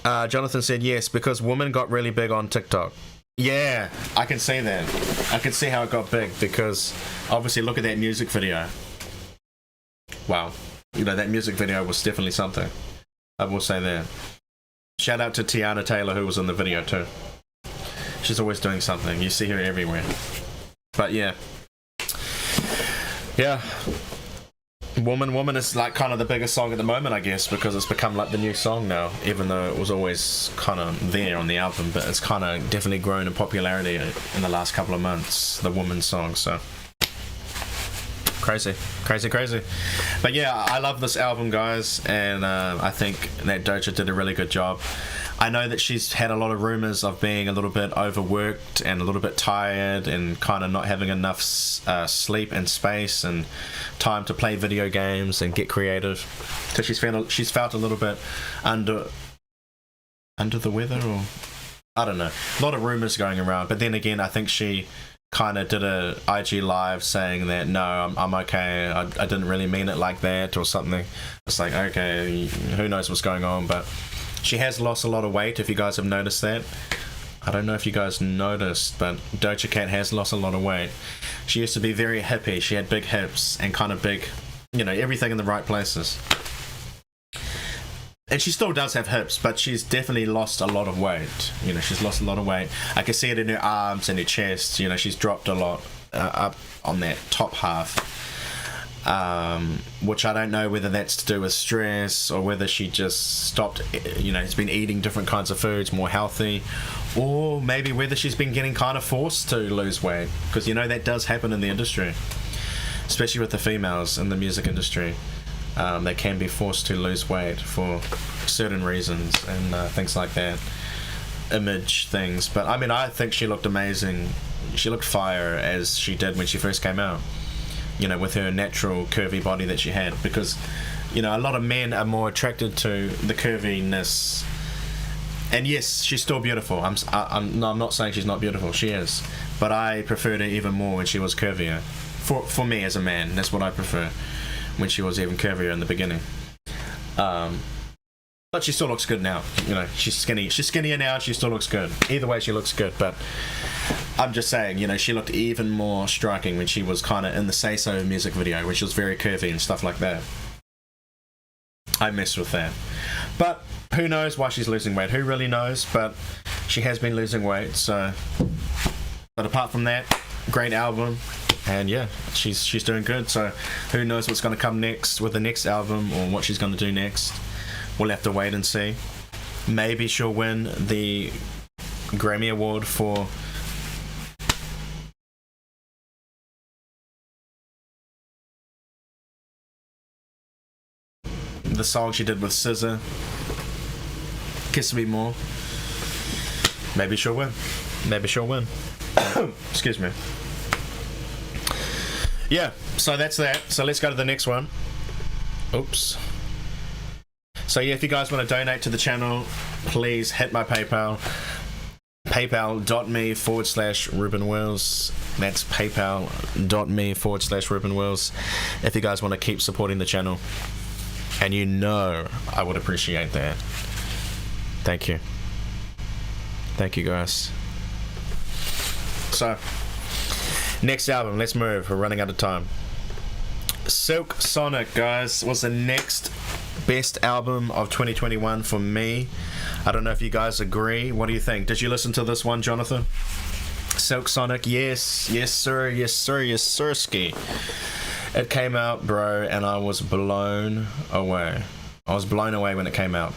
Jonathan said yes, because Woman got really big on TikTok. Yeah, I can see that. I can see how it got big, because obviously look at that music video. Wow. You know, that music video was definitely something. I will say that. Shout out to Tiana Taylor, who was in the video too. She's always doing something. You see her everywhere. But yeah. Woman is like kind of the biggest song at the moment, I guess, because it's become like the new song now, even though it was always kind of there on the album, but it's kind of definitely grown in popularity in the last couple of months, the Woman song. So crazy. But yeah, I love this album, guys, and I think that Doja did a really good job. I know that she's had a lot of rumors of being a little bit overworked and a little bit tired and kind of not having enough sleep and space and time to play video games and get creative. So she's felt a little bit under the weather, or I don't know. A lot of rumors going around, but then again, I think she kind of did a IG live saying that no, I'm okay. I didn't really mean it like that or something. It's like, okay, who knows what's going on, but she has lost a lot of weight, if you guys have noticed that. I don't know if you guys noticed, but Doja Cat has lost a lot of weight. She used to be very hippie. She had big hips and kind of big, you know, everything in the right places. And she still does have hips, but she's definitely lost a lot of weight. You know, she's lost a lot of weight. I can see it in her arms and her chest. You know, she's dropped a lot up on that top half. Which I don't know whether that's to do with stress or whether she just stopped, you know, has been eating different kinds of foods, more healthy, or maybe whether she's been getting kind of forced to lose weight, because you know that does happen in the industry, especially with the females in the music industry. They can be forced to lose weight for certain reasons and things like that, image things. But I mean, I think she looked amazing. She looked fire as she did when she first came out, you know, with her natural curvy body that she had, because, you know, a lot of men are more attracted to the curviness. And yes, she's still beautiful. I'm not saying she's not beautiful. She is, but I preferred her even more when she was curvier. For me as a man, that's what I prefer, when she was even curvier in the beginning. But she still looks good now. You know, she's skinnier now, and she still looks good. Either way, she looks good. But I'm just saying, you know, she looked even more striking when she was kind of in the Say So music video, which was very curvy and stuff like that. I messed with that. But who knows why she's losing weight? Who really knows? But she has been losing weight, so... But apart from that, great album. And yeah, she's doing good. So who knows what's going to come next with the next album or what she's going to do next. We'll have to wait and see. Maybe she'll win the Grammy Award for the song she did with SZA, Kiss Me More. Maybe she'll win. Maybe she'll win. Excuse me. Yeah, so that's that. So let's go to the next one. Oops. So yeah, if you guys want to donate to the channel, please hit my PayPal. PayPal.me/Ruben Wills. That's PayPal.me/Ruben Wills. If you guys want to keep supporting the channel. And you know I would appreciate that. Thank you. Thank you, guys. So, next album, let's move. We're running out of time. Silk Sonic, guys, was the next best album of 2021 for me. I don't know if you guys agree. What do you think? Did you listen to this one, Jonathan? Silk Sonic, yes. Yes, sir. Yes, sir. Yes, sirski. It came out, bro, and I was blown away. I was blown away when it came out.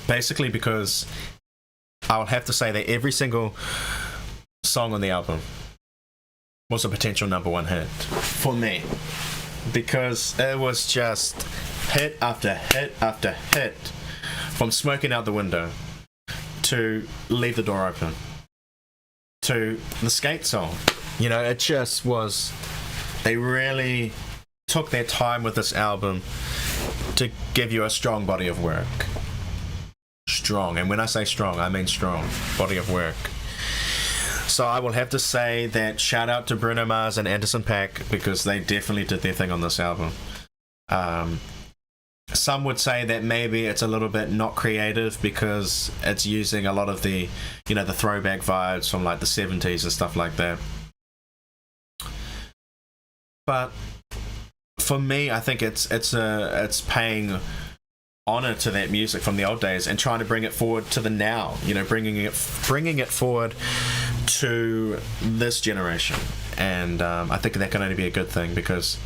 Basically because I would have to say that every single song on the album was a potential #1 hit for me. Because it was just hit after hit after hit. From Smoking Out the Window to Leave the Door Open to the skate song. You know, it just was... They really took their time with this album to give you a strong body of work. Strong. And when I say strong, I mean strong body of work. So I will have to say that shout out to Bruno Mars and Anderson .Paak because they definitely did their thing on this album. Some would say that maybe it's a little bit not creative because it's using a lot of the, you know, the throwback vibes from like the 70s and stuff like that. But for me, I think it's paying honor to that music from the old days and trying to bring it forward to the now. You know, bringing it forward to this generation. And I think that can only be a good thing because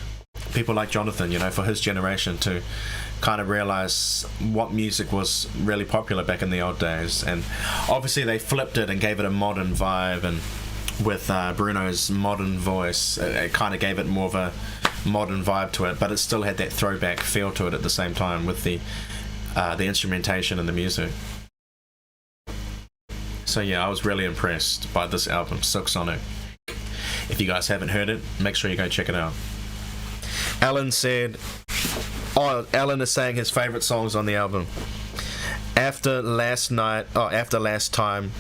people like Jonathan, you know, for his generation to kind of realize what music was really popular back in the old days. And obviously they flipped it and gave it a modern vibe, and with Bruno's modern voice, it kind of gave it more of a modern vibe to it, but it still had that throwback feel to it at the same time with the instrumentation and the music. So yeah, I was really impressed by this album, Silk Sonic. If you guys haven't heard it, make sure you go check it out. Alan is saying his favorite songs on the album: After Last Time,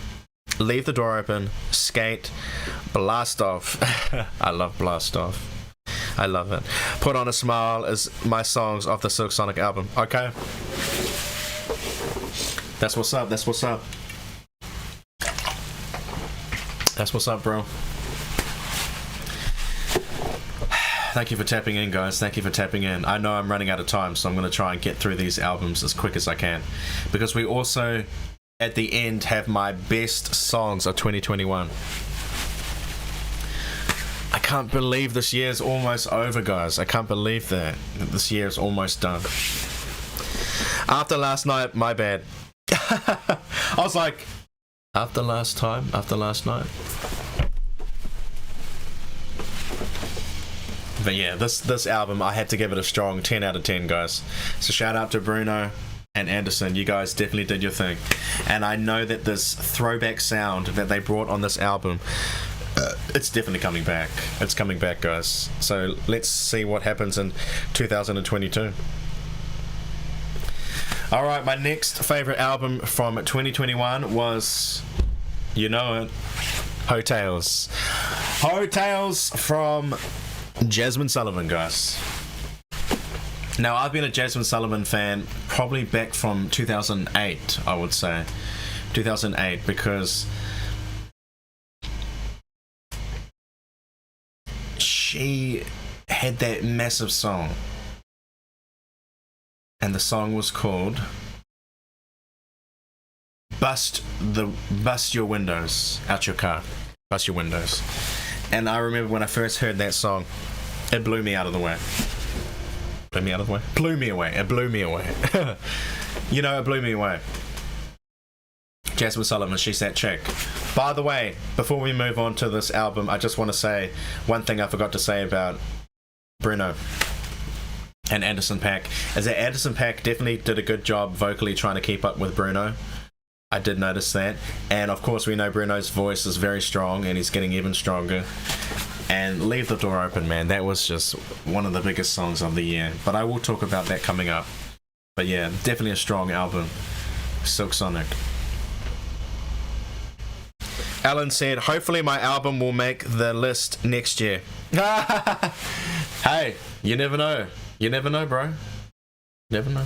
Leave the Door Open, Skate, Blast Off. I love Blast Off. I love it. Put On a Smile is my songs off the Silk Sonic album. Okay. That's what's up. That's what's up. That's what's up, bro. Thank you for tapping in, guys. Thank you for tapping in. I know I'm running out of time, so I'm going to try and get through these albums as quick as I can. Because we also, at the end, have my best songs of 2021. I can't believe this year's almost over, guys. I can't believe that this year is almost done. After last night, my bad. I was like, after last night. But yeah, this album, I had to give it a strong 10 out of 10, guys. So shout out to Bruno and Anderson. You guys definitely did your thing. And I know that this throwback sound that they brought on this album, it's definitely coming back. It's coming back, guys. So let's see what happens in 2022. Alright, my next favorite album from 2021 was, you know it, Heaux. Heaux from Jazmine Sullivan, guys. Now, I've been a Jazmine Sullivan fan probably back from 2008, I would say. 2008, because she had that massive song. And the song was called Bust Your Windows Out Your Car. Bust Your Windows. And I remember when I first heard that song, it blew me out of the way. Blew me away. It blew me away. You know, it blew me away. Jazmine Sullivan, she's that chick. By the way, before we move on to this album, I just want to say one thing I forgot to say about Bruno and Anderson .Paak is that Anderson .Paak definitely did a good job vocally trying to keep up with Bruno. I did notice that. And of course we know Bruno's voice is very strong and he's getting even stronger. And Leave the Door Open, man, that was just one of the biggest songs of the year. But I will talk about that coming up. But yeah, definitely a strong album. Silk Sonic. Alan said, hopefully my album will make the list next year. Hey, you never know. You never know, bro. Never know.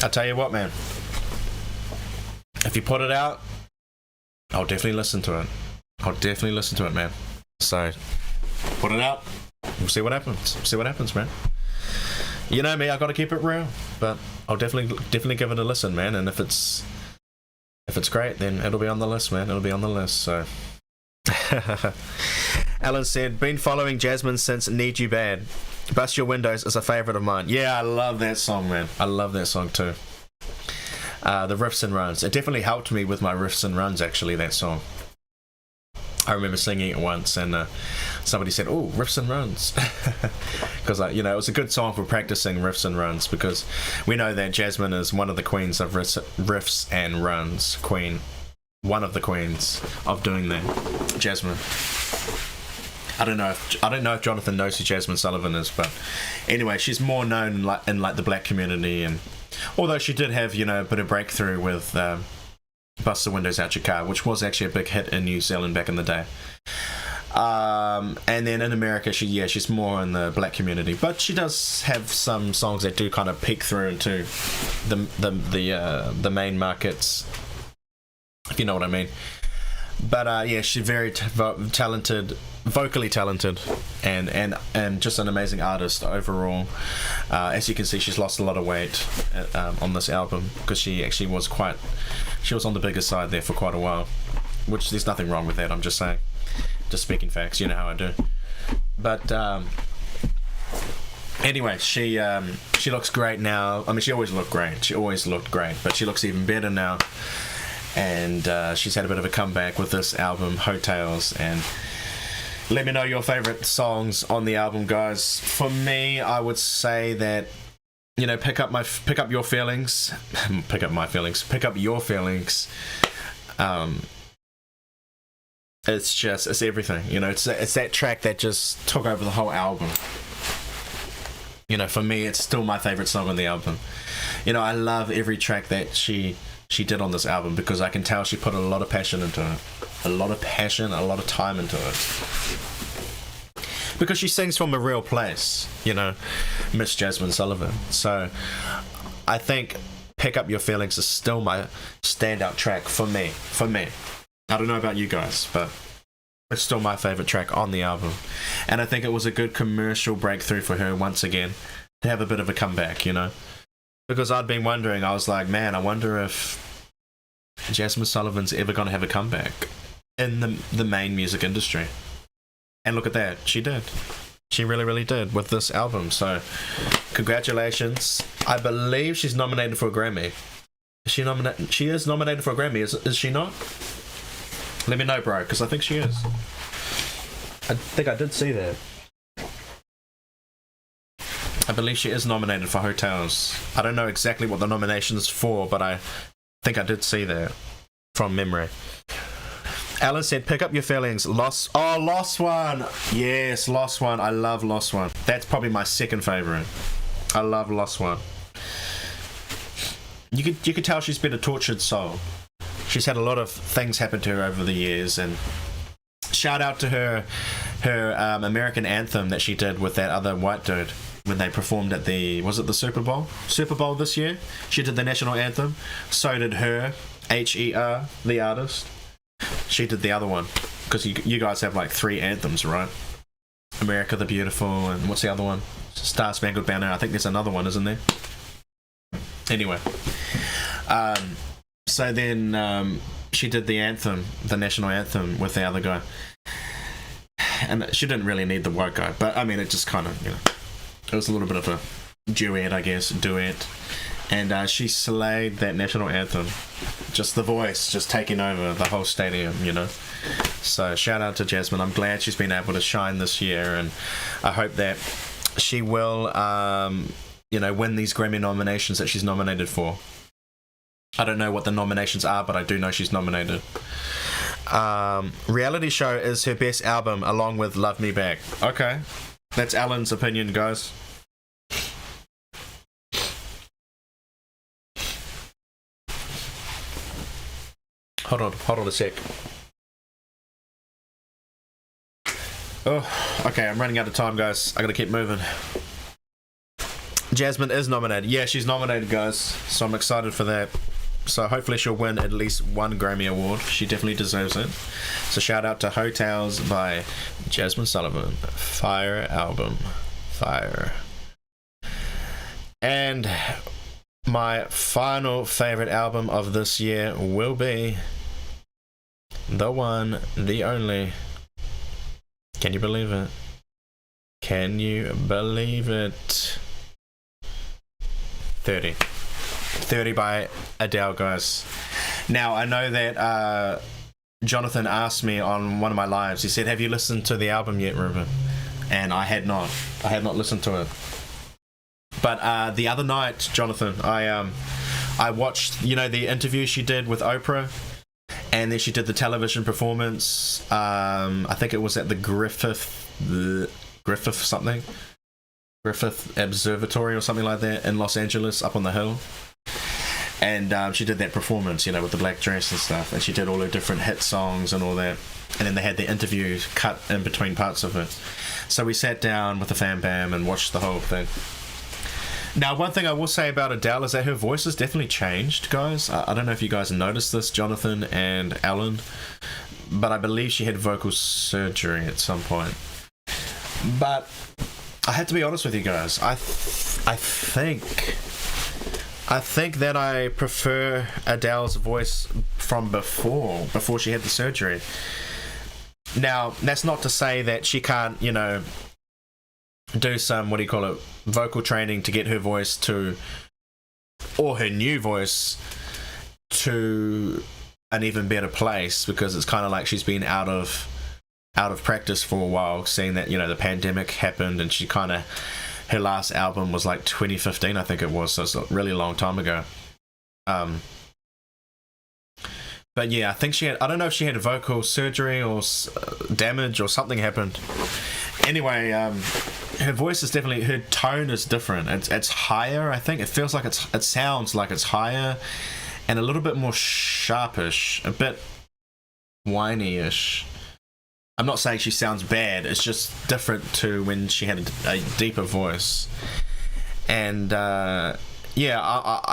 I tell you what, man. If you put it out, I'll definitely listen to it. I'll definitely listen to it, man. So, put it out. We'll see what happens. See what happens, man. You know me, I gotta keep it real. But I'll definitely give it a listen, man. And if it's great, then it'll be on the list, man. It'll be on the list, so. Alan said, been following Jazmine since Need You Bad. Bust Your Windows is a favourite of mine. Yeah, I love that song, man. I love that song too. The riffs and runs. It definitely helped me with my riffs and runs, actually, that song. I remember singing it once and somebody said, oh, riffs and runs. Because, it was a good song for practicing riffs and runs because we know that Jazmine is one of the queens of riffs and runs. One of the queens of doing that. Jazmine. I don't know if Jonathan knows who Jazmine Sullivan is, but anyway, she's more known in the black community, and although she did have, a bit of breakthrough with Bust the Windows Out Your Car, which was actually a big hit in New Zealand back in the day. And then in America, she's more in the black community, but she does have some songs that do kind of peek through into the main markets, if you know what I mean. But she's very talented, vocally talented, and just an amazing artist overall. As you can see, she's lost a lot of weight on this album because she actually was on the bigger side there for quite a while, which there's nothing wrong with that. I'm just saying, just speaking facts. You know how I do. But anyway, she looks great now. I mean, she always looked great. She always looked great, but she looks even better now. And she's had a bit of a comeback with this album, Heaux. And let me know your favourite songs on the album, guys. For me, I would say that, pick up your feelings. Pick up my feelings. Pick up your feelings. It's everything. It's that track that just took over the whole album. For me, it's still my favourite song on the album. I love every track that she did on this album because I can tell she put a lot of passion into it. A lot of passion, a lot of time into it. Because she sings from a real place, Miss Jazmine Sullivan. So I think Pick Up Your Feelings is still my standout track for me. I don't know about you guys, but it's still my favourite track on the album. And I think it was a good commercial breakthrough for her once again to have a bit of a comeback, Because I'd been wondering, I was like, man, I wonder if Jazmine Sullivan's ever going to have a comeback in the main music industry. And look at that, she did. She really, really did with this album. So, congratulations. I believe she's nominated for a Grammy. Is she nominated? She is nominated for a Grammy, is she not? Let me know, bro, because I think she is. I think I did see that. I believe she is nominated for Hotels. I don't know exactly what the nomination is for, but I think I did see that from memory. Alan said, pick up your feelings. Lost One. Yes, Lost One. I love Lost One. That's probably my second favourite. I love Lost One. You could tell she's been a tortured soul. She's had a lot of things happen to her over the years, and shout out to her American anthem that she did with that other white dude. when they performed at was it the Super Bowl this year. She did the national anthem. So did her, Her, the artist. She did the other one, because you guys have like 3 anthems, right? America the Beautiful, and what's the other one? Star Spangled Banner. I think there's another one, isn't there? Anyway, so then she did the anthem, the national anthem, with the other guy, and she didn't really need the white guy, but I mean, it just kind of, it was a little bit of a duet, I guess, and she slayed that national anthem. Just the voice, just taking over the whole stadium, So shout out to Jazmine. I'm glad she's been able to shine this year, and I hope that she will, win these Grammy nominations that she's nominated for. I don't know what the nominations are, but I do know she's nominated. Reality Show is her best album, along with Love Me Back. Okay, that's Alan's opinion, guys. Hold on a sec. Oh, okay, I'm running out of time, guys. I gotta keep moving. Jazmine is nominated. Yeah, she's nominated, guys. So I'm excited for that. So hopefully she'll win at least one Grammy Award. She definitely deserves it. So shout out to Heaux by Jazmine Sullivan. Fire album. Fire. And my final favorite album of this year will be the one, the only. Can you believe it? Can you believe it? 30 by Adele, guys. Now, I know that Jonathan asked me on one of my lives, he said, have you listened to the album yet, Ruben? And I had not listened to it. But the other night, Jonathan, I watched, the interview she did with Oprah, and then she did the television performance. I think it was at the Griffith Observatory or something like that in Los Angeles, up on the hill. And she did that performance, with the black dress and stuff, and she did all her different hit songs and all that. And then they had the interview cut in between parts of it. So we sat down with the fam bam and watched the whole thing. Now, one thing I will say about Adele is that her voice has definitely changed, guys. I don't know if you guys noticed this, Jonathan and Alan, but I believe she had vocal surgery at some point. But I have to be honest with you guys. I think that I prefer Adele's voice from before she had the surgery. Now, that's not to say that she can't, do some, vocal training to get her voice to, or her new voice to an even better place, because it's kind of like she's been out of practice for a while, seeing that, the pandemic happened, and her last album was like 2015, I think it was, so it's a really long time ago. But yeah, I think I don't know if she had a vocal surgery or damage or something happened. Anyway, her voice is definitely, her tone is different. It's higher, I think. It feels like it sounds like it's higher and a little bit more sharpish, a bit whiny-ish. I'm not saying she sounds bad, it's just different to when she had a deeper voice. And I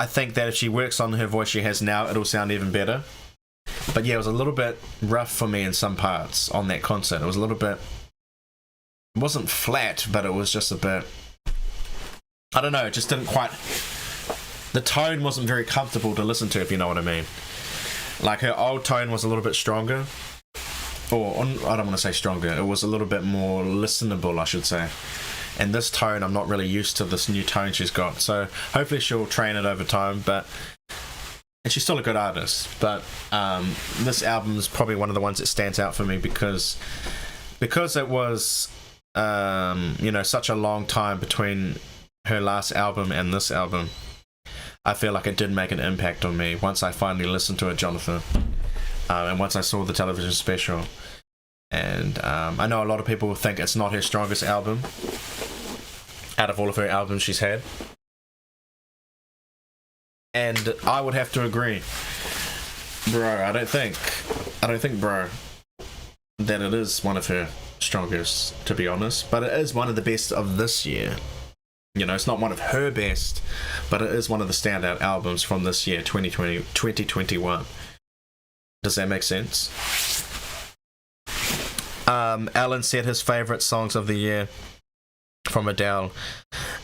think that if she works on her voice she has now, it'll sound even better. But yeah, it was a little bit rough for me in some parts on that concert. It was a little bit, it wasn't flat, but it was just a bit, I don't know, it just didn't quite, the tone wasn't very comfortable to listen to, if you know what I mean. Like, her old tone was a little bit stronger, or I don't want to say stronger, it was a little bit more listenable, I should say. And this tone, I'm not really used to this new tone she's got, so hopefully she'll train it over time. And she's still a good artist, but this album is probably one of the ones that stands out for me because it was such a long time between her last album and this album. I feel like it did make an impact on me once I finally listened to it, Jonathan, and once I saw the television special. And I know a lot of people think it's not her strongest album out of all of her albums she's had. And I would have to agree. Bro, I don't think, bro, that it is one of her strongest, to be honest. But it is one of the best of this year. You know, it's not one of her best, but it is one of the standout albums from this year, 2021. Does that make sense? Alan said his favourite songs of the year from Adele.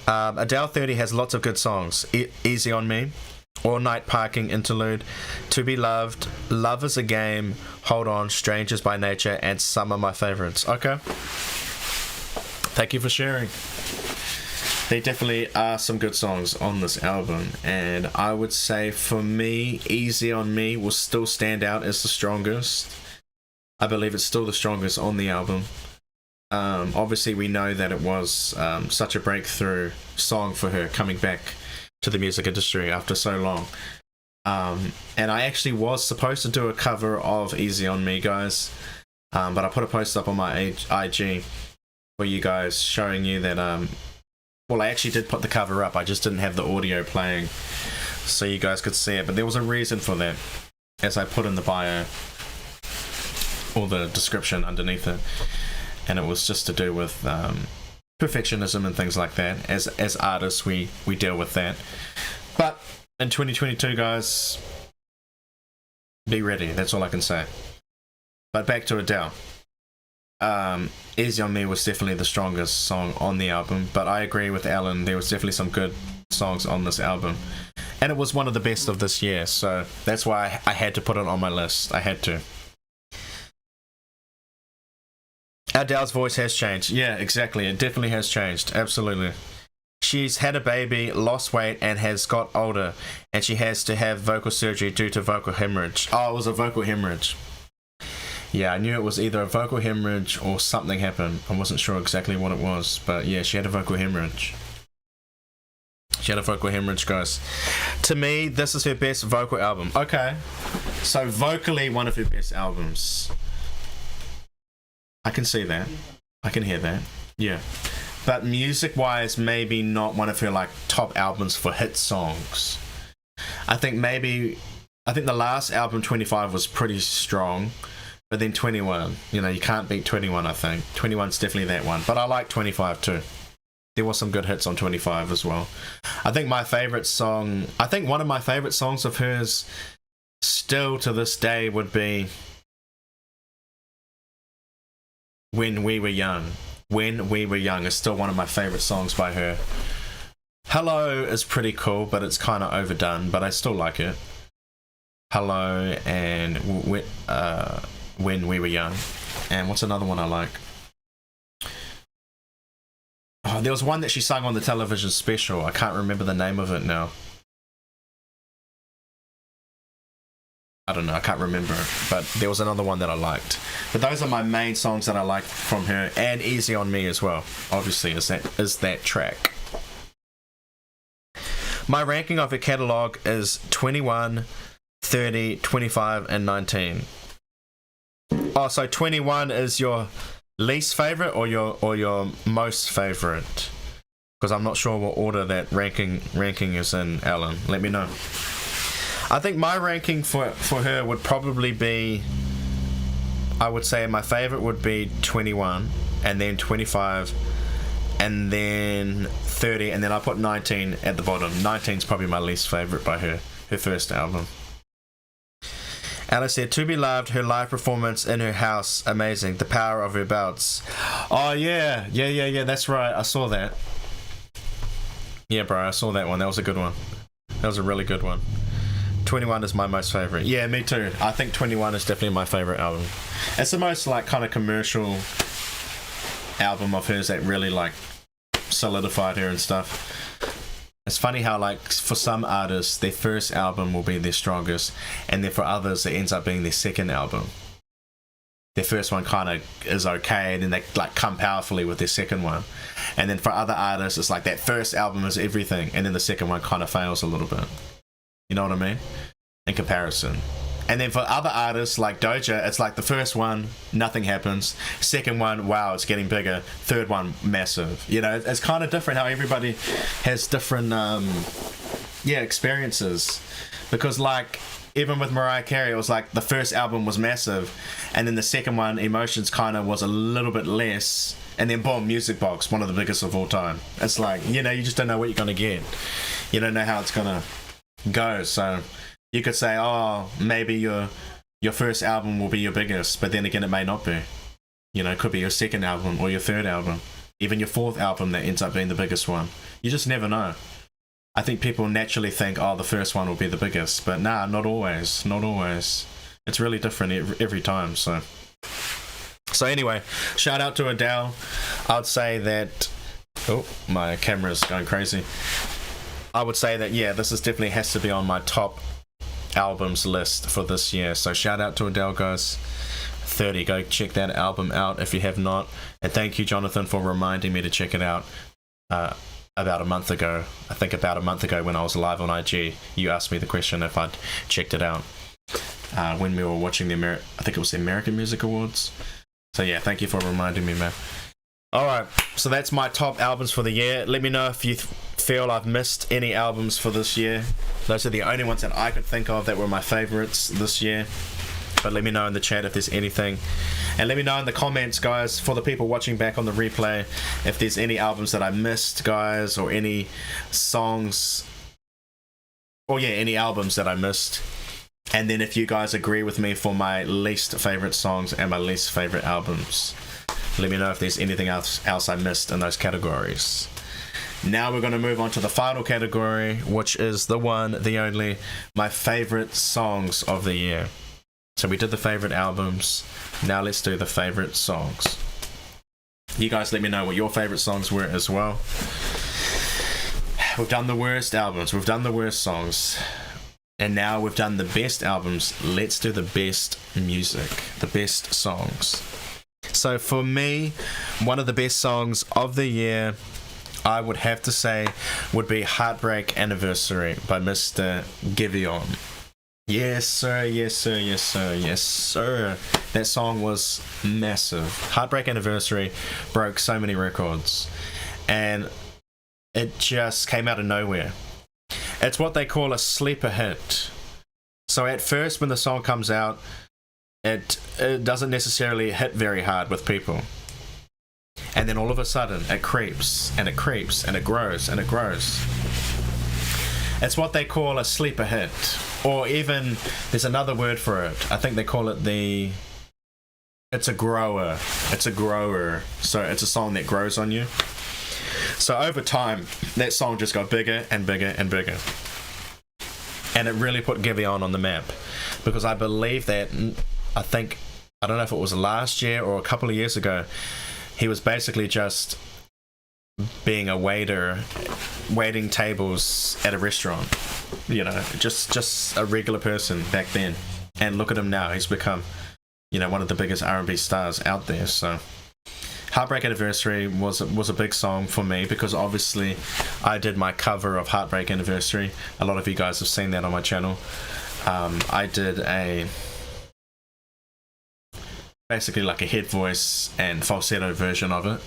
Adele 30 has lots of good songs. Easy on Me, All Night Parking Interlude, To Be Loved, Love is a Game, Hold On, Strangers by Nature, and some of my favourites. Okay. Thank you for sharing. There definitely are some good songs on this album, and I would say for me, Easy on Me will still stand out as the strongest. I believe it's still the strongest on the album. Obviously, we know that it was such a breakthrough song for her coming back to the music industry after so long. And I actually was supposed to do a cover of Easy on Me, guys, but I put a post up on my IG for you guys showing you that, well, I actually did put the cover up, I just didn't have the audio playing so you guys could see it, but there was a reason for that, as I put in the bio or the description underneath it, and it was just to do with perfectionism and things like that. As artists, we deal with that. But in 2022, guys, be ready. That's all I can say. But back to Adele. Easy on Me was definitely the strongest song on the album, but I agree with Alan, there was definitely some good songs on this album, and it was one of the best of this year, so that's why I had to put it on my list. I had to. Adele's voice has changed. Yeah, exactly. It definitely has changed. Absolutely. She's had a baby, lost weight, and has got older, and she has to have vocal surgery due to vocal hemorrhage. Oh, it was a vocal hemorrhage. Yeah, I knew it was either a vocal hemorrhage or something happened. I wasn't sure exactly what it was, but yeah, she had a vocal hemorrhage. She had a vocal hemorrhage, guys. To me, this is her best vocal album. Okay, so vocally, one of her best albums. I can see that. I can hear that. Yeah. But music-wise, maybe not one of her like top albums for hit songs. I think the last album, 25, was pretty strong. But then 21, you know, you can't beat 21, I think. 21's definitely that one. But I like 25 too. There was some good hits on 25 as well. I think one of my favourite songs of hers still to this day would be When We Were Young. When We Were Young is still one of my favourite songs by her. Hello is pretty cool, but it's kind of overdone, but I still like it. Hello and When We Were Young. And what's another one I like? Oh, there was one that she sung on the television special. I can't remember the name of it now. I don't know, I can't remember it, but there was another one that I liked. But those are my main songs that I like from her, and Easy on Me as well, obviously, is that track. My ranking of her catalogue is 21, 30, 25, and 19. Oh, so 21 is your least favourite or your most favourite? Because I'm not sure what order that ranking is in, Alan. Let me know. I think my ranking for her would probably be, I would say my favourite would be 21, and then 25, and then 30, and then I put 19 at the bottom. 19's probably my least favourite by her first album. Alice said, To Be Loved, her live performance in her house, amazing. The power of her belts. Oh, yeah, that's right. I saw that. Yeah, bro, I saw that one. That was a good one. That was a really good one. 21 is my most favourite. Yeah, me too. I think 21 is definitely my favourite album. It's the most, like, kind of commercial album of hers that really, like, solidified her and stuff. It's funny how, like, for some artists, their first album will be their strongest, and then for others, it ends up being their second album. Their first one kind of is okay, and then they, like, come powerfully with their second one. And then for other artists, it's like that first album is everything, and then the second one kind of fails a little bit. You know what I mean? In comparison. And then for other artists like Doja, it's like the first one, nothing happens. Second one, wow, it's getting bigger. Third one, massive. You know, it's kind of different how everybody has different, experiences. Because, like, even with Mariah Carey, it was like the first album was massive, and then the second one, Emotions, kind of was a little bit less. and then boom, Music Box, one of the biggest of all time. It's like, you know, you just don't know what you're gonna get. You don't know how it's gonna go. So you could say, oh, maybe your first album will be your biggest, but then again, it may not be. You know, it could be your second album or your third album, even your fourth album that ends up being the biggest one. You just never know. I think people naturally think, oh, the first one will be the biggest, but nah, not always. Not always. It's really different every time. So anyway, shout out to Adele. I'd say that. Oh, my camera's going crazy. I would say that, yeah, this is definitely has to be on my top albums list for this year. So shout out to Adele, guys. 30, go check that album out if you have not. And thank you, Jonathan, for reminding me to check it out about a month ago. I think about a month ago when I was live on IG, you asked me the question if I'd checked it out when we were watching I think it was the American Music Awards. So yeah, thank you for reminding me, man. Alright, so that's my top albums for the year. Let me know if you feel I've missed any albums for this year. Those are the only ones that I could think of that were my favorites this year. But let me know in the chat if there's anything. And let me know in the comments, guys, for the people watching back on the replay, if there's any albums that I missed, guys, or any songs, or yeah, any albums that I missed. And then if you guys agree with me for my least favorite songs and my least favorite albums, let me know if there's anything else I missed in those categories. Now we're going to move on to the final category, which is the one, the only, my favorite songs of the year. So we did the favorite albums. Now let's do the favorite songs. You guys let me know what your favorite songs were as well. We've done the worst albums. We've done the worst songs. And now we've done the best albums. Let's do the best music. The best songs. So for me, one of the best songs of the year, I would have to say, would be Heartbreak Anniversary by Mr. Giveon. Yes, sir, yes, sir, yes, sir, yes, sir. That song was massive. Heartbreak Anniversary broke so many records. And it just came out of nowhere. It's what they call a sleeper hit. So at first, when the song comes out, it doesn't necessarily hit very hard with people. And then all of a sudden, it creeps, and it creeps, and it grows, and it grows. It's what they call a sleeper hit. Or even, there's another word for it. I think they call it it's a grower. It's a grower. So it's a song that grows on you. So over time, that song just got bigger and bigger and bigger. And it really put Giveon on the map. Because I believe that, I don't know if it was last year or a couple of years ago, he was basically just being a waiter, waiting tables at a restaurant. You know, just a regular person back then. And look at him now. He's become, one of the biggest R&B stars out there. So Heartbreak Anniversary was a big song for me because obviously I did my cover of Heartbreak Anniversary. A lot of you guys have seen that on my channel. I did basically like a head voice and falsetto version of it,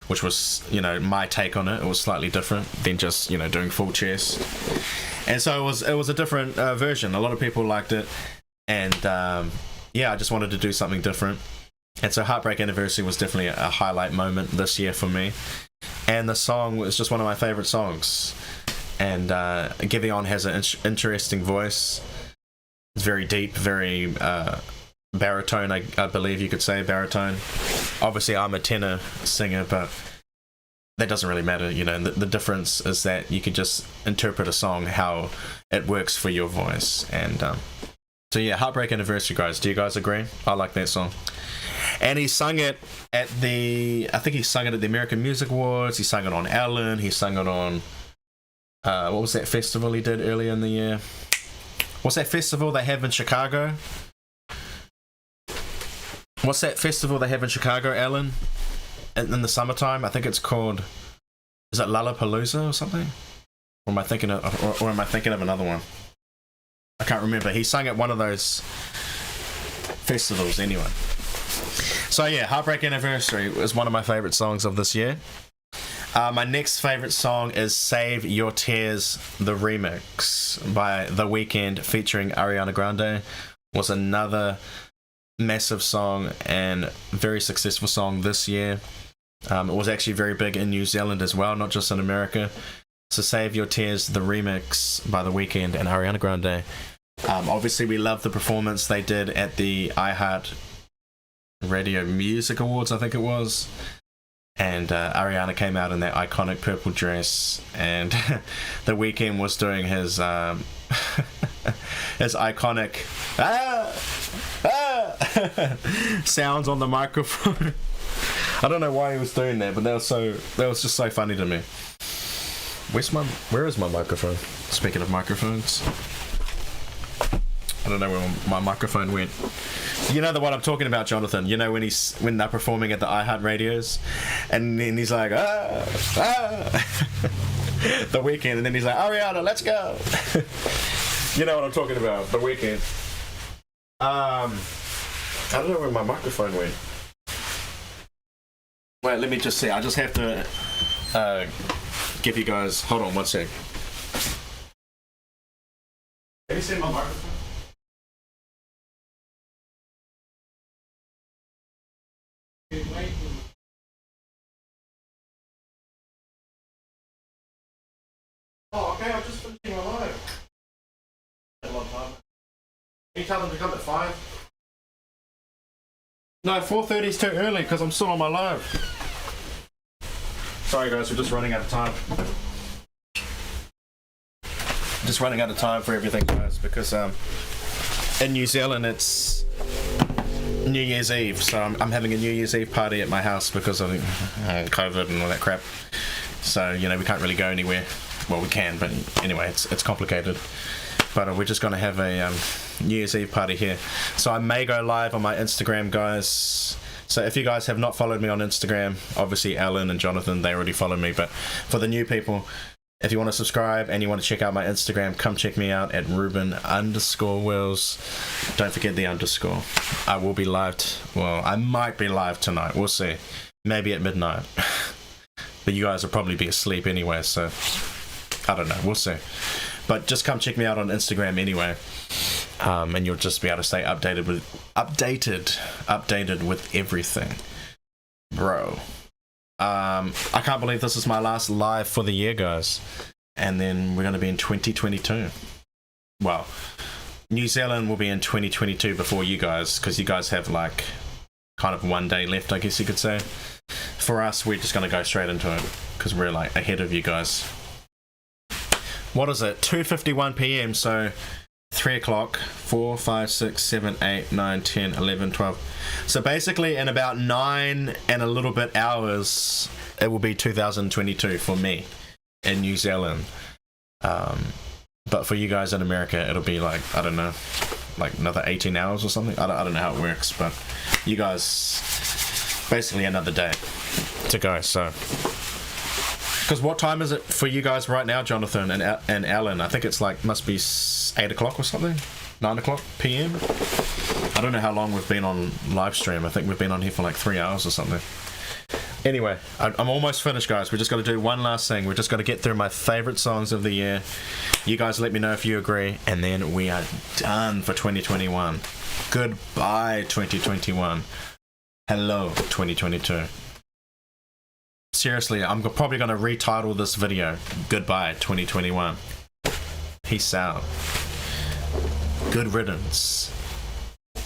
which was, my take on it. It was slightly different than just, doing full chest. And so it was a different version. A lot of people liked it. And I just wanted to do something different. And so Heartbreak Anniversary was definitely a highlight moment this year for me. And the song was just one of my favorite songs. And Giveon has an interesting voice. It's very deep, very baritone, I believe you could say, baritone. Obviously, I'm a tenor singer, but that doesn't really matter. The difference is that you can just interpret a song how it works for your voice. And so yeah, Heartbreak Anniversary, guys. Do you guys agree? I like that song. And he sung it at the American Music Awards. He sang it on Ellen. He sang it on, what was that festival he did earlier in the year? What's that festival they have in Chicago? What's that festival they have in Chicago, Ellen? In the summertime? I think it's called, is it Lollapalooza or something? Or am I thinking of another one? I can't remember. He sang at one of those festivals anyway. So yeah, Heartbreak Anniversary is one of my favorite songs of this year. My next favorite song is Save Your Tears, the remix by The Weeknd featuring Ariana Grande. Was another massive song and very successful song this year. It was actually very big in New Zealand as well, not just in America. So Save Your Tears, the remix by The Weeknd and Ariana Grande. Obviously, we love the performance they did at the iHeart Radio Music Awards, I think it was. And Ariana came out in that iconic purple dress, and The Weeknd was doing his his iconic sounds on the microphone. I don't know why he was doing that, but that was just so funny to me. Where is my microphone? Speaking of microphones, I don't know where my microphone went. You know the one I'm talking about, Jonathan. You know when they're performing at the iHeart radios, and then he's like, The Weeknd, and then he's like, Ariana, let's go. You know what I'm talking about, The Weeknd. I don't know where my microphone went. Wait, let me just see. I just have to give you guys. Hold on one sec. Have you seen my microphone? Oh, okay, I'm just finishing my live. Can you tell them to come at 5? No, 4:30 is too early because I'm still on my live. Sorry guys, we're just running out of time. Just running out of time for everything, guys, because in New Zealand it's New Year's Eve, so I'm having a New Year's Eve party at my house because of COVID and all that crap. So, you know, we can't really go anywhere. Well, we can, but anyway, it's complicated. But we're just going to have a New Year's Eve party here. So I may go live on my Instagram, guys. So if you guys have not followed me on Instagram, obviously Alan and Jonathan, they already follow me. But for the new people, if you want to subscribe and you want to check out my Instagram, come check me out at Ruben_Wills. Don't forget the underscore. I will be live. Well, I might be live tonight. We'll see. Maybe at midnight. But you guys will probably be asleep anyway, so I don't know. We'll see. But just come check me out on Instagram anyway, and you'll just be able to stay updated with everything, bro. I can't believe this is my last live for the year, guys, and then we're going to be in 2022. Well, New Zealand will be in 2022 before you guys, because you guys have like kind of 1 day left, I guess you could say. For us, we're just going to go straight into it because we're like ahead of you guys. What is it? 2:51 p.m. So 3 o'clock, 4, 5, 6, 7, 8, 9, 10, 11, 12. So basically in about 9 and a little bit hours, it will be 2022 for me in New Zealand. But for you guys in America, it'll be like, I don't know, like another 18 hours or something. I don't know how it works, but you guys, basically another day to go, so. Because what time is it for you guys right now, Jonathan and Alan? I think it's like, must be 8 o'clock or something? 9 o'clock p.m.? I don't know how long we've been on live stream. I think we've been on here for like 3 hours or something. Anyway, I'm almost finished, guys. We just got to do one last thing. We're just got to get through my favourite songs of the year. You guys let me know if you agree. And then we are done for 2021. Goodbye, 2021. Hello, 2022. Seriously, I'm probably going to retitle this video Goodbye 2021. Peace out. Good riddance.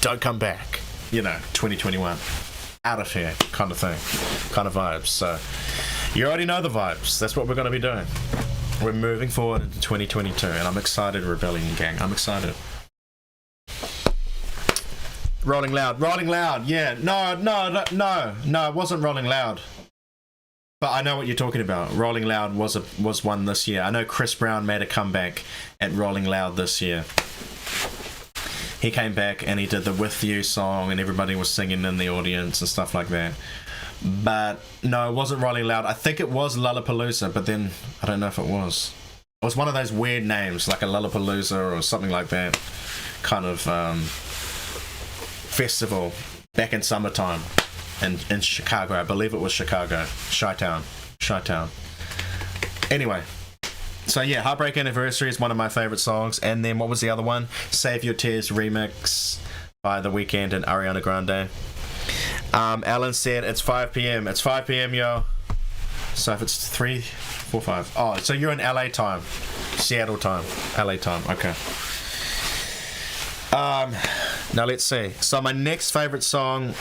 Don't come back. You know, 2021. Out of here, kind of thing. Kind of vibes. So, you already know the vibes. That's what we're going to be doing. We're moving forward into 2022, and I'm excited, Rebellion Gang. I'm excited. Rolling Loud. Rolling Loud. Yeah. No, it wasn't Rolling Loud. But I know what you're talking about. Rolling Loud was one this year. I know Chris Brown made a comeback at Rolling Loud this year. He came back and he did the With You song and everybody was singing in the audience and stuff like that. But no, it wasn't Rolling Loud. I think it was Lollapalooza, but then I don't know if it was. It was one of those weird names, like a Lollapalooza or something like that. Kind of festival back in summertime. In Chicago, I believe it was Chicago. Chi-Town. Anyway, so yeah, Heartbreak Anniversary is one of my favourite songs. And then what was the other one? Save Your Tears remix by The Weeknd and Ariana Grande. Alan said it's 5 p.m. It's 5 p.m. yo. So if it's 3, 4, 5. Oh, so you're in LA time, Seattle time, LA time. Okay. Now let's see. So my next favorite song.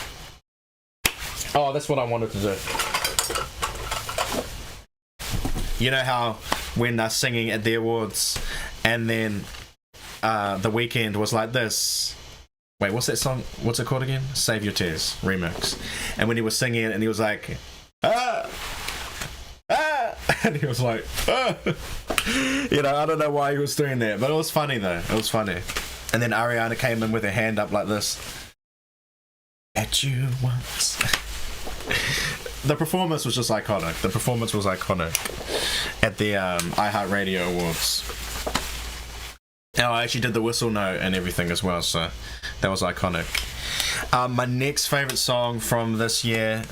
Oh, that's what I wanted to do. You know how when they're singing at the awards, and then The Weeknd was like this. Wait, what's that song? What's it called again? Save Your Tears remix. And when he was singing it, and he was like, ah, ah, and he was like, ah. You know, I don't know why he was doing that, but it was funny though. It was funny. And then Ariana came in with her hand up like this. At you once. The performance was just iconic. The performance was iconic at the iHeartRadio Awards. And I actually did the whistle note and everything as well, so that was iconic. My next favourite song from this year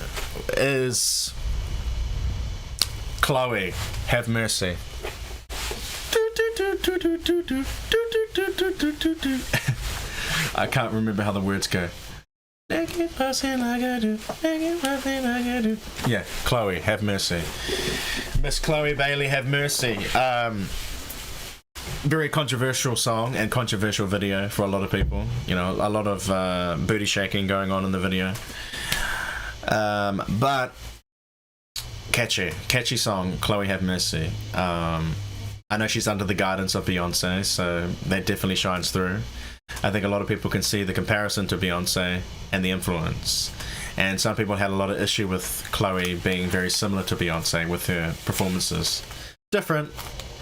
is Chloe, Have Mercy. I can't remember how the words go. Make it passing like I do. Make it passing like I do. Yeah, Chloe, Have Mercy. Miss Chloe Bailey, Have Mercy. Very controversial song and controversial video for a lot of people. You know, a lot of booty shaking going on in the video. But catchy song, Chloe, Have Mercy. I know she's under the guidance of Beyonce, so that definitely shines through. I think a lot of people can see the comparison to Beyonce and the influence. And some people had a lot of issue with Chloe being very similar to Beyonce with her performances. Different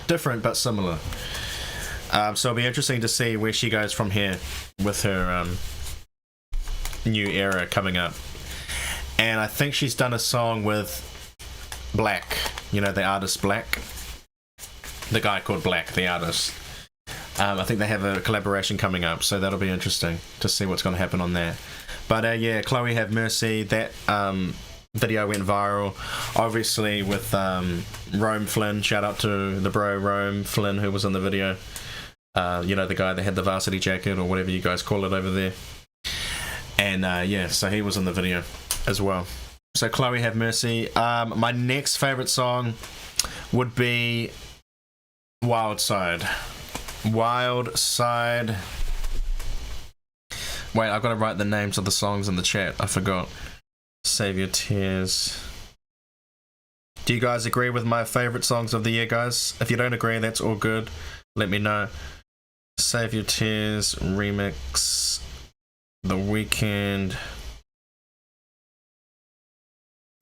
but similar. So it'll be interesting to see where she goes from here with her new era coming up. And I think she's done a song with Black. You know, the artist Black. The guy called Black, the artist. I think they have a collaboration coming up, so that'll be interesting to see what's going to happen on there. But yeah, Chloe, Have Mercy. That video went viral, obviously with Rome Flynn. Shout out to the bro Rome Flynn who was in the video. You know, the guy that had the varsity jacket or whatever you guys call it over there. And yeah, so he was in the video as well. So Chloe, Have Mercy. My next favorite song would be Wild Side. Wild Side. Wait, I've got to write the names of the songs in the chat. I forgot. Save Your Tears. Do you guys agree with my favorite songs of the year, guys? If you don't agree, that's all good. Let me know. Save Your Tears remix. The Weeknd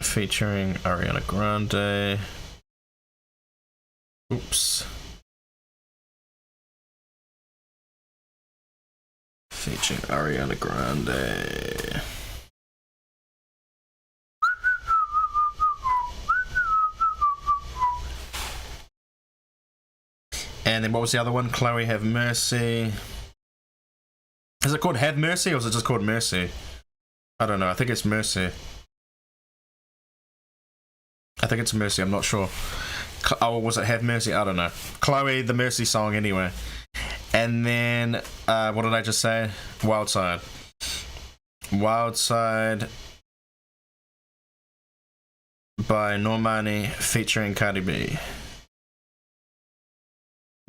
featuring Ariana Grande. Oops. Featuring Ariana Grande. And then what was the other one? Chloe, Have Mercy. Is it called Have Mercy or is it just called Mercy? I don't know. I think it's Mercy. I think it's Mercy. I'm not sure. Oh, was it Have Mercy? I don't know. Chloe, the Mercy song anyway. And then, what did I just say? Wild Side. Wild Side by Normani featuring Cardi B.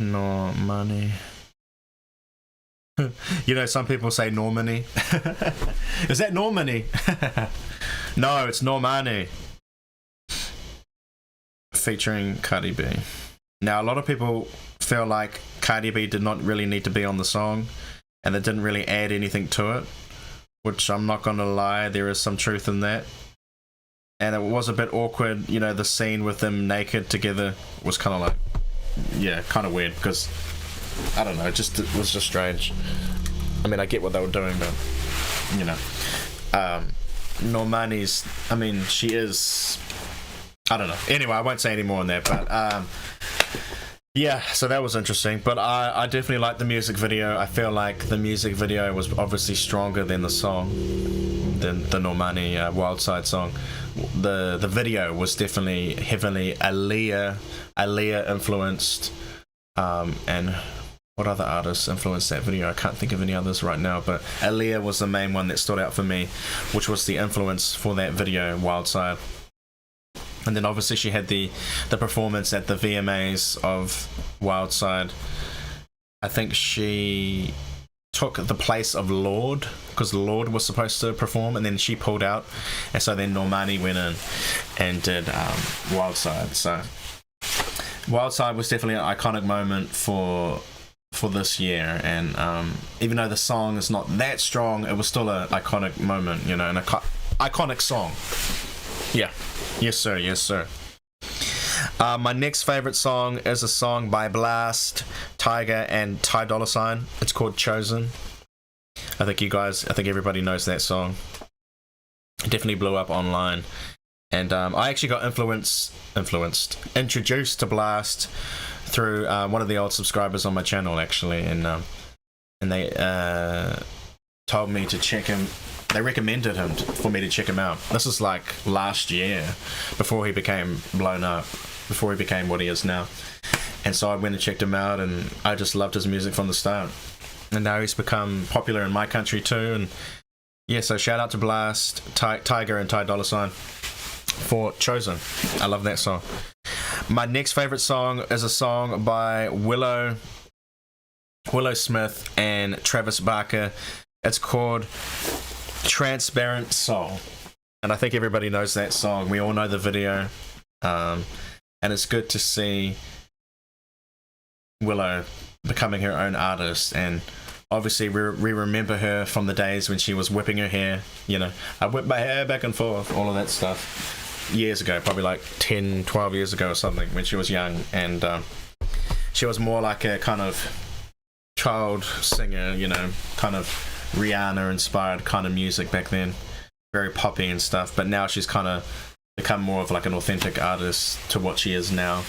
Normani. You know, some people say Normani. Is that Normani? No, it's Normani featuring Cardi B. Now, a lot of people feel like Cardi B did not really need to be on the song and they didn't really add anything to it, which I'm not gonna lie, there is some truth in that. And it was a bit awkward, you know, the scene with them naked together was kind of like, yeah, kind of weird because, I don't know, it was just strange. I mean, I get what they were doing, but, you know, Normani's, I mean, she is, I don't know. Anyway, I won't say any more on that, but, yeah, so that was interesting, but I definitely liked the music video. I feel like the music video was obviously stronger than the song, than the Normani Wild Side song. The video was definitely heavily Aaliyah influenced, and what other artists influenced that video? I can't think of any others right now, but Aaliyah was the main one that stood out for me, which was the influence for that video, Wild Side. And then obviously she had the performance at the VMAs of Wild Side. I think she took the place of Lorde, because Lorde was supposed to perform, and then she pulled out, and so then Normani went in and did Wild Side. So Wild Side was definitely an iconic moment for this year, and even though the song is not that strong, it was still an iconic moment, you know, an iconic song. Yeah. Yes, sir. Yes, sir. My next favorite song is a song by Blast, Tyga, and Ty Dolla $ign. It's called Chosen. I think everybody knows that song. It definitely blew up online. And I actually got introduced to Blast through one of the old subscribers on my channel, actually. And they told me to check him. They recommended him for me to check him out. This is like last year, before he became blown up, before he became what he is now. And so I went and checked him out, and I just loved his music from the start. And now he's become popular in my country too. And yeah, so shout out to Blast, Tyga, and Ty Dolla $ign for Chosen. I love that song. My next favorite song is a song by Willow Smith and Travis Barker. It's called Transparent Soul, and I think everybody knows that song. We all know the video, and it's good to see Willow becoming her own artist. And obviously we remember her from the days when she was whipping her hair, you know, I whip my hair back and forth, all of that stuff, years ago, probably like 10-12 years ago or something, when she was young. And she was more like a kind of child singer, you know, kind of Rihanna inspired kind of music back then, very poppy and stuff. But now she's kind of become more of like an authentic artist to what she is now,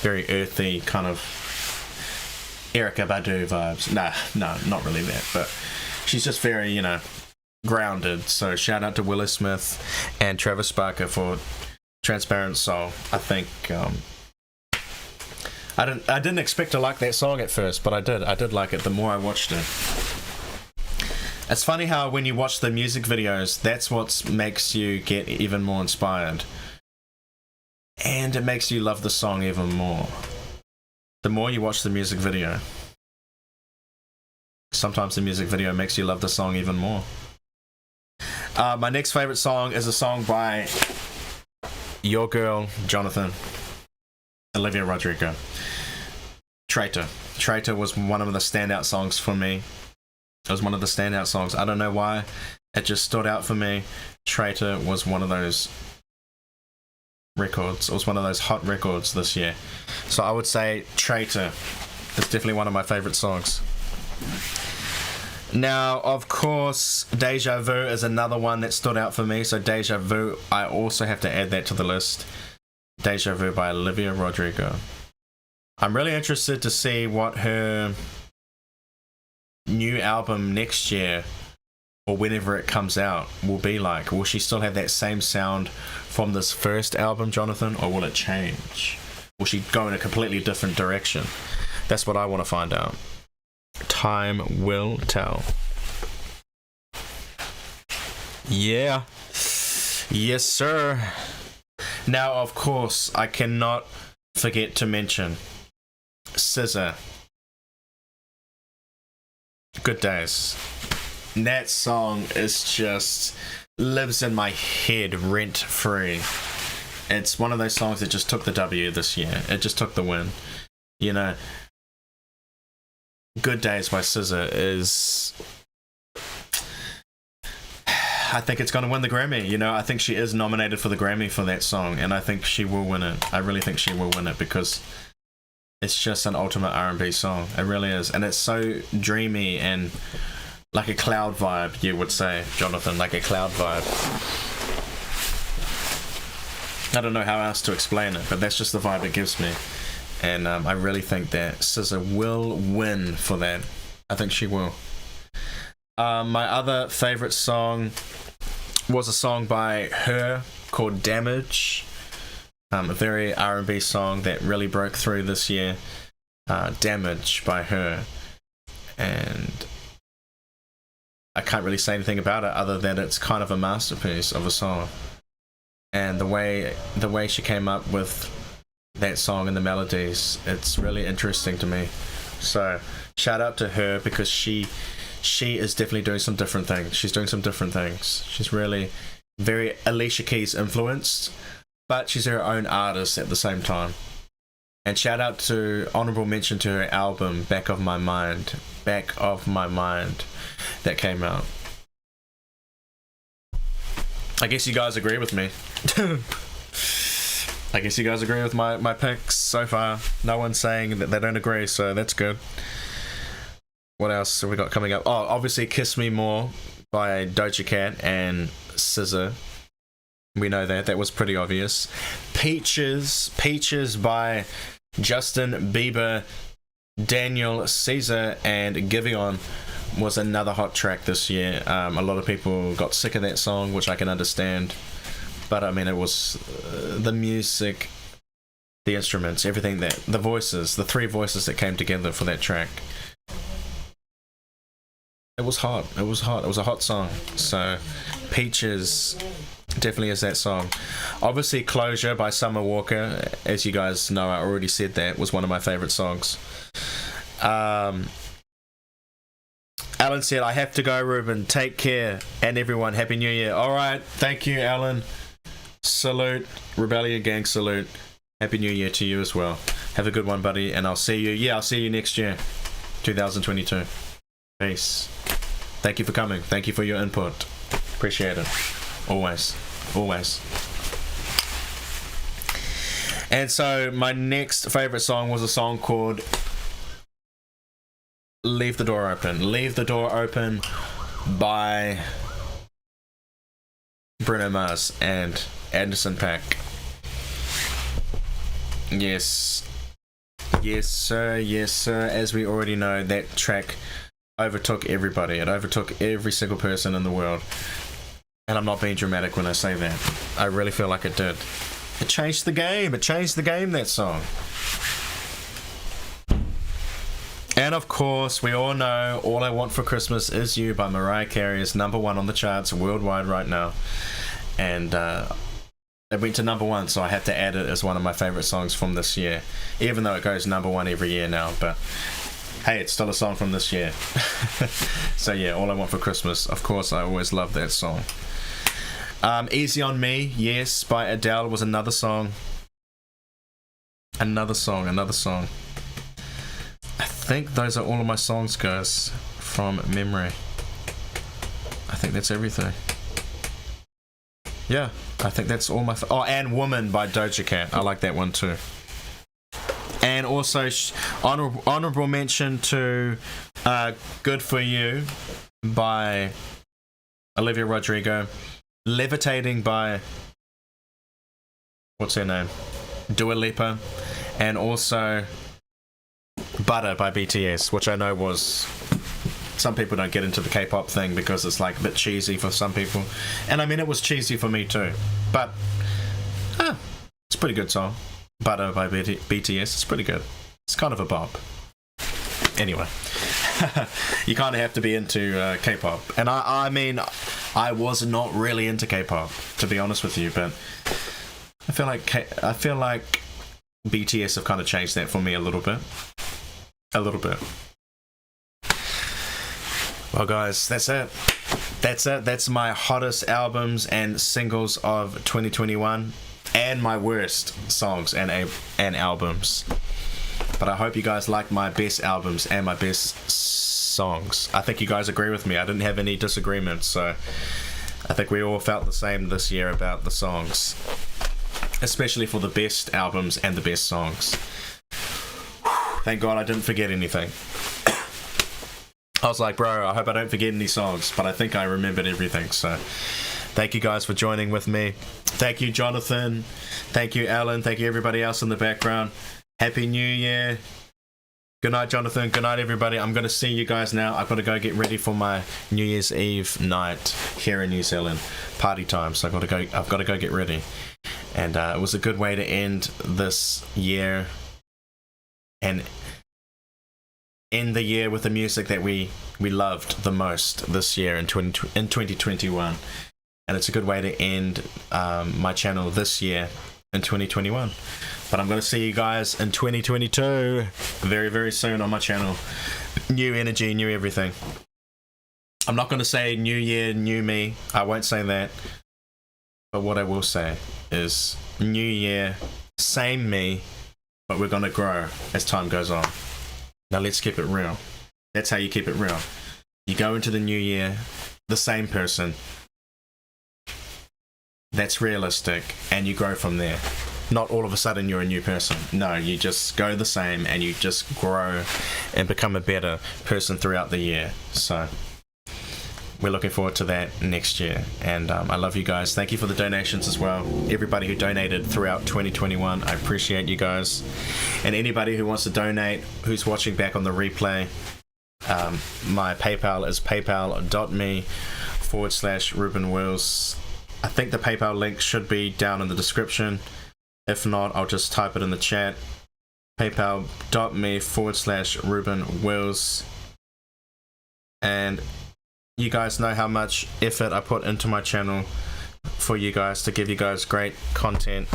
very earthy, kind of Erykah Badu vibes. No, not really that, but she's just very, you know, grounded. So shout out to Willow Smith and Travis Barker for Transparent Soul. I think I didn't expect to like that song at first, but I did like it the more I watched it. It's funny how when you watch the music videos, that's what makes you get even more inspired. And it makes you love the song even more. The more you watch the music video. Sometimes the music video makes you love the song even more. My next favorite song is a song by your girl, Jonathan, Olivia Rodrigo. Traitor. Traitor was one of the standout songs for me. It was one of the standout songs. I don't know why. It just stood out for me. Traitor was one of those records. It was one of those hot records this year. So I would say Traitor is definitely one of my favorite songs. Now, of course, Deja Vu is another one that stood out for me. So Deja Vu, I also have to add that to the list. Deja Vu by Olivia Rodrigo. I'm really interested to see what her new album next year, or whenever it comes out, will be like. Will she still have that same sound from this first album, Jonathan, or will it change? Will she go in a completely different direction? That's what I want to find out. Time will tell. Yeah. Yes, sir. Now, of course, I cannot forget to mention SZA. Good Days. That song is just lives in my head rent free. It's one of those songs that just took the W this year. It just took the win. You know, Good Days by SZA is, I think it's going to win the Grammy. You know, I think she is nominated for the Grammy for that song, and I think she will win it. I really think she will win it, because it's just an ultimate R&B song. It really is. And it's so dreamy and like a cloud vibe, you would say, Jonathan, like a cloud vibe. I don't know how else to explain it, but that's just the vibe it gives me. And I really think that SZA will win for that. I think she will. My other favorite song was a song by her called Damage. A very R&B song that really broke through this year. Damage by her, and I can't really say anything about it other than it's kind of a masterpiece of a song. And the way she came up with that song and the melodies, it's really interesting to me. So shout out to her, because she is definitely doing some different things. She's doing some different things. She's really very Alicia Keys influenced, but she's her own artist at the same time. And shout out to honorable mention to her album Back of My Mind, that came out. I guess you guys agree with me. I guess you guys agree with my picks so far. No one's saying that they don't agree, so that's good. What else have we got coming up? Oh, obviously Kiss Me More by Doja Cat and SZA. We know that was pretty obvious. Peaches by Justin Bieber, Daniel Caesar, and Giveon was another hot track this year. A lot of people got sick of that song, which I can understand, but I mean, it was the music, the instruments, everything, that the voices, the three voices that came together for that track. It was hot. It was a hot song. So Peaches definitely is that song. Obviously Closure by Summer Walker, as you guys know, I already said that, was one of my favorite songs. Alan said, I have to go, Ruben. Take care, and everyone, Happy New Year. Alright, thank you, Alan. Salute, Rebellion Gang, salute. Happy New Year to you as well. Have a good one, buddy, and I'll see you next year, 2022. Peace. Thank you for coming. Thank you for your input. Appreciate it. Always. And so my next favorite song was a song called Leave the Door Open. Leave the Door Open by Bruno Mars and Anderson .Paak. Yes, sir. As we already know, that track overtook everybody. It overtook every single person in the world. And I'm not being dramatic when I say that. I really feel like it did. It changed the game. That song. And of course, we all know All I Want for Christmas Is You by Mariah Carey is #1 on the charts worldwide right now. And it went to #1, so I had to add it as one of my favorite songs from this year. Even though it goes #1 every year now, but hey, it's still a song from this year. So yeah, All I Want for Christmas. Of course, I always love that song. Easy on Me, yes, by Adele was another song. Another song. I think those are all of my songs, guys, from memory. I think that's everything. Yeah, I think that's all my... and Woman by Doja Cat. I like that one too. And also honorable mention to Good For You by Olivia Rodrigo. Levitating by... what's her name? Dua Lipa. And also Butter by BTS, which I know was... some people don't get into the K-pop thing because it's like a bit cheesy for some people. And I mean, it was cheesy for me too. But it's a pretty good song. Butter by BTS. It's pretty good. It's kind of a bop. Anyway. You kind of have to be into K-pop. And I mean, I was not really into K-pop, to be honest with you, but I feel like BTS have kind of changed that for me a little bit. Well, guys, that's it. That's my hottest albums and singles of 2021, and my worst songs and albums. But I hope you guys like my best albums and my best songs. I think you guys agree with me. I didn't have any disagreements, so I think we all felt the same this year about the songs, especially for the best albums and the best songs. Thank God I didn't forget anything. I was like, bro, I hope I don't forget any songs, but I think I remembered everything. So thank you guys for joining with me. Thank you, Jonathan. Thank you, Alan. Thank you, everybody else in the background. Happy New Year. Good night, Jonathan. Good night, everybody. I'm going to see you guys now. I've got to go get ready for my New Year's Eve night here in New Zealand. Party time. So I've got to go get ready. And it was a good way to end this year. And end the year with the music that we loved the most this year in 2021, and it's a good way to end my channel this year in 2021. But I'm going to see you guys in 2022 very, very soon on my channel. New energy, new everything. I'm not going to say new year, new me. I won't say that. But what I will say is new year, same me, but we're going to grow as time goes on. Now let's keep it real. That's how you keep it real. You go into the new year, the same person. That's realistic, and you grow from there. Not all of a sudden you're a new person. No, you just go the same and you just grow and become a better person throughout the year. So we're looking forward to that next year. And I love you guys. Thank you for the donations as well. Everybody who donated throughout 2021, I appreciate you guys. And anybody who wants to donate, who's watching back on the replay, my PayPal is paypal.me/Ruben Wills. I think the PayPal link should be down in the description. If not, I'll just type it in the chat. PayPal.me/Ruben Wills. And you guys know how much effort I put into my channel for you guys, to give you guys great content.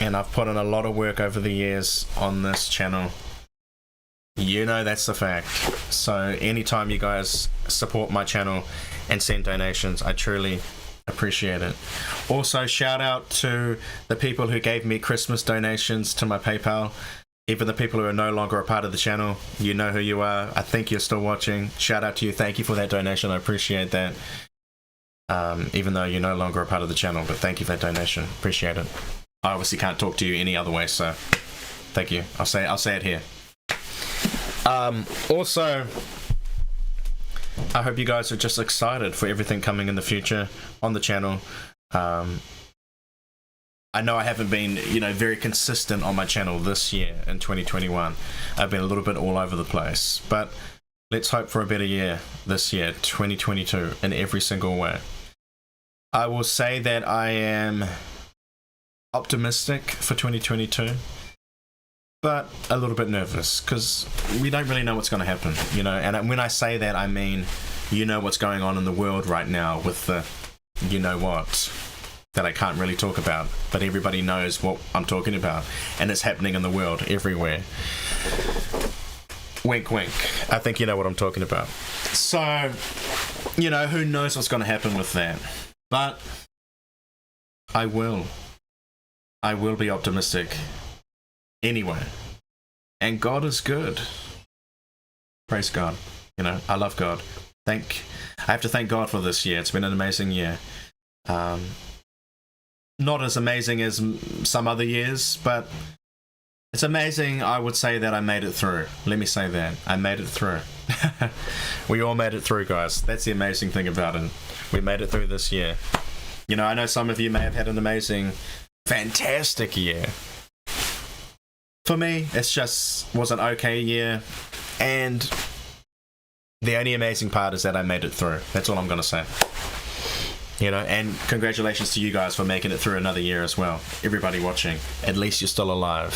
And I've put in a lot of work over the years on this channel. You know that's the fact. So anytime you guys support my channel and send donations, I truly appreciate it. Also, shout out to the people who gave me Christmas donations to my PayPal. Even the people who are no longer a part of the channel, you know who you are. I think you're still watching. Shout out to you. Thank you for that donation. I appreciate that. Even though you're no longer a part of the channel, but thank you for that donation. Appreciate it. I obviously can't talk to you any other way, so thank you. I'll say it here. Also, I hope you guys are just excited for everything coming in the future on the channel. I know I haven't been, very consistent on my channel this year in 2021. I've been a little bit all over the place, but let's hope for a better year this year, 2022, in every single way. I will say that I am optimistic for 2022, but a little bit nervous because we don't really know what's going to happen, and when I say that, I mean, what's going on in the world right now with the what that I can't really talk about, but everybody knows what I'm talking about, and it's happening in the world everywhere. Wink wink, I think you know what I'm talking about. So who knows what's going to happen with that, but I will be optimistic anyway. And God is good. Praise God. I love God. I have to thank God for this year. It's been an amazing year. Not as amazing as some other years, but it's amazing. I would say that I made it through. Let me say that. I made it through. We all made it through, guys. That's the amazing thing about it. We made it through this year. I know some of you may have had an amazing, fantastic year. For me, was an okay year, and the only amazing part is that I made it through. That's all I'm going to say. And congratulations to you guys for making it through another year as well. Everybody watching, at least you're still alive.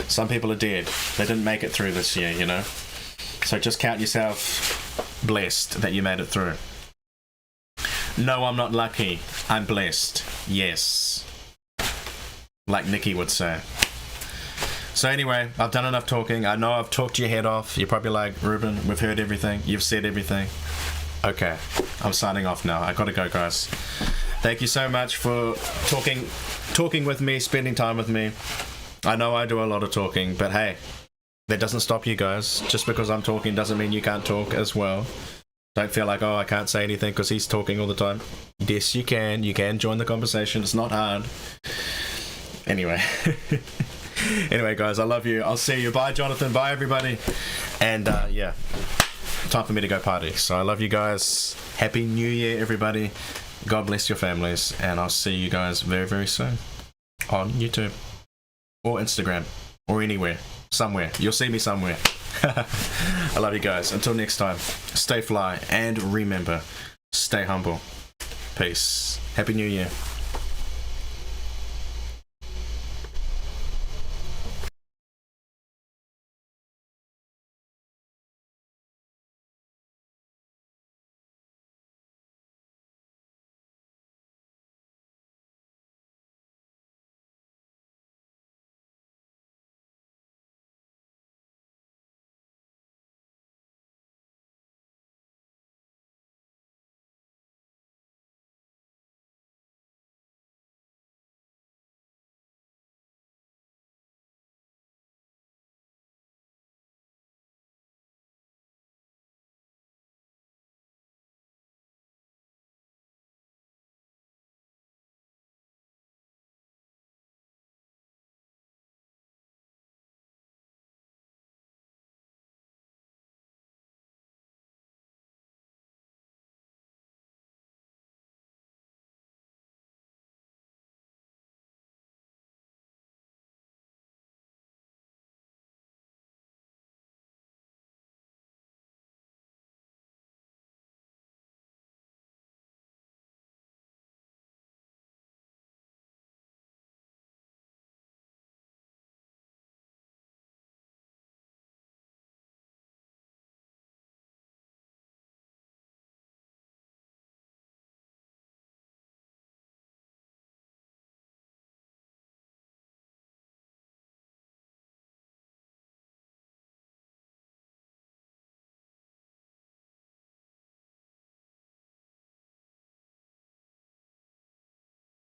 Some people are dead. They didn't make it through this year, So just count yourself blessed that you made it through. No, I'm not lucky. I'm blessed. Yes. Like Nikki would say. So anyway, I've done enough talking. I know I've talked your head off. You're probably like, Ruben, we've heard everything. You've said everything. Okay, I'm signing off now. I gotta go, guys. Thank you so much for talking with me, spending time with me. I know I do a lot of talking, but hey, that doesn't stop you guys. Just because I'm talking doesn't mean you can't talk as well. Don't feel like, I can't say anything because he's talking all the time. Yes, you can. You can join the conversation. It's not hard. Anyway. Anyway, guys, I love you. I'll see you. Bye, Jonathan. Bye, everybody. And, yeah. Time for me to go party. So I love you guys. Happy New Year, everybody. God bless your families, and I'll see you guys very, very soon on YouTube or Instagram or anywhere, somewhere. You'll see me somewhere. I love you guys. Until next time, stay fly, and remember, stay humble. Peace. Happy New Year.